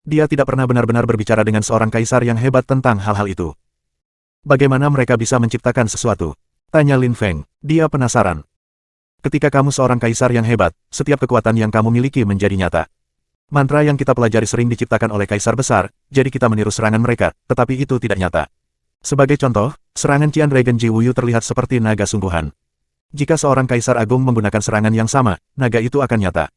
Dia tidak pernah benar-benar berbicara dengan seorang kaisar yang hebat tentang hal-hal itu. Bagaimana mereka bisa menciptakan sesuatu? Tanya Lin Feng. Dia penasaran. Ketika kamu seorang kaisar yang hebat, setiap kekuatan yang kamu miliki menjadi nyata. Mantra yang kita pelajari sering diciptakan oleh kaisar besar, jadi kita meniru serangan mereka, tetapi itu tidak nyata. Sebagai contoh, serangan Qian Dragon Ji Wuyu terlihat seperti naga sungguhan. Jika seorang kaisar agung menggunakan serangan yang sama, naga itu akan nyata.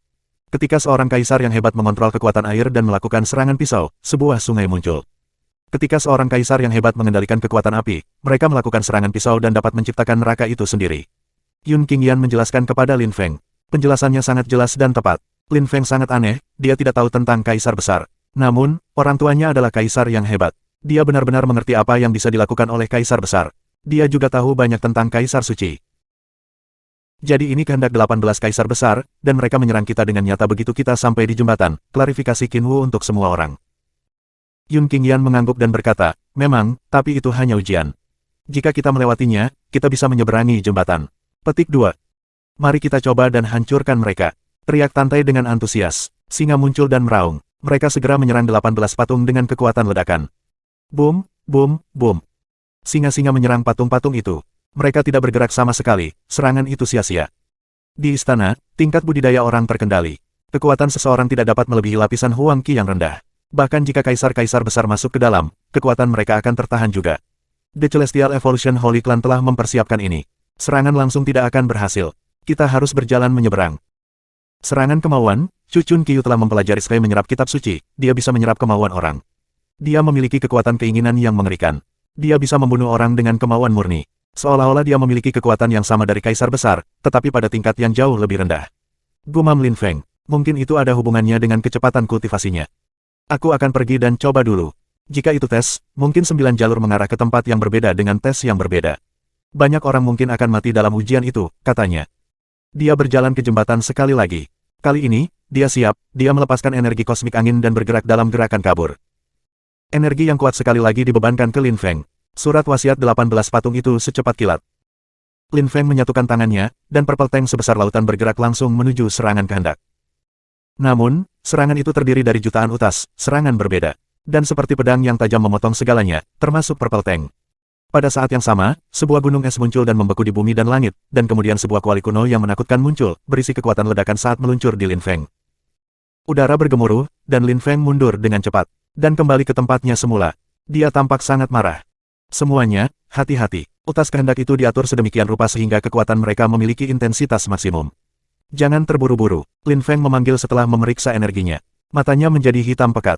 Ketika seorang kaisar yang hebat mengontrol kekuatan air dan melakukan serangan pisau, sebuah sungai muncul. Ketika seorang kaisar yang hebat mengendalikan kekuatan api, mereka melakukan serangan pisau dan dapat menciptakan neraka itu sendiri. Yun Qingyan menjelaskan kepada Lin Feng. Penjelasannya sangat jelas dan tepat. Lin Feng sangat aneh, dia tidak tahu tentang kaisar besar. Namun, orang tuanya adalah kaisar yang hebat. Dia benar-benar mengerti apa yang bisa dilakukan oleh kaisar besar. Dia juga tahu banyak tentang kaisar suci. Jadi ini kehendak 18 kaisar besar, dan mereka menyerang kita dengan nyata begitu kita sampai di jembatan. Klarifikasi Qin Wu untuk semua orang. Yun Qingyan mengangguk dan berkata, memang, tapi itu hanya ujian. Jika kita melewatinya, kita bisa menyeberangi jembatan. Petik 2. Mari kita coba dan hancurkan mereka. Teriak Tantai dengan antusias. Singa muncul dan meraung. Mereka segera menyerang 18 patung dengan kekuatan ledakan. Boom, boom, boom. Singa-singa menyerang patung-patung itu. Mereka tidak bergerak sama sekali, serangan itu sia-sia. Di istana, tingkat budidaya orang terkendali. Kekuatan seseorang tidak dapat melebihi lapisan Huang Qi yang rendah. Bahkan jika kaisar-kaisar besar masuk ke dalam, kekuatan mereka akan tertahan juga. The Celestial Evolution Holy Clan telah mempersiapkan ini. Serangan langsung tidak akan berhasil. Kita harus berjalan menyeberang. Serangan kemauan, Chu Chun Qiu telah mempelajari Sky menyerap kitab suci, dia bisa menyerap kemauan orang. Dia memiliki kekuatan keinginan yang mengerikan. Dia bisa membunuh orang dengan kemauan murni. Seolah-olah dia memiliki kekuatan yang sama dari kaisar besar, tetapi pada tingkat yang jauh lebih rendah. Gumam Lin Feng, mungkin itu ada hubungannya dengan kecepatan kultivasinya. Aku akan pergi dan coba dulu. Jika itu tes, mungkin 9 jalur mengarah ke tempat yang berbeda dengan tes yang berbeda. Banyak orang mungkin akan mati dalam ujian itu, katanya. Dia berjalan ke jembatan sekali lagi. Kali ini, dia siap, dia melepaskan energi kosmik angin dan bergerak dalam gerakan kabur. Energi yang kuat sekali lagi dibebankan ke Lin Feng. Surat wasiat 18 patung itu secepat kilat. Lin Feng menyatukan tangannya, dan purple tank sebesar lautan bergerak langsung menuju serangan kehendak. Namun, serangan itu terdiri dari jutaan utas, serangan berbeda. Dan seperti pedang yang tajam memotong segalanya, termasuk purple tank. Pada saat yang sama, sebuah gunung es muncul dan membeku di bumi dan langit, dan kemudian sebuah kuali kuno yang menakutkan muncul, berisi kekuatan ledakan saat meluncur di Lin Feng. Udara bergemuruh, dan Lin Feng mundur dengan cepat, dan kembali ke tempatnya semula. Dia tampak sangat marah. Semuanya, hati-hati. Utas kehendak itu diatur sedemikian rupa sehingga kekuatan mereka memiliki intensitas maksimum. Jangan terburu-buru, Lin Feng memanggil setelah memeriksa energinya. Matanya menjadi hitam pekat.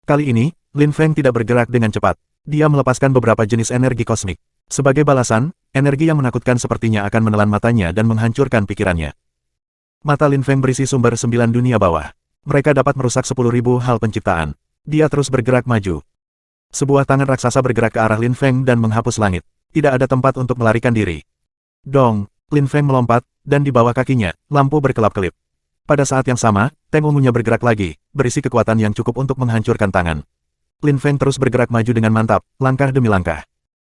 Kali ini, Lin Feng tidak bergerak dengan cepat. Dia melepaskan beberapa jenis energi kosmik. Sebagai balasan, energi yang menakutkan sepertinya akan menelan matanya dan menghancurkan pikirannya. Mata Lin Feng berisi sumber 9 dunia bawah. Mereka dapat merusak 10.000 hal penciptaan. Dia terus bergerak maju. Sebuah tangan raksasa bergerak ke arah Lin Feng dan menghapus langit. Tidak ada tempat untuk melarikan diri. Dong, Lin Feng melompat, dan di bawah kakinya, lampu berkelap-kelip. Pada saat yang sama, tank ungunya bergerak lagi, berisi kekuatan yang cukup untuk menghancurkan tangan. Lin Feng terus bergerak maju dengan mantap, langkah demi langkah.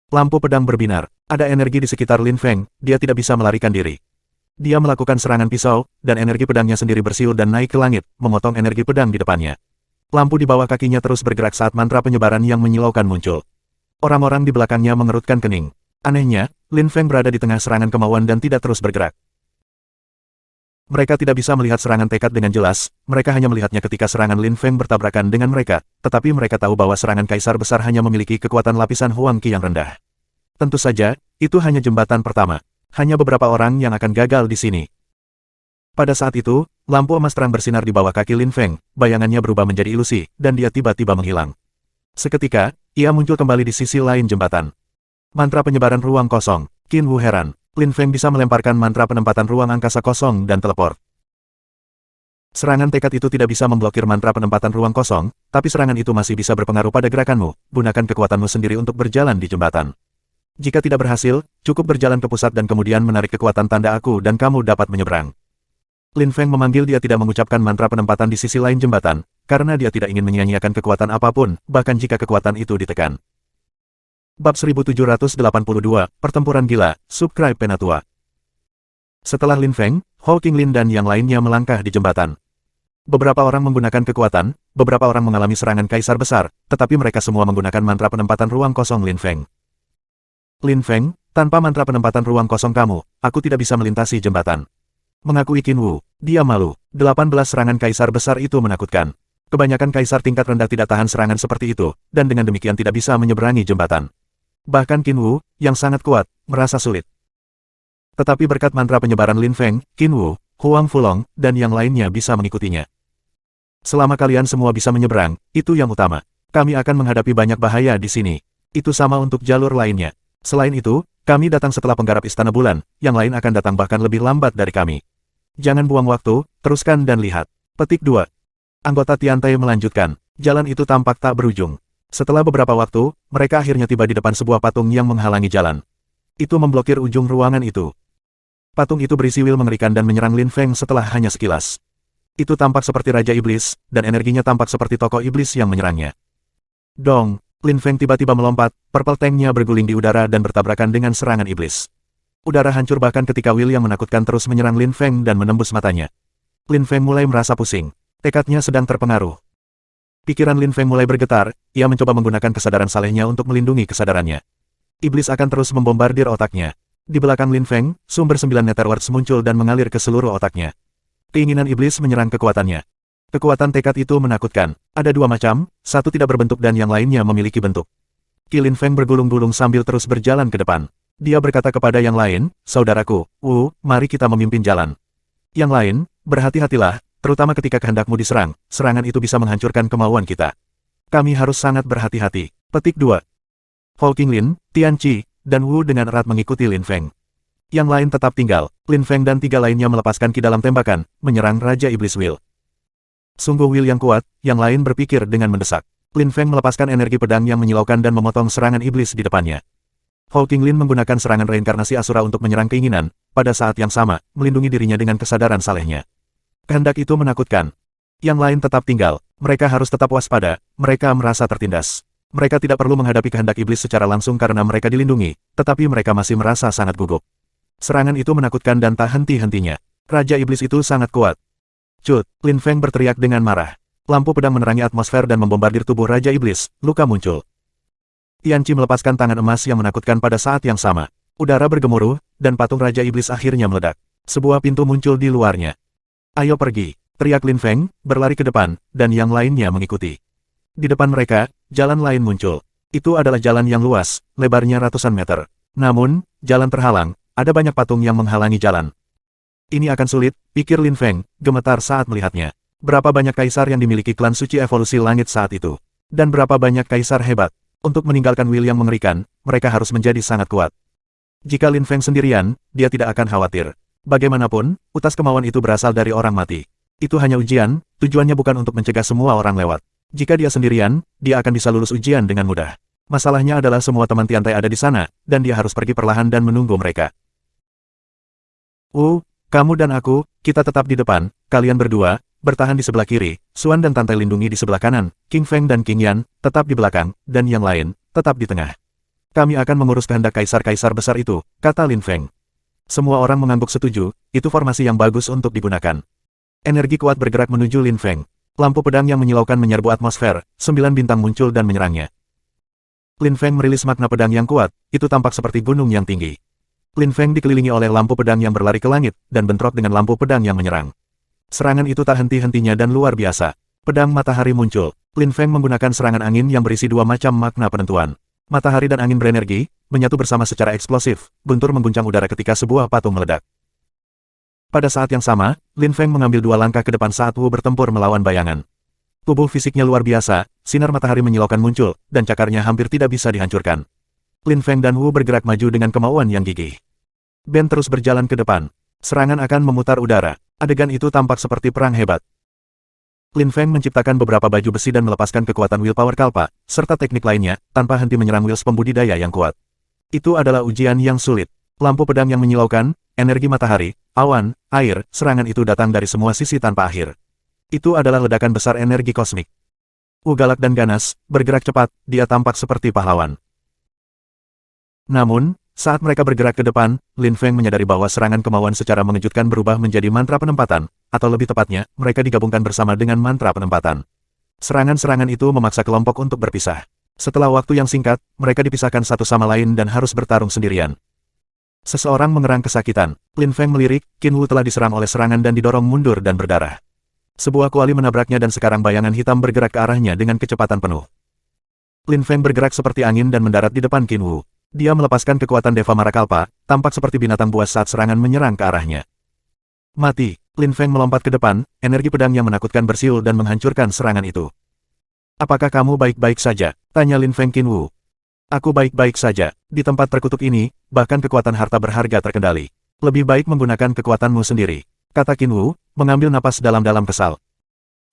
Lampu pedang berbinar, ada energi di sekitar Lin Feng, dia tidak bisa melarikan diri. Dia melakukan serangan pisau, dan energi pedangnya sendiri bersiul dan naik ke langit, memotong energi pedang di depannya. Lampu di bawah kakinya terus bergerak saat mantra penyebaran yang menyilaukan muncul. Orang-orang di belakangnya mengerutkan kening. Anehnya, Lin Feng berada di tengah serangan kemauan dan tidak terus bergerak. Mereka tidak bisa melihat serangan tekad dengan jelas, mereka hanya melihatnya ketika serangan Lin Feng bertabrakan dengan mereka, tetapi mereka tahu bahwa serangan kaisar besar hanya memiliki kekuatan lapisan Huang Qi yang rendah. Tentu saja, itu hanya jembatan pertama. Hanya beberapa orang yang akan gagal di sini. Pada saat itu, lampu emas terang bersinar di bawah kaki Lin Feng, bayangannya berubah menjadi ilusi, dan dia tiba-tiba menghilang. Seketika, ia muncul kembali di sisi lain jembatan. Mantra penyebaran ruang kosong, Qin Wu heran, Lin Feng bisa melemparkan mantra penempatan ruang angkasa kosong dan teleport. Serangan tekad itu tidak bisa memblokir mantra penempatan ruang kosong, tapi serangan itu masih bisa berpengaruh pada gerakanmu, gunakan kekuatanmu sendiri untuk berjalan di jembatan. Jika tidak berhasil, cukup berjalan ke pusat dan kemudian menarik kekuatan tanda aku dan kamu dapat menyeberang. Lin Feng memanggil dia tidak mengucapkan mantra penempatan di sisi lain jembatan, karena dia tidak ingin menyia-nyiakan kekuatan apapun, bahkan jika kekuatan itu ditekan. Bab 1782, Pertempuran Gila, Subscribe Penatua. Setelah Lin Feng, Hou Qinglin dan yang lainnya melangkah di jembatan. Beberapa orang menggunakan kekuatan, beberapa orang mengalami serangan kaisar besar, tetapi mereka semua menggunakan mantra penempatan ruang kosong Lin Feng. Lin Feng, tanpa mantra penempatan ruang kosong kamu, aku tidak bisa melintasi jembatan. Mengakui Qin Wu, dia malu. 18 serangan kaisar besar itu menakutkan. Kebanyakan kaisar tingkat rendah tidak tahan serangan seperti itu, dan dengan demikian tidak bisa menyeberangi jembatan. Bahkan Qin Wu, yang sangat kuat, merasa sulit. Tetapi berkat mantra penyebaran Lin Feng, Qin Wu, Huang Fulong, dan yang lainnya bisa mengikutinya. Selama kalian semua bisa menyeberang, itu yang utama. Kami akan menghadapi banyak bahaya di sini. Itu sama untuk jalur lainnya. Selain itu, kami datang setelah penggarap Istana Bulan, yang lain akan datang bahkan lebih lambat dari kami. Jangan buang waktu, teruskan dan lihat. Petik 2. Anggota Tiantai melanjutkan. Jalan itu tampak tak berujung. Setelah beberapa waktu, mereka akhirnya tiba di depan sebuah patung yang menghalangi jalan. Itu memblokir ujung ruangan itu. Patung itu berisi wil mengerikan dan menyerang Lin Feng setelah hanya sekilas. Itu tampak seperti Raja Iblis, dan energinya tampak seperti tokoh iblis yang menyerangnya. Dong, Lin Feng tiba-tiba melompat, purple tank-nya berguling di udara dan bertabrakan dengan serangan iblis. Udara hancur bahkan ketika wil yang menakutkan terus menyerang Lin Feng dan menembus matanya. Lin Feng mulai merasa pusing. Tekadnya sedang terpengaruh. Pikiran Lin Feng mulai bergetar, ia mencoba menggunakan kesadaran salehnya untuk melindungi kesadarannya. Iblis akan terus membombardir otaknya. Di belakang Lin Feng, sumber 9 Netherworlds muncul dan mengalir ke seluruh otaknya. Keinginan iblis menyerang kekuatannya. Kekuatan tekad itu menakutkan. Ada dua macam, satu tidak berbentuk dan yang lainnya memiliki bentuk. Qi Lin Feng bergulung-gulung sambil terus berjalan ke depan. Dia berkata kepada yang lain, "Saudaraku, Wu, mari kita memimpin jalan." Yang lain, "Berhati-hatilah, terutama ketika kehendakmu diserang, serangan itu bisa menghancurkan kemauan kita. Kami harus sangat berhati-hati." Petik 2. Hou Qinglin, Tian Qi, dan Wu dengan erat mengikuti Lin Feng. Yang lain tetap tinggal. Lin Feng dan 3 lainnya melepaskan ki dalam tembakan, menyerang Raja Iblis Will. Sungguh Will yang kuat, yang lain berpikir dengan mendesak. Lin Feng melepaskan energi pedang yang menyilaukan dan memotong serangan iblis di depannya. Hou Qinglin menggunakan serangan reinkarnasi Asura untuk menyerang keinginan, pada saat yang sama, melindungi dirinya dengan kesadaran salehnya. Kehendak itu menakutkan. Yang lain tetap tinggal, mereka harus tetap waspada, mereka merasa tertindas. Mereka tidak perlu menghadapi kehendak iblis secara langsung karena mereka dilindungi, tetapi mereka masih merasa sangat gugup. Serangan itu menakutkan dan tak henti-hentinya. Raja Iblis itu sangat kuat. Cut, Lin Feng berteriak dengan marah. Lampu pedang menerangi atmosfer dan membombardir tubuh Raja Iblis, luka muncul. Tian Qi melepaskan tangan emas yang menakutkan pada saat yang sama. Udara bergemuruh, dan patung Raja Iblis akhirnya meledak. Sebuah pintu muncul di luarnya. "Ayo pergi," teriak Lin Feng, berlari ke depan, dan yang lainnya mengikuti. Di depan mereka, jalan lain muncul. Itu adalah jalan yang luas, lebarnya ratusan meter. Namun, jalan terhalang, ada banyak patung yang menghalangi jalan. Ini akan sulit, pikir Lin Feng, gemetar saat melihatnya. Berapa banyak kaisar yang dimiliki klan suci evolusi langit saat itu? Dan berapa banyak kaisar hebat? Untuk meninggalkan will yang mengerikan, mereka harus menjadi sangat kuat. Jika Lin Feng sendirian, dia tidak akan khawatir. Bagaimanapun, utas kemauan itu berasal dari orang mati. Itu hanya ujian, tujuannya bukan untuk mencegah semua orang lewat. Jika dia sendirian, dia akan bisa lulus ujian dengan mudah. Masalahnya adalah semua teman Tiantai ada di sana, dan dia harus pergi perlahan dan menunggu mereka. Kamu dan aku, kita tetap di depan, kalian berdua, bertahan di sebelah kiri, Xuan dan Tante lindungi di sebelah kanan, King Feng dan King Yan, tetap di belakang, dan yang lain, tetap di tengah. Kami akan mengurus kehendak kaisar-kaisar besar itu, kata Lin Feng. Semua orang mengangguk setuju, itu formasi yang bagus untuk digunakan. Energi kuat bergerak menuju Lin Feng. Lampu pedang yang menyilaukan menyerbu atmosfer, 9 bintang muncul dan menyerangnya. Lin Feng merilis makna pedang yang kuat, itu tampak seperti gunung yang tinggi. Lin Feng dikelilingi oleh lampu pedang yang berlari ke langit, dan bentrok dengan lampu pedang yang menyerang. Serangan itu tak henti-hentinya dan luar biasa. Pedang matahari muncul. Lin Feng menggunakan serangan angin yang berisi 2 macam makna penentuan. Matahari dan angin berenergi, menyatu bersama secara eksplosif, guntur mengguncang udara ketika sebuah patung meledak. Pada saat yang sama, Lin Feng mengambil 2 langkah ke depan saat Wu bertempur melawan bayangan. Tubuh fisiknya luar biasa, sinar matahari menyilaukan muncul, dan cakarnya hampir tidak bisa dihancurkan. Lin Feng dan Wu bergerak maju dengan kemauan yang gigih. Ben terus berjalan ke depan. Serangan akan memutar udara. Adegan itu tampak seperti perang hebat. Lin Feng menciptakan beberapa baju besi dan melepaskan kekuatan willpower kalpa, serta teknik lainnya, tanpa henti menyerang wills pembudidaya yang kuat. Itu adalah ujian yang sulit. Lampu pedang yang menyilaukan, energi matahari, awan, air, serangan itu datang dari semua sisi tanpa akhir. Itu adalah ledakan besar energi kosmik. Wu galak dan ganas, bergerak cepat, dia tampak seperti pahlawan. Namun, saat mereka bergerak ke depan, Lin Feng menyadari bahwa serangan kemauan secara mengejutkan berubah menjadi mantra penempatan, atau lebih tepatnya, mereka digabungkan bersama dengan mantra penempatan. Serangan-serangan itu memaksa kelompok untuk berpisah. Setelah waktu yang singkat, mereka dipisahkan satu sama lain dan harus bertarung sendirian. Seseorang mengerang kesakitan. Lin Feng melirik, Qin Wu telah diserang oleh serangan dan didorong mundur dan berdarah. Sebuah kuali menabraknya dan sekarang bayangan hitam bergerak ke arahnya dengan kecepatan penuh. Lin Feng bergerak seperti angin dan mendarat di depan Qin Wu. Dia melepaskan kekuatan Deva Marakalpa, tampak seperti binatang buas saat serangan menyerang ke arahnya. Mati, Lin Feng melompat ke depan, energi pedang yang menakutkan bersiul dan menghancurkan serangan itu. Apakah kamu baik-baik saja? Tanya Lin Feng Qin Wu. Aku baik-baik saja. Di tempat terkutuk ini, bahkan kekuatan harta berharga terkendali. Lebih baik menggunakan kekuatanmu sendiri, kata Qin Wu, mengambil napas dalam-dalam kesal.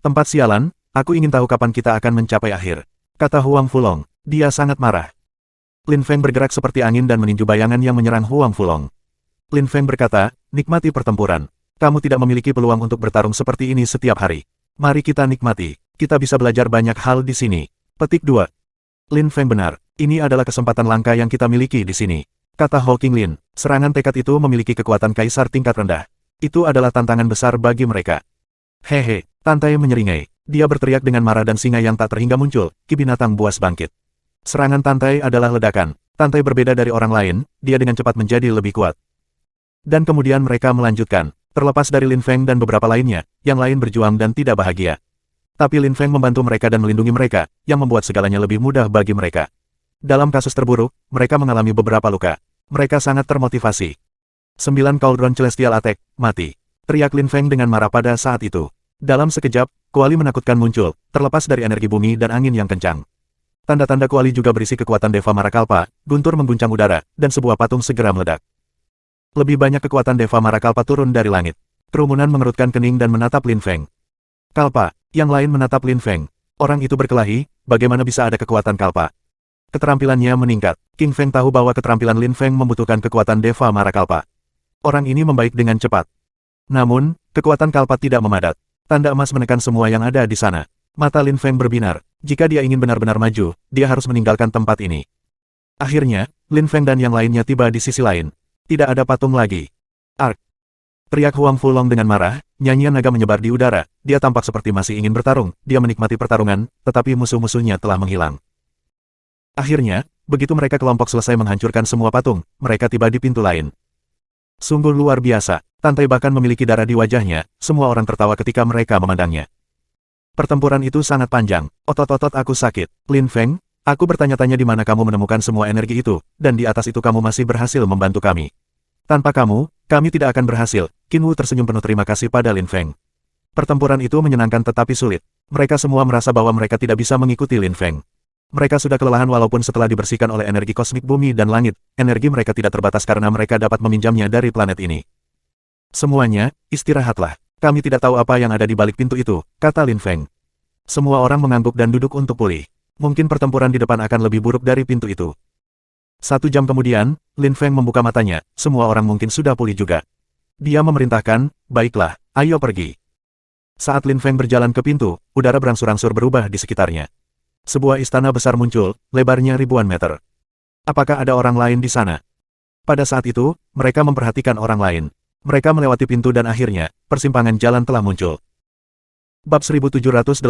Tempat sialan, aku ingin tahu kapan kita akan mencapai akhir, kata Huang Fulong. Dia sangat marah. Lin Feng bergerak seperti angin dan meninju bayangan yang menyerang Huang Fulong. Lin Feng berkata, nikmati pertempuran. Kamu tidak memiliki peluang untuk bertarung seperti ini setiap hari. Mari kita nikmati. Kita bisa belajar banyak hal di sini. Petik 2. Lin Feng benar. Ini adalah kesempatan langka yang kita miliki di sini, kata Ho Qinglin. Serangan tekad itu memiliki kekuatan kaisar tingkat rendah. Itu adalah tantangan besar bagi mereka. Hehe, Tantai menyeringai. Dia berteriak dengan marah dan singa yang tak terhingga muncul, ki binatang buas bangkit. Serangan Tantai adalah ledakan. Tantai berbeda dari orang lain, dia dengan cepat menjadi lebih kuat. Dan kemudian mereka melanjutkan. Terlepas dari Lin Feng dan beberapa lainnya, yang lain berjuang dan tidak bahagia. Tapi Lin Feng membantu mereka dan melindungi mereka, yang membuat segalanya lebih mudah bagi mereka. Dalam kasus terburuk, mereka mengalami beberapa luka. Mereka sangat termotivasi. 9 Cauldron Celestial Attack, mati. Teriak Lin Feng dengan marah pada saat itu. Dalam sekejap, kuali menakutkan muncul, terlepas dari energi bumi dan angin yang kencang. Tanda-tanda kuali juga berisi kekuatan Deva Marakalpa, guntur mengguncang udara, dan sebuah patung segera meledak. Lebih banyak kekuatan Deva Marakalpa turun dari langit. Kerumunan mengerutkan kening dan menatap Lin Feng. Kalpa, yang lain menatap Lin Feng. Orang itu berkelahi, bagaimana bisa ada kekuatan Kalpa? Keterampilannya meningkat. King Feng tahu bahwa keterampilan Lin Feng membutuhkan kekuatan Deva Marakalpa. Orang ini membaik dengan cepat. Namun, kekuatan Kalpa tidak memadat. Tanda emas menekan semua yang ada di sana. Mata Lin Feng berbinar. Jika dia ingin benar-benar maju, dia harus meninggalkan tempat ini. Akhirnya, Lin Feng dan yang lainnya tiba di sisi lain. Tidak ada patung lagi. Ark! Teriak Huang Fulong dengan marah, nyanyian naga menyebar di udara. Dia tampak seperti masih ingin bertarung. Dia menikmati pertarungan, tetapi musuh-musuhnya telah menghilang. Akhirnya, begitu mereka kelompok selesai menghancurkan semua patung, mereka tiba di pintu lain. Sungguh luar biasa, Tantai bahkan memiliki darah di wajahnya, semua orang tertawa ketika mereka memandangnya. Pertempuran itu sangat panjang, otot-otot aku sakit. Lin Feng, aku bertanya-tanya di mana kamu menemukan semua energi itu, dan di atas itu kamu masih berhasil membantu kami. Tanpa kamu, kami tidak akan berhasil. Qin Wu tersenyum penuh terima kasih pada Lin Feng. Pertempuran itu menyenangkan tetapi sulit. Mereka semua merasa bahwa mereka tidak bisa mengikuti Lin Feng. Mereka sudah kelelahan walaupun setelah dibersihkan oleh energi kosmik bumi dan langit, energi mereka tidak terbatas karena mereka dapat meminjamnya dari planet ini. Semuanya, istirahatlah. Kami tidak tahu apa yang ada di balik pintu itu, kata Lin Feng. Semua orang mengangguk dan duduk untuk pulih. Mungkin pertempuran di depan akan lebih buruk dari pintu itu. 1 jam kemudian, Lin Feng membuka matanya, semua orang mungkin sudah pulih juga. Dia memerintahkan, baiklah, ayo pergi. Saat Lin Feng berjalan ke pintu, udara berangsur-angsur berubah di sekitarnya. Sebuah istana besar muncul, lebarnya ribuan meter. Apakah ada orang lain di sana? Pada saat itu, mereka memperhatikan orang lain. Mereka melewati pintu dan akhirnya, persimpangan jalan telah muncul. Bab 1783,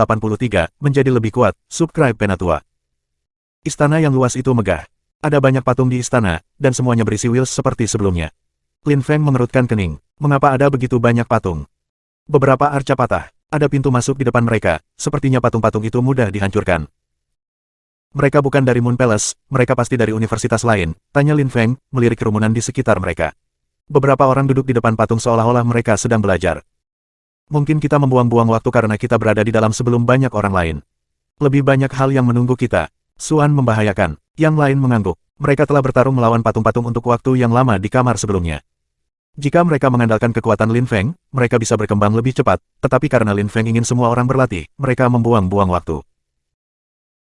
menjadi lebih kuat, subscribe Penatua. Istana yang luas itu megah. Ada banyak patung di istana, dan semuanya berisi wheels seperti sebelumnya. Lin Feng mengerutkan kening. Mengapa ada begitu banyak patung? Beberapa arca patah. Ada pintu masuk di depan mereka, sepertinya patung-patung itu mudah dihancurkan. Mereka bukan dari Moon Palace, mereka pasti dari universitas lain, tanya Lin Feng, melirik kerumunan di sekitar mereka. Beberapa orang duduk di depan patung seolah-olah mereka sedang belajar. Mungkin kita membuang-buang waktu karena kita berada di dalam sebelum banyak orang lain. Lebih banyak hal yang menunggu kita. Suan membahayakan. Yang lain mengangguk. Mereka telah bertarung melawan patung-patung untuk waktu yang lama di kamar sebelumnya. Jika mereka mengandalkan kekuatan Lin Feng, mereka bisa berkembang lebih cepat, tetapi karena Lin Feng ingin semua orang berlatih, mereka membuang-buang waktu.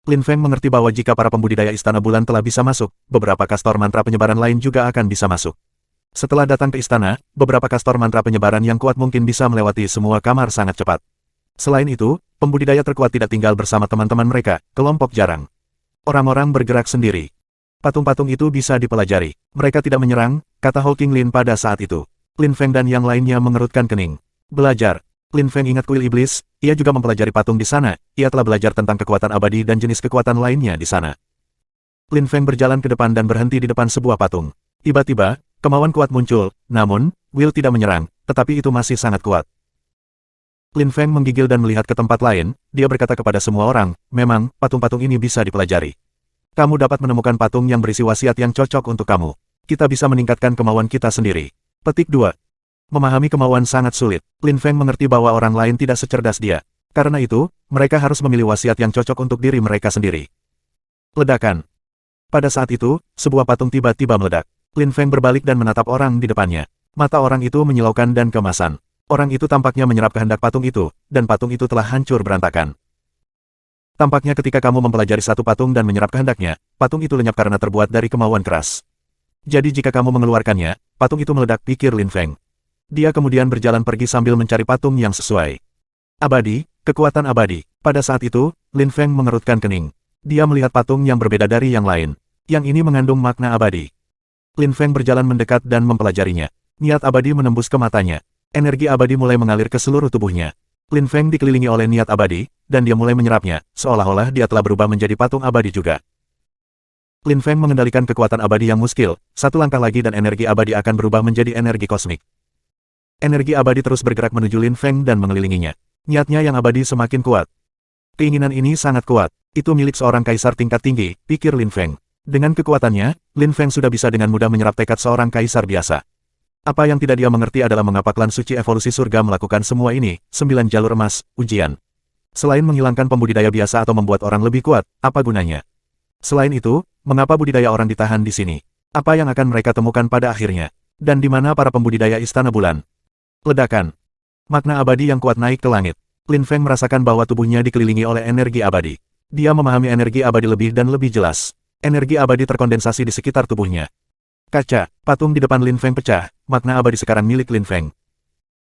Lin Feng mengerti bahwa jika para pembudidaya Istana Bulan telah bisa masuk, beberapa kastor mantra penyebaran lain juga akan bisa masuk. Setelah datang ke istana, beberapa kastor mantra penyebaran yang kuat mungkin bisa melewati semua kamar sangat cepat. Selain itu, pembudidaya terkuat tidak tinggal bersama teman-teman mereka, kelompok jarang. Orang-orang bergerak sendiri. Patung-patung itu bisa dipelajari. Mereka tidak menyerang, kata Ho Qinglin pada saat itu. Lin Feng dan yang lainnya mengerutkan kening. Belajar. Lin Feng ingat kuil iblis, ia juga mempelajari patung di sana, ia telah belajar tentang kekuatan abadi dan jenis kekuatan lainnya di sana. Lin Feng berjalan ke depan dan berhenti di depan sebuah patung. Tiba-tiba, kemauan kuat muncul, namun, Will tidak menyerang, tetapi itu masih sangat kuat. Lin Feng menggigil dan melihat ke tempat lain, dia berkata kepada semua orang, memang, patung-patung ini bisa dipelajari. Kamu dapat menemukan patung yang berisi wasiat yang cocok untuk kamu. Kita bisa meningkatkan kemauan kita sendiri. Petik 2. Memahami kemauan sangat sulit. Lin Feng mengerti bahwa orang lain tidak secerdas dia. Karena itu, mereka harus memilih wasiat yang cocok untuk diri mereka sendiri. Ledakan. Pada saat itu, sebuah patung tiba-tiba meledak. Lin Feng berbalik dan menatap orang di depannya. Mata orang itu menyilaukan dan kemasan. Orang itu tampaknya menyerap kehendak patung itu, dan patung itu telah hancur berantakan. Tampaknya ketika kamu mempelajari satu patung dan menyerap kehendaknya, patung itu lenyap karena terbuat dari kemauan keras. Jadi jika kamu mengeluarkannya, patung itu meledak, pikir Lin Feng. Dia kemudian berjalan pergi sambil mencari patung yang sesuai. Abadi, kekuatan abadi. Pada saat itu, Lin Feng mengerutkan kening. Dia melihat patung yang berbeda dari yang lain. Yang ini mengandung makna abadi. Lin Feng berjalan mendekat dan mempelajarinya. Niat abadi menembus ke matanya. Energi abadi mulai mengalir ke seluruh tubuhnya. Lin Feng dikelilingi oleh niat abadi, dan dia mulai menyerapnya, seolah-olah dia telah berubah menjadi patung abadi juga. Lin Feng mengendalikan kekuatan abadi yang muskil, satu langkah lagi dan energi abadi akan berubah menjadi energi kosmik. Energi abadi terus bergerak menuju Lin Feng dan mengelilinginya. Niatnya yang abadi semakin kuat. Keinginan ini sangat kuat. Itu milik seorang kaisar tingkat tinggi, pikir Lin Feng. Dengan kekuatannya, Lin Feng sudah bisa dengan mudah menyerap tekad seorang kaisar biasa. Apa yang tidak dia mengerti adalah mengapa klan suci evolusi surga melakukan semua ini, 9 jalur emas, ujian. Selain menghilangkan pembudidaya biasa atau membuat orang lebih kuat, apa gunanya? Selain itu, mengapa budidaya orang ditahan di sini? Apa yang akan mereka temukan pada akhirnya? Dan di mana para pembudidaya Istana Bulan? Ledakan. Makna abadi yang kuat naik ke langit. Lin Feng merasakan bahwa tubuhnya dikelilingi oleh energi abadi. Dia memahami energi abadi lebih dan lebih jelas. Energi abadi terkondensasi di sekitar tubuhnya. Kaca, patung di depan Lin Feng pecah, makna abadi sekarang milik Lin Feng.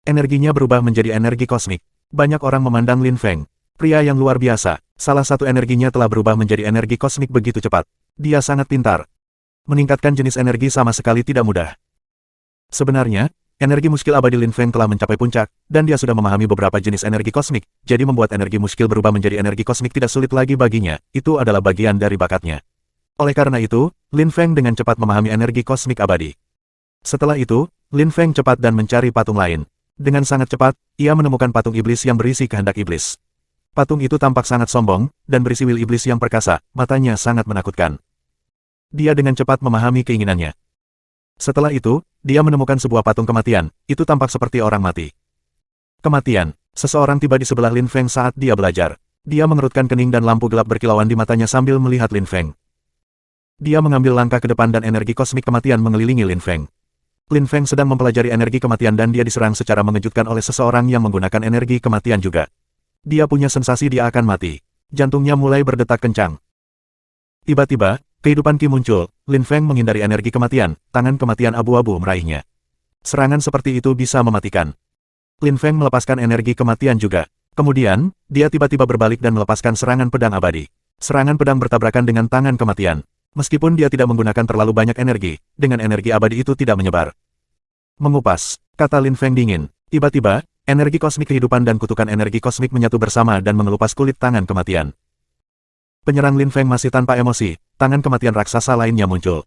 Energinya berubah menjadi energi kosmik. Banyak orang memandang Lin Feng. Pria yang luar biasa, salah satu energinya telah berubah menjadi energi kosmik begitu cepat. Dia sangat pintar. Meningkatkan jenis energi sama sekali tidak mudah. Sebenarnya, energi muskil abadi Lin Feng telah mencapai puncak, dan dia sudah memahami beberapa jenis energi kosmik, jadi membuat energi muskil berubah menjadi energi kosmik tidak sulit lagi baginya, itu adalah bagian dari bakatnya. Oleh karena itu, Lin Feng dengan cepat memahami energi kosmik abadi. Setelah itu, Lin Feng cepat dan mencari patung lain. Dengan sangat cepat, ia menemukan patung iblis yang berisi kehendak iblis. Patung itu tampak sangat sombong, dan berisi wil iblis yang perkasa, matanya sangat menakutkan. Dia dengan cepat memahami keinginannya. Setelah itu, dia menemukan sebuah patung kematian, itu tampak seperti orang mati. Kematian, seseorang tiba di sebelah Lin Feng saat dia belajar. Dia mengerutkan kening dan lampu gelap berkilauan di matanya sambil melihat Lin Feng. Dia mengambil langkah ke depan dan energi kosmik kematian mengelilingi Lin Feng. Lin Feng sedang mempelajari energi kematian dan dia diserang secara mengejutkan oleh seseorang yang menggunakan energi kematian juga. Dia punya sensasi dia akan mati. Jantungnya mulai berdetak kencang. Tiba-tiba, kehidupan Qi muncul, Lin Feng menghindari energi kematian, tangan kematian abu-abu meraihnya. Serangan seperti itu bisa mematikan. Lin Feng melepaskan energi kematian juga. Kemudian, dia tiba-tiba berbalik dan melepaskan serangan pedang abadi. Serangan pedang bertabrakan dengan tangan kematian. Meskipun dia tidak menggunakan terlalu banyak energi, dengan energi abadi itu tidak menyebar. Mengupas, kata Lin Feng dingin. Tiba-tiba, energi kosmik kehidupan dan kutukan energi kosmik menyatu bersama dan mengelupas kulit tangan kematian. Penyerang Lin Feng masih tanpa emosi, tangan kematian raksasa lainnya muncul.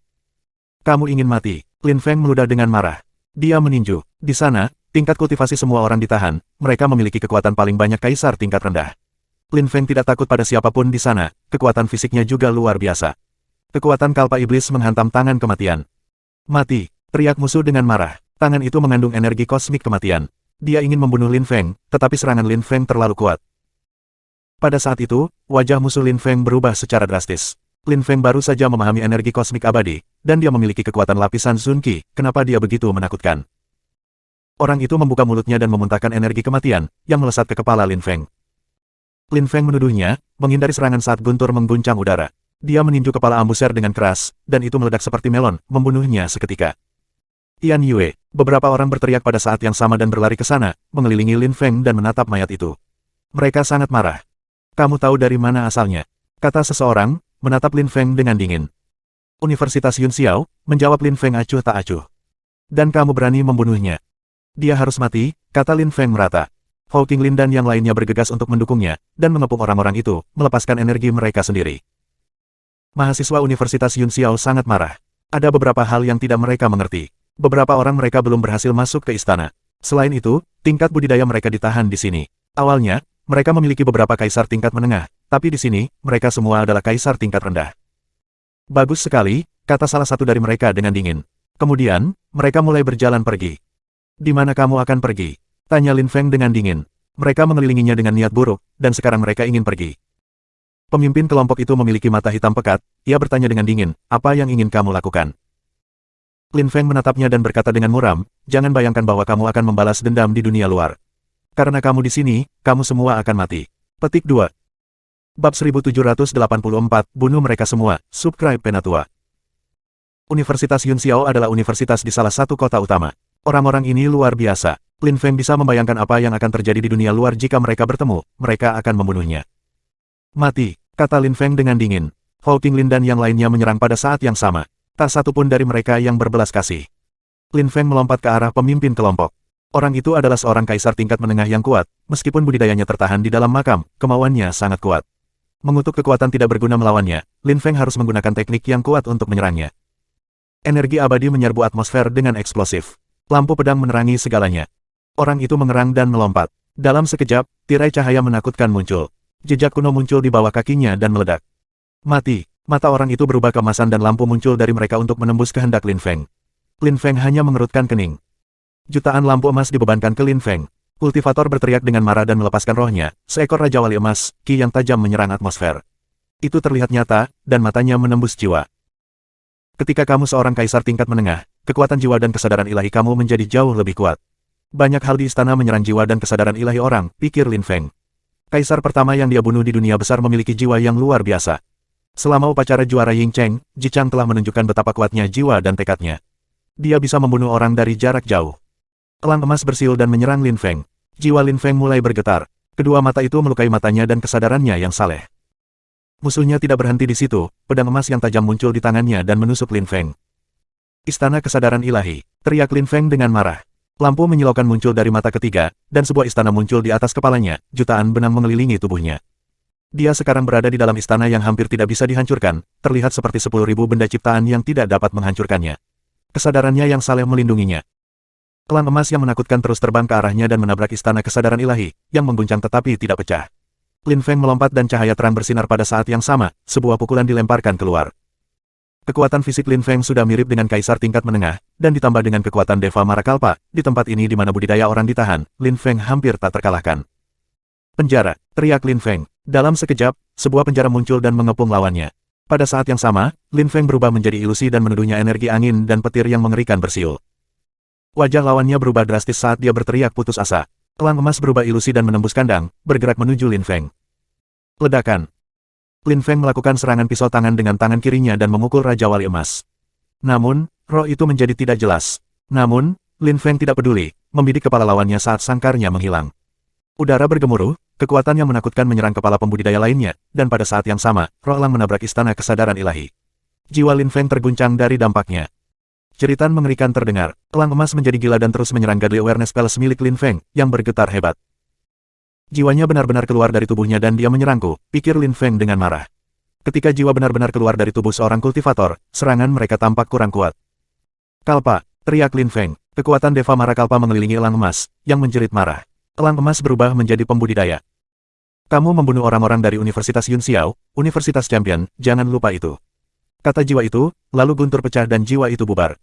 Kamu ingin mati, Lin Feng meludah dengan marah. Dia meninju. Di sana, tingkat kultivasi semua orang ditahan, mereka memiliki kekuatan paling banyak kaisar tingkat rendah. Lin Feng tidak takut pada siapapun di sana, kekuatan fisiknya juga luar biasa. Kekuatan kalpa iblis menghantam tangan kematian. Mati, teriak musuh dengan marah. Tangan itu mengandung energi kosmik kematian. Dia ingin membunuh Lin Feng, tetapi serangan Lin Feng terlalu kuat. Pada saat itu, wajah musuh Lin Feng berubah secara drastis. Lin Feng baru saja memahami energi kosmik abadi, dan dia memiliki kekuatan lapisan Sun Qi, kenapa dia begitu menakutkan. Orang itu membuka mulutnya dan memuntahkan energi kematian, yang melesat ke kepala Lin Feng. Lin Feng menuduhnya, menghindari serangan saat guntur mengguncang udara. Dia meninju kepala ambuser dengan keras, dan itu meledak seperti melon, membunuhnya seketika. Tian Yue, beberapa orang berteriak pada saat yang sama dan berlari ke sana, mengelilingi Lin Feng dan menatap mayat itu. Mereka sangat marah. Kamu tahu dari mana asalnya? Kata seseorang, menatap Lin Feng dengan dingin. Universitas Yun Xiao, menjawab Lin Feng acuh tak acuh. Dan kamu berani membunuhnya. Dia harus mati, kata Lin Feng merata. Hou Qinglin dan yang lainnya bergegas untuk mendukungnya, dan mengepung orang-orang itu, melepaskan energi mereka sendiri. Mahasiswa Universitas Yun Xiao sangat marah. Ada beberapa hal yang tidak mereka mengerti. Beberapa orang mereka belum berhasil masuk ke istana. Selain itu, tingkat budidaya mereka ditahan di sini. Awalnya, mereka memiliki beberapa kaisar tingkat menengah, tapi di sini, mereka semua adalah kaisar tingkat rendah. Bagus sekali, kata salah satu dari mereka dengan dingin. Kemudian, mereka mulai berjalan pergi. Di mana kamu akan pergi? Tanya Lin Feng dengan dingin. Mereka mengelilinginya dengan niat buruk, dan sekarang mereka ingin pergi. Pemimpin kelompok itu memiliki mata hitam pekat, ia bertanya dengan dingin, apa yang ingin kamu lakukan? Lin Feng menatapnya dan berkata dengan muram, jangan bayangkan bahwa kamu akan membalas dendam di dunia luar. Karena kamu di sini, kamu semua akan mati. Petik 2. Bab 1784, bunuh mereka semua, subscribe Penatua. Universitas Yunxiao adalah universitas di salah satu kota utama. Orang-orang ini luar biasa. Lin Feng bisa membayangkan apa yang akan terjadi di dunia luar jika mereka bertemu, mereka akan membunuhnya. Mati, kata Lin Feng dengan dingin. Hou Qinglin dan yang lainnya menyerang pada saat yang sama. Tak satu pun dari mereka yang berbelas kasih. Lin Feng melompat ke arah pemimpin kelompok. Orang itu adalah seorang kaisar tingkat menengah yang kuat, meskipun budidayanya tertahan di dalam makam, kemauannya sangat kuat. Mengutuk kekuatan tidak berguna melawannya, Lin Feng harus menggunakan teknik yang kuat untuk menyerangnya. Energi abadi menyerbu atmosfer dengan eksplosif. Lampu pedang menerangi segalanya. Orang itu mengerang dan melompat. Dalam sekejap, tirai cahaya menakutkan muncul. Jejak kuno muncul di bawah kakinya dan meledak. Mati. Mata orang itu berubah keemasan dan lampu muncul dari mereka untuk menembus kehendak Lin Feng. Lin Feng hanya mengerutkan kening. Jutaan lampu emas dibebankan ke Lin Feng. Kultivator berteriak dengan marah dan melepaskan rohnya, seekor Raja Wali emas, ki yang tajam menyerang atmosfer. Itu terlihat nyata, dan matanya menembus jiwa. Ketika kamu seorang kaisar tingkat menengah, kekuatan jiwa dan kesadaran ilahi kamu menjadi jauh lebih kuat. Banyak hal di istana menyerang jiwa dan kesadaran ilahi orang, pikir Lin Feng. Kaisar pertama yang dia bunuh di dunia besar memiliki jiwa yang luar biasa. Selama upacara juara Ying Cheng, Ji Chang telah menunjukkan betapa kuatnya jiwa dan tekadnya. Dia bisa membunuh orang dari jarak jauh. Elang emas bersiul dan menyerang Lin Feng. Jiwa Lin Feng mulai bergetar. Kedua mata itu melukai matanya dan kesadarannya yang saleh. Musuhnya tidak berhenti di situ, pedang emas yang tajam muncul di tangannya dan menusuk Lin Feng. Istana Kesadaran Ilahi, teriak Lin Feng dengan marah. Lampu menyilaukan muncul dari mata ketiga, dan sebuah istana muncul di atas kepalanya, jutaan benang mengelilingi tubuhnya. Dia sekarang berada di dalam istana yang hampir tidak bisa dihancurkan, terlihat seperti 10.000 benda ciptaan yang tidak dapat menghancurkannya. Kesadarannya yang saleh melindunginya. Elang emas yang menakutkan terus terbang ke arahnya dan menabrak istana kesadaran ilahi, yang mengguncang tetapi tidak pecah. Lin Feng melompat dan cahaya terang bersinar pada saat yang sama, sebuah pukulan dilemparkan keluar. Kekuatan fisik Lin Feng sudah mirip dengan kaisar tingkat menengah, dan ditambah dengan kekuatan Deva Marakalpa, di tempat ini di mana budidaya orang ditahan, Lin Feng hampir tak terkalahkan. Penjara, teriak Lin Feng. Dalam sekejap, sebuah penjara muncul dan mengepung lawannya. Pada saat yang sama, Lin Feng berubah menjadi ilusi dan menuduhnya energi angin dan petir yang mengerikan bersiul. Wajah lawannya berubah drastis saat dia berteriak putus asa. Elang emas berubah ilusi dan menembus kandang, bergerak menuju Lin Feng. Ledakan. Lin Feng melakukan serangan pisau tangan dengan tangan kirinya dan memukul Raja Wali Emas. Namun, roh itu menjadi tidak jelas. Namun, Lin Feng tidak peduli, membidik kepala lawannya saat sangkarnya menghilang. Udara bergemuruh, kekuatan yang menakutkan menyerang kepala pembudidaya lainnya, dan pada saat yang sama, roh elang menabrak istana kesadaran ilahi. Jiwa Lin Feng terguncang dari dampaknya. Jeritan mengerikan terdengar, elang emas menjadi gila dan terus menyerang Godly Awareness Palace milik Lin Feng, yang bergetar hebat. Jiwanya benar-benar keluar dari tubuhnya dan dia menyerangku, pikir Lin Feng dengan marah. Ketika jiwa benar-benar keluar dari tubuh seorang kultivator, serangan mereka tampak kurang kuat. Kalpa, teriak Lin Feng, kekuatan Deva Marakalpa mengelilingi elang emas, yang menjerit marah. Elang emas berubah menjadi pembudidaya. Kamu membunuh orang-orang dari Universitas Yunxiao, Universitas Champion, jangan lupa itu. Kata jiwa itu, lalu guntur pecah dan jiwa itu bubar.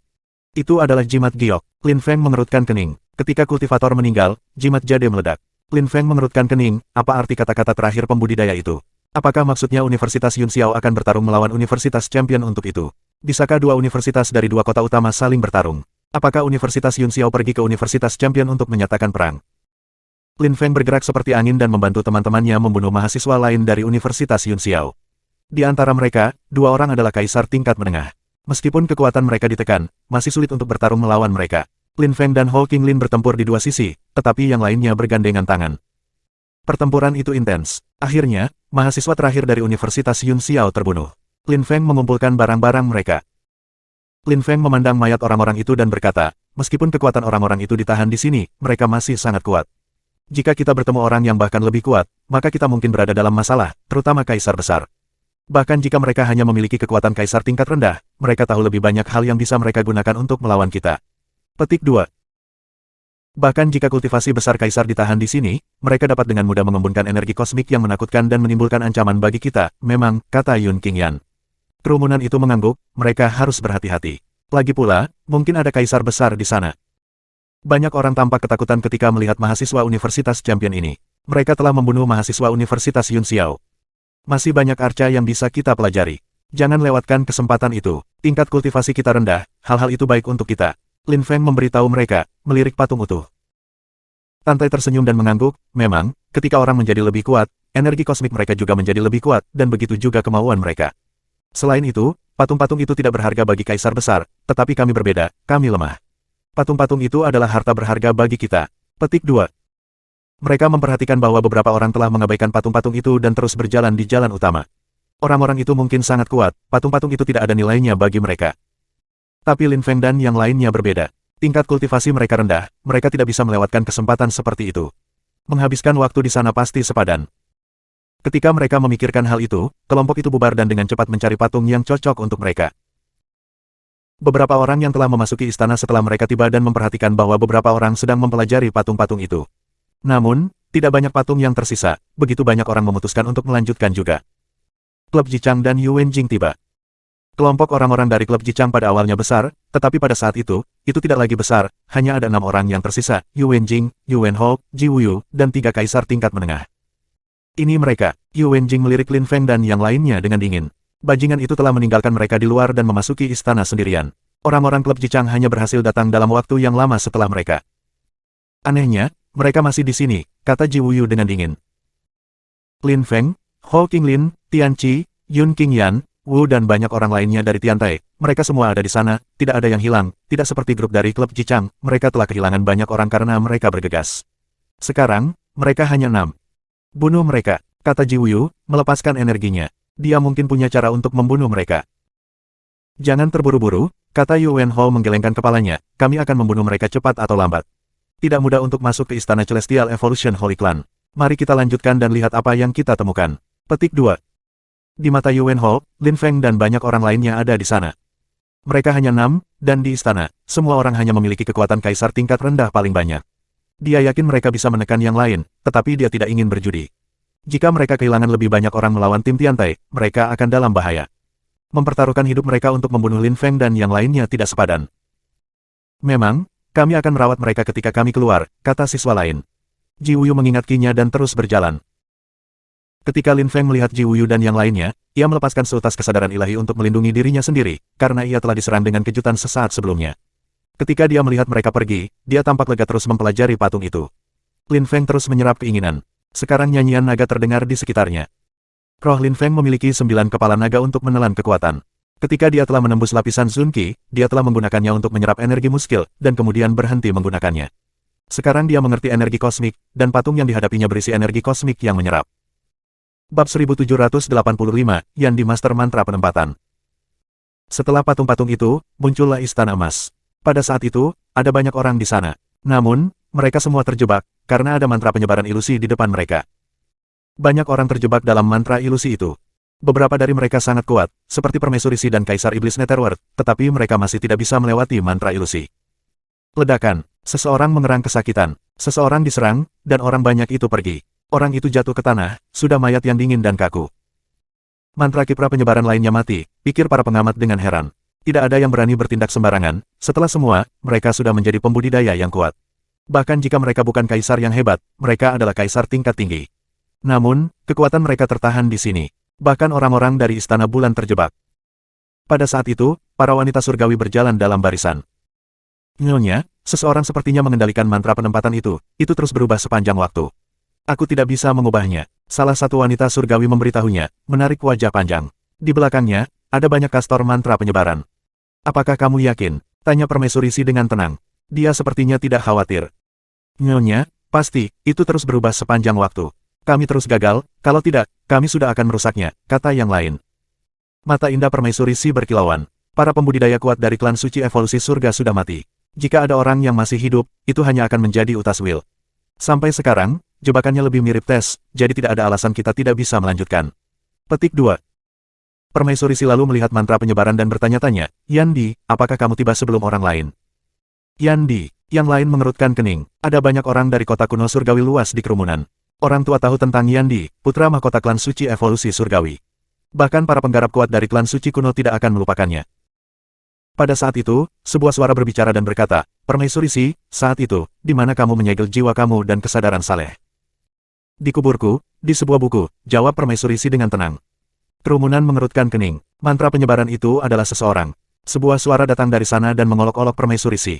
Itu adalah jimat giok. Lin Feng mengerutkan kening. Ketika kultivator meninggal, jimat jade meledak. Lin Feng mengerutkan kening, apa arti kata-kata terakhir pembudidaya itu? Apakah maksudnya Universitas Yunxiao akan bertarung melawan Universitas Champion untuk itu? Bisakah dua universitas dari dua kota utama saling bertarung? Apakah Universitas Yunxiao pergi ke Universitas Champion untuk menyatakan perang? Lin Feng bergerak seperti angin dan membantu teman-temannya membunuh mahasiswa lain dari Universitas Yunxiao. Di antara mereka, dua orang adalah kaisar tingkat menengah. Meskipun kekuatan mereka ditekan, masih sulit untuk bertarung melawan mereka. Lin Feng dan Hou Qinglin bertempur di dua sisi, tetapi yang lainnya bergandengan tangan. Pertempuran itu intens. Akhirnya, mahasiswa terakhir dari Universitas Yunxiao terbunuh. Lin Feng mengumpulkan barang-barang mereka. Lin Feng memandang mayat orang-orang itu dan berkata, meskipun kekuatan orang-orang itu ditahan di sini, mereka masih sangat kuat. Jika kita bertemu orang yang bahkan lebih kuat, maka kita mungkin berada dalam masalah, terutama kaisar besar. Bahkan jika mereka hanya memiliki kekuatan kaisar tingkat rendah, mereka tahu lebih banyak hal yang bisa mereka gunakan untuk melawan kita. Petik 2. Bahkan jika kultivasi besar kaisar ditahan di sini, mereka dapat dengan mudah mengembunkan energi kosmik yang menakutkan dan menimbulkan ancaman bagi kita, memang, kata Yun Qingyan. Kerumunan itu mengangguk, mereka harus berhati-hati. Lagi pula, mungkin ada kaisar besar di sana. Banyak orang tampak ketakutan ketika melihat mahasiswa Universitas Champion ini. Mereka telah membunuh mahasiswa Universitas Yun Xiao. Masih banyak arca yang bisa kita pelajari. Jangan lewatkan kesempatan itu. Tingkat kultivasi kita rendah, hal-hal itu baik untuk kita. Lin Feng memberitahu mereka, melirik patung utuh. Tantai tersenyum dan mengangguk, memang, ketika orang menjadi lebih kuat, energi kosmik mereka juga menjadi lebih kuat, dan begitu juga kemauan mereka. Selain itu, patung-patung itu tidak berharga bagi kaisar besar, tetapi kami berbeda, kami lemah. Patung-patung itu adalah harta berharga bagi kita. Petik 2. Mereka memperhatikan bahwa beberapa orang telah mengabaikan patung-patung itu dan terus berjalan di jalan utama. Orang-orang itu mungkin sangat kuat, patung-patung itu tidak ada nilainya bagi mereka. Tapi Lin Feng dan yang lainnya berbeda. Tingkat kultivasi mereka rendah, mereka tidak bisa melewatkan kesempatan seperti itu. Menghabiskan waktu di sana pasti sepadan. Ketika mereka memikirkan hal itu, kelompok itu bubar dan dengan cepat mencari patung yang cocok untuk mereka. Beberapa orang yang telah memasuki istana setelah mereka tiba dan memperhatikan bahwa beberapa orang sedang mempelajari patung-patung itu. Namun, tidak banyak patung yang tersisa, begitu banyak orang memutuskan untuk melanjutkan juga. Klub Jichang dan Yu Wenjing tiba. Kelompok orang-orang dari klub Jichang pada awalnya besar, tetapi pada saat itu tidak lagi besar, hanya ada 6 orang yang tersisa, Yu Wenjing, Yu Wenhou, Ji Wuyu, dan 3 kaisar tingkat menengah. Ini mereka, Yu Wenjing melirik Lin Feng dan yang lainnya dengan dingin. Bajingan itu telah meninggalkan mereka di luar dan memasuki istana sendirian. Orang-orang klub Jichang hanya berhasil datang dalam waktu yang lama setelah mereka. Anehnya, mereka masih di sini, kata Ji Wuyu dengan dingin. Lin Feng, Hou Qinglin, Tian Qi, Yun Qingyan, Wu dan banyak orang lainnya dari Tiantai, mereka semua ada di sana, tidak ada yang hilang, tidak seperti grup dari klub Jichang, mereka telah kehilangan banyak orang karena mereka bergegas. Sekarang, mereka hanya 6. Bunuh mereka, kata Ji Wuyu, melepaskan energinya. Dia mungkin punya cara untuk membunuh mereka. Jangan terburu-buru, kata Yu Wenhou menggelengkan kepalanya, kami akan membunuh mereka cepat atau lambat. Tidak mudah untuk masuk ke istana Celestial Evolution Holy Clan. Mari kita lanjutkan dan lihat apa yang kita temukan. Petik 2. Di mata Yu Wenhou, Lin Feng dan banyak orang lainnya ada di sana. Mereka hanya 6, dan di istana, semua orang hanya memiliki kekuatan kaisar tingkat rendah paling banyak. Dia yakin mereka bisa menekan yang lain, tetapi dia tidak ingin berjudi. Jika mereka kehilangan lebih banyak orang melawan tim Tiantai, mereka akan dalam bahaya. Mempertaruhkan hidup mereka untuk membunuh Lin Feng dan yang lainnya tidak sepadan. Memang, kami akan merawat mereka ketika kami keluar, kata siswa lain. Ji Wuyu mengingatkinya dan terus berjalan. Ketika Lin Feng melihat Ji Wuyu dan yang lainnya, ia melepaskan seutas kesadaran ilahi untuk melindungi dirinya sendiri, karena ia telah diserang dengan kejutan sesaat sebelumnya. Ketika dia melihat mereka pergi, dia tampak lega terus mempelajari patung itu. Lin Feng terus menyerap keinginan. Sekarang nyanyian naga terdengar di sekitarnya. Roh Lin Feng memiliki 9 kepala naga untuk menelan kekuatan. Ketika dia telah menembus lapisan Sun Qi, dia telah menggunakannya untuk menyerap energi muskil, dan kemudian berhenti menggunakannya. Sekarang dia mengerti energi kosmik, dan patung yang dihadapinya berisi energi kosmik yang menyerap. Bab 1785, Yandi Master Mantra Penempatan. Setelah patung-patung itu, muncullah Istana Emas. Pada saat itu, ada banyak orang di sana. Namun, mereka semua terjebak, karena ada mantra penyebaran ilusi di depan mereka. Banyak orang terjebak dalam mantra ilusi itu. Beberapa dari mereka sangat kuat, seperti Permaisuri Si dan Kaisar Iblis Netherworld, tetapi mereka masih tidak bisa melewati mantra ilusi. Ledakan, seseorang mengerang kesakitan, seseorang diserang, dan orang banyak itu pergi. Orang itu jatuh ke tanah, sudah mayat yang dingin dan kaku. Mantra kipra penyebaran lainnya mati, pikir para pengamat dengan heran. Tidak ada yang berani bertindak sembarangan, setelah semua, mereka sudah menjadi pembudidaya yang kuat. Bahkan jika mereka bukan kaisar yang hebat, mereka adalah kaisar tingkat tinggi. Namun, kekuatan mereka tertahan di sini. Bahkan orang-orang dari Istana Bulan terjebak. Pada saat itu, para wanita surgawi berjalan dalam barisan. Nyonya, seseorang sepertinya mengendalikan mantra penempatan itu terus berubah sepanjang waktu. Aku tidak bisa mengubahnya. Salah satu wanita surgawi memberitahunya, menarik wajah panjang. Di belakangnya, ada banyak kastor mantra penyebaran. Apakah kamu yakin? Tanya Permaisuri Si dengan tenang. Dia sepertinya tidak khawatir. Nyonya, pasti, itu terus berubah sepanjang waktu. Kami terus gagal, kalau tidak, kami sudah akan merusaknya, kata yang lain. Mata indah Permaisuri Si berkilauan. Para pembudidaya kuat dari klan suci evolusi surga sudah mati. Jika ada orang yang masih hidup, itu hanya akan menjadi utas Will. Sampai sekarang, jebakannya lebih mirip tes, jadi tidak ada alasan kita tidak bisa melanjutkan. Petik 2. Permaisuri Si lalu melihat mantra penyebaran dan bertanya-tanya, Yandi, apakah kamu tiba sebelum orang lain? Yandi, yang lain mengerutkan kening. Ada banyak orang dari kota kuno surgawi luas di kerumunan. Orang tua tahu tentang Yandi, putra mahkota klan suci evolusi surgawi. Bahkan para penggarap kuat dari klan suci kuno tidak akan melupakannya. Pada saat itu, sebuah suara berbicara dan berkata, "Permaisuri Si, saat itu, di mana kamu menyegel jiwa kamu dan kesadaran saleh?" "Di kuburku, di sebuah buku," jawab Permaisuri Si dengan tenang. Kerumunan mengerutkan kening. Mantra penyebaran itu adalah seseorang. Sebuah suara datang dari sana dan mengolok-olok Permaisuri Si.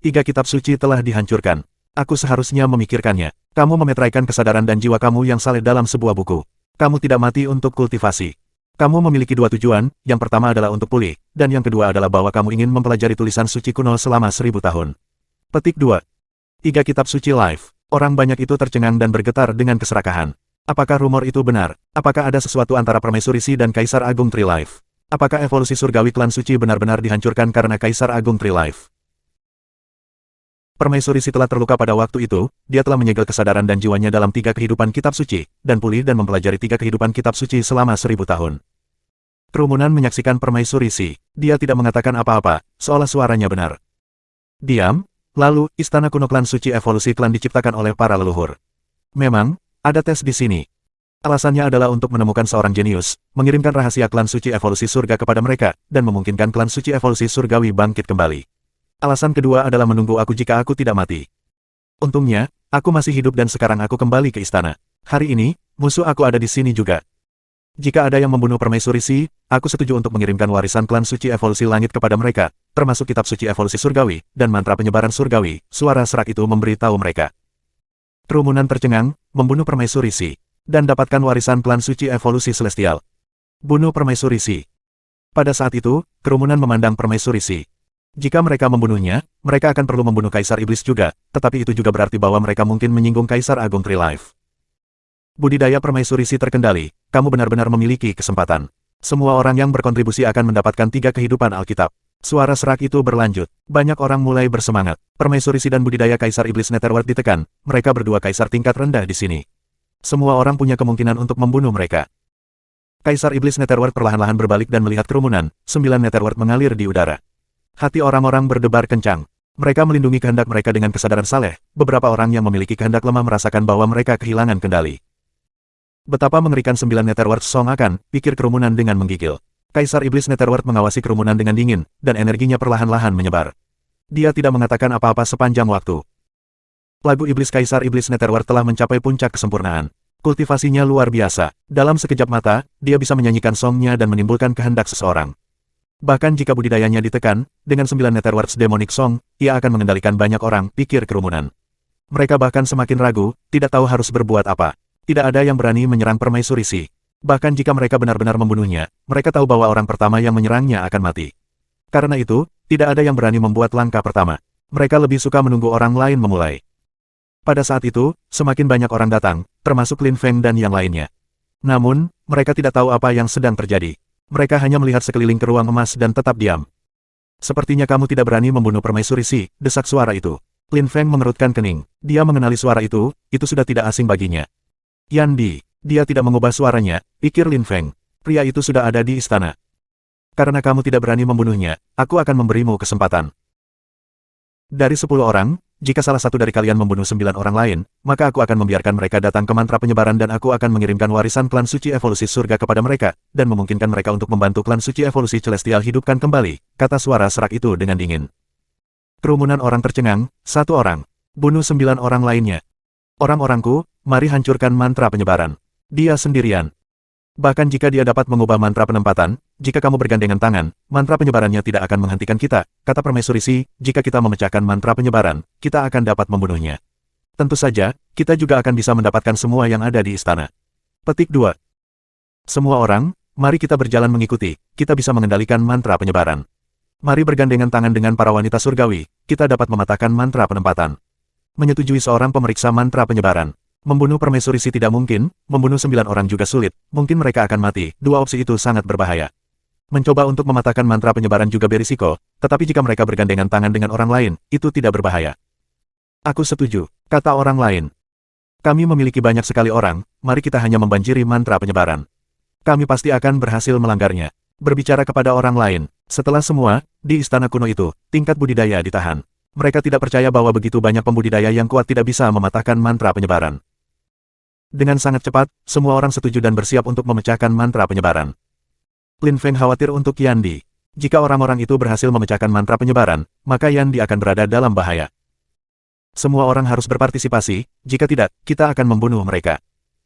3 kitab suci telah dihancurkan. Aku seharusnya memikirkannya. Kamu memetraikan kesadaran dan jiwa kamu yang saleh dalam sebuah buku. Kamu tidak mati untuk kultivasi. Kamu memiliki 2 tujuan, yang pertama adalah untuk pulih, dan yang kedua adalah bahwa kamu ingin mempelajari tulisan suci kuno selama 1000 tahun. Petik 2. 3 kitab suci live. Orang banyak itu tercengang dan bergetar dengan keserakahan. Apakah rumor itu benar? Apakah ada sesuatu antara Permaisuri Si dan Kaisar Agung Tree Life? Apakah evolusi surgawi klan suci benar-benar dihancurkan karena Kaisar Agung Tree Life? Permaisuri Si telah terluka pada waktu itu, dia telah menyegel kesadaran dan jiwanya dalam 3 kehidupan kitab suci, dan pulih dan mempelajari 3 kehidupan kitab suci selama 1000 tahun. Kerumunan menyaksikan Permaisuri Si. Dia tidak mengatakan apa-apa, seolah suaranya benar. Diam, lalu, istana kuno klan suci evolusi klan diciptakan oleh para leluhur. Memang, ada tes di sini. Alasannya adalah untuk menemukan seorang jenius, mengirimkan rahasia klan suci evolusi surga kepada mereka, dan memungkinkan klan suci evolusi surgawi bangkit kembali. Alasan kedua adalah menunggu aku jika aku tidak mati. Untungnya, aku masih hidup dan sekarang aku kembali ke istana. Hari ini, musuh aku ada di sini juga. Jika ada yang membunuh Permaisuri Si, aku setuju untuk mengirimkan warisan klan suci evolusi langit kepada mereka, termasuk kitab suci evolusi surgawi, dan mantra penyebaran surgawi. Suara serak itu memberitahu mereka. Kerumunan tercengang, membunuh Permaisuri Si, dan dapatkan warisan klan suci evolusi celestial. Bunuh Permaisuri Si. Pada saat itu, kerumunan memandang Permaisuri Si. Jika mereka membunuhnya, mereka akan perlu membunuh Kaisar Iblis juga, tetapi itu juga berarti bahwa mereka mungkin menyinggung Kaisar Agung Tree Life. Budidaya Permaisuri Si terkendali, kamu benar-benar memiliki kesempatan. Semua orang yang berkontribusi akan mendapatkan 3 kehidupan Alkitab. Suara serak itu berlanjut, banyak orang mulai bersemangat. Permaisuri Si dan budidaya Kaisar Iblis Netherworld ditekan, mereka berdua kaisar tingkat rendah di sini. Semua orang punya kemungkinan untuk membunuh mereka. Kaisar Iblis Netherworld perlahan-lahan berbalik dan melihat kerumunan, 9 Netherworld mengalir di udara. Hati orang-orang berdebar kencang. Mereka melindungi kehendak mereka dengan kesadaran saleh. Beberapa orang yang memiliki kehendak lemah merasakan bahwa mereka kehilangan kendali. Betapa mengerikan 9 Netherworld Song akan, pikir kerumunan dengan menggigil. Kaisar Iblis Netherworld mengawasi kerumunan dengan dingin, dan energinya perlahan-lahan menyebar. Dia tidak mengatakan apa-apa sepanjang waktu. Lagu Iblis Kaisar Iblis Netherworld telah mencapai puncak kesempurnaan. Kultivasinya luar biasa. Dalam sekejap mata, dia bisa menyanyikan songnya dan menimbulkan kehendak seseorang. Bahkan jika budidayanya ditekan, dengan 9 Netherworld's Demonic Song, ia akan mengendalikan banyak orang, pikir kerumunan. Mereka bahkan semakin ragu, tidak tahu harus berbuat apa. Tidak ada yang berani menyerang Permaisuri Si. Bahkan jika mereka benar-benar membunuhnya, mereka tahu bahwa orang pertama yang menyerangnya akan mati. Karena itu, tidak ada yang berani membuat langkah pertama. Mereka lebih suka menunggu orang lain memulai. Pada saat itu, semakin banyak orang datang, termasuk Lin Feng dan yang lainnya. Namun, mereka tidak tahu apa yang sedang terjadi. Mereka hanya melihat sekeliling ke ruang emas dan tetap diam. Sepertinya kamu tidak berani membunuh Permaisuri Si, desak suara itu. Lin Feng mengerutkan kening. Dia mengenali suara itu sudah tidak asing baginya. Yandi, dia tidak mengubah suaranya, pikir Lin Feng. Pria itu sudah ada di istana. Karena kamu tidak berani membunuhnya, aku akan memberimu kesempatan. Dari 10 orang, jika salah satu dari kalian membunuh 9 orang lain, maka aku akan membiarkan mereka datang ke mantra penyebaran dan aku akan mengirimkan warisan klan suci evolusi surga kepada mereka, dan memungkinkan mereka untuk membantu klan suci evolusi celestial hidupkan kembali, kata suara serak itu dengan dingin. Kerumunan orang tercengang, 1 orang. Bunuh 9 orang lainnya. Orang-orangku, mari hancurkan mantra penyebaran. Dia sendirian. Bahkan jika dia dapat mengubah mantra penempatan, jika kamu bergandengan tangan, mantra penyebarannya tidak akan menghentikan kita, kata Permaisuri Si, jika kita memecahkan mantra penyebaran, kita akan dapat membunuhnya. Tentu saja, kita juga akan bisa mendapatkan semua yang ada di istana. Petik 2. Semua orang, mari kita berjalan mengikuti, kita bisa mengendalikan mantra penyebaran. Mari bergandengan tangan dengan para wanita surgawi, kita dapat mematahkan mantra penempatan. Menyetujui seorang pemeriksa mantra penyebaran. Membunuh Permaisuri Si tidak mungkin, membunuh 9 orang juga sulit, mungkin mereka akan mati, 2 opsi itu sangat berbahaya. Mencoba untuk mematahkan mantra penyebaran juga berisiko, tetapi jika mereka bergandengan tangan dengan orang lain, itu tidak berbahaya. Aku setuju, kata orang lain. Kami memiliki banyak sekali orang, mari kita hanya membanjiri mantra penyebaran. Kami pasti akan berhasil melanggarnya. Berbicara kepada orang lain, setelah semua, di istana kuno itu, tingkat budidaya ditahan. Mereka tidak percaya bahwa begitu banyak pembudidaya yang kuat tidak bisa mematahkan mantra penyebaran. Dengan sangat cepat, semua orang setuju dan bersiap untuk memecahkan mantra penyebaran. Lin Feng khawatir untuk Yandi. Jika orang-orang itu berhasil memecahkan mantra penyebaran, maka Yandi akan berada dalam bahaya. Semua orang harus berpartisipasi, jika tidak, kita akan membunuh mereka.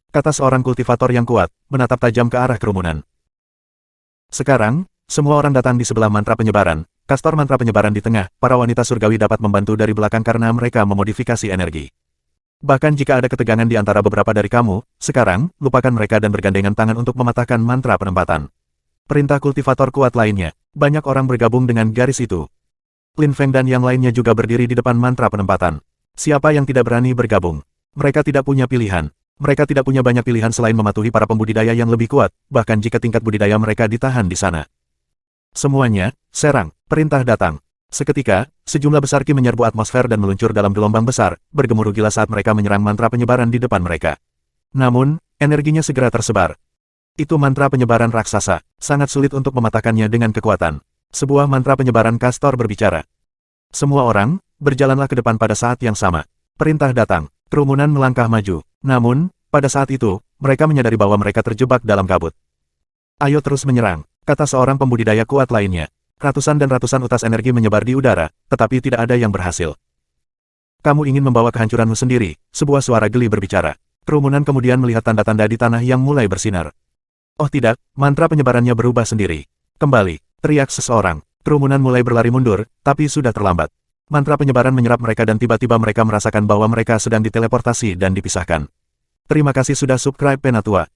Kata seorang kultivator yang kuat, menatap tajam ke arah kerumunan. Sekarang, semua orang datang di sebelah mantra penyebaran, kastor mantra penyebaran di tengah, para wanita surgawi dapat membantu dari belakang karena mereka memodifikasi energi. Bahkan jika ada ketegangan di antara beberapa dari kamu, sekarang, lupakan mereka dan bergandengan tangan untuk mematahkan mantra penempatan. Perintah kultivator kuat lainnya, banyak orang bergabung dengan garis itu. Lin Feng dan yang lainnya juga berdiri di depan mantra penempatan. Siapa yang tidak berani bergabung? Mereka tidak punya pilihan. Mereka tidak punya banyak pilihan selain mematuhi para pembudidaya yang lebih kuat, bahkan jika tingkat budidaya mereka ditahan di sana. Semuanya, serang, perintah datang. Seketika, sejumlah besar ki menyerbu atmosfer dan meluncur dalam gelombang besar, bergemuruh gila saat mereka menyerang mantra penyebaran di depan mereka. Namun, energinya segera tersebar. Itu mantra penyebaran raksasa, sangat sulit untuk mematahkannya dengan kekuatan. Sebuah mantra penyebaran kastor berbicara. Semua orang, berjalanlah ke depan pada saat yang sama. Perintah datang, kerumunan melangkah maju. Namun, pada saat itu, mereka menyadari bahwa mereka terjebak dalam kabut. Ayo terus menyerang, kata seorang pembudidaya kuat lainnya. Ratusan dan ratusan utas energi menyebar di udara, tetapi tidak ada yang berhasil. Kamu ingin membawa kehancuranmu sendiri, sebuah suara geli berbicara. Kerumunan kemudian melihat tanda-tanda di tanah yang mulai bersinar. Oh tidak, mantra penyebarannya berubah sendiri. Kembali, teriak seseorang. Kerumunan mulai berlari mundur, tapi sudah terlambat. Mantra penyebaran menyerap mereka dan tiba-tiba mereka merasakan bahwa mereka sedang diteleportasi dan dipisahkan. Terima kasih sudah subscribe Penatua.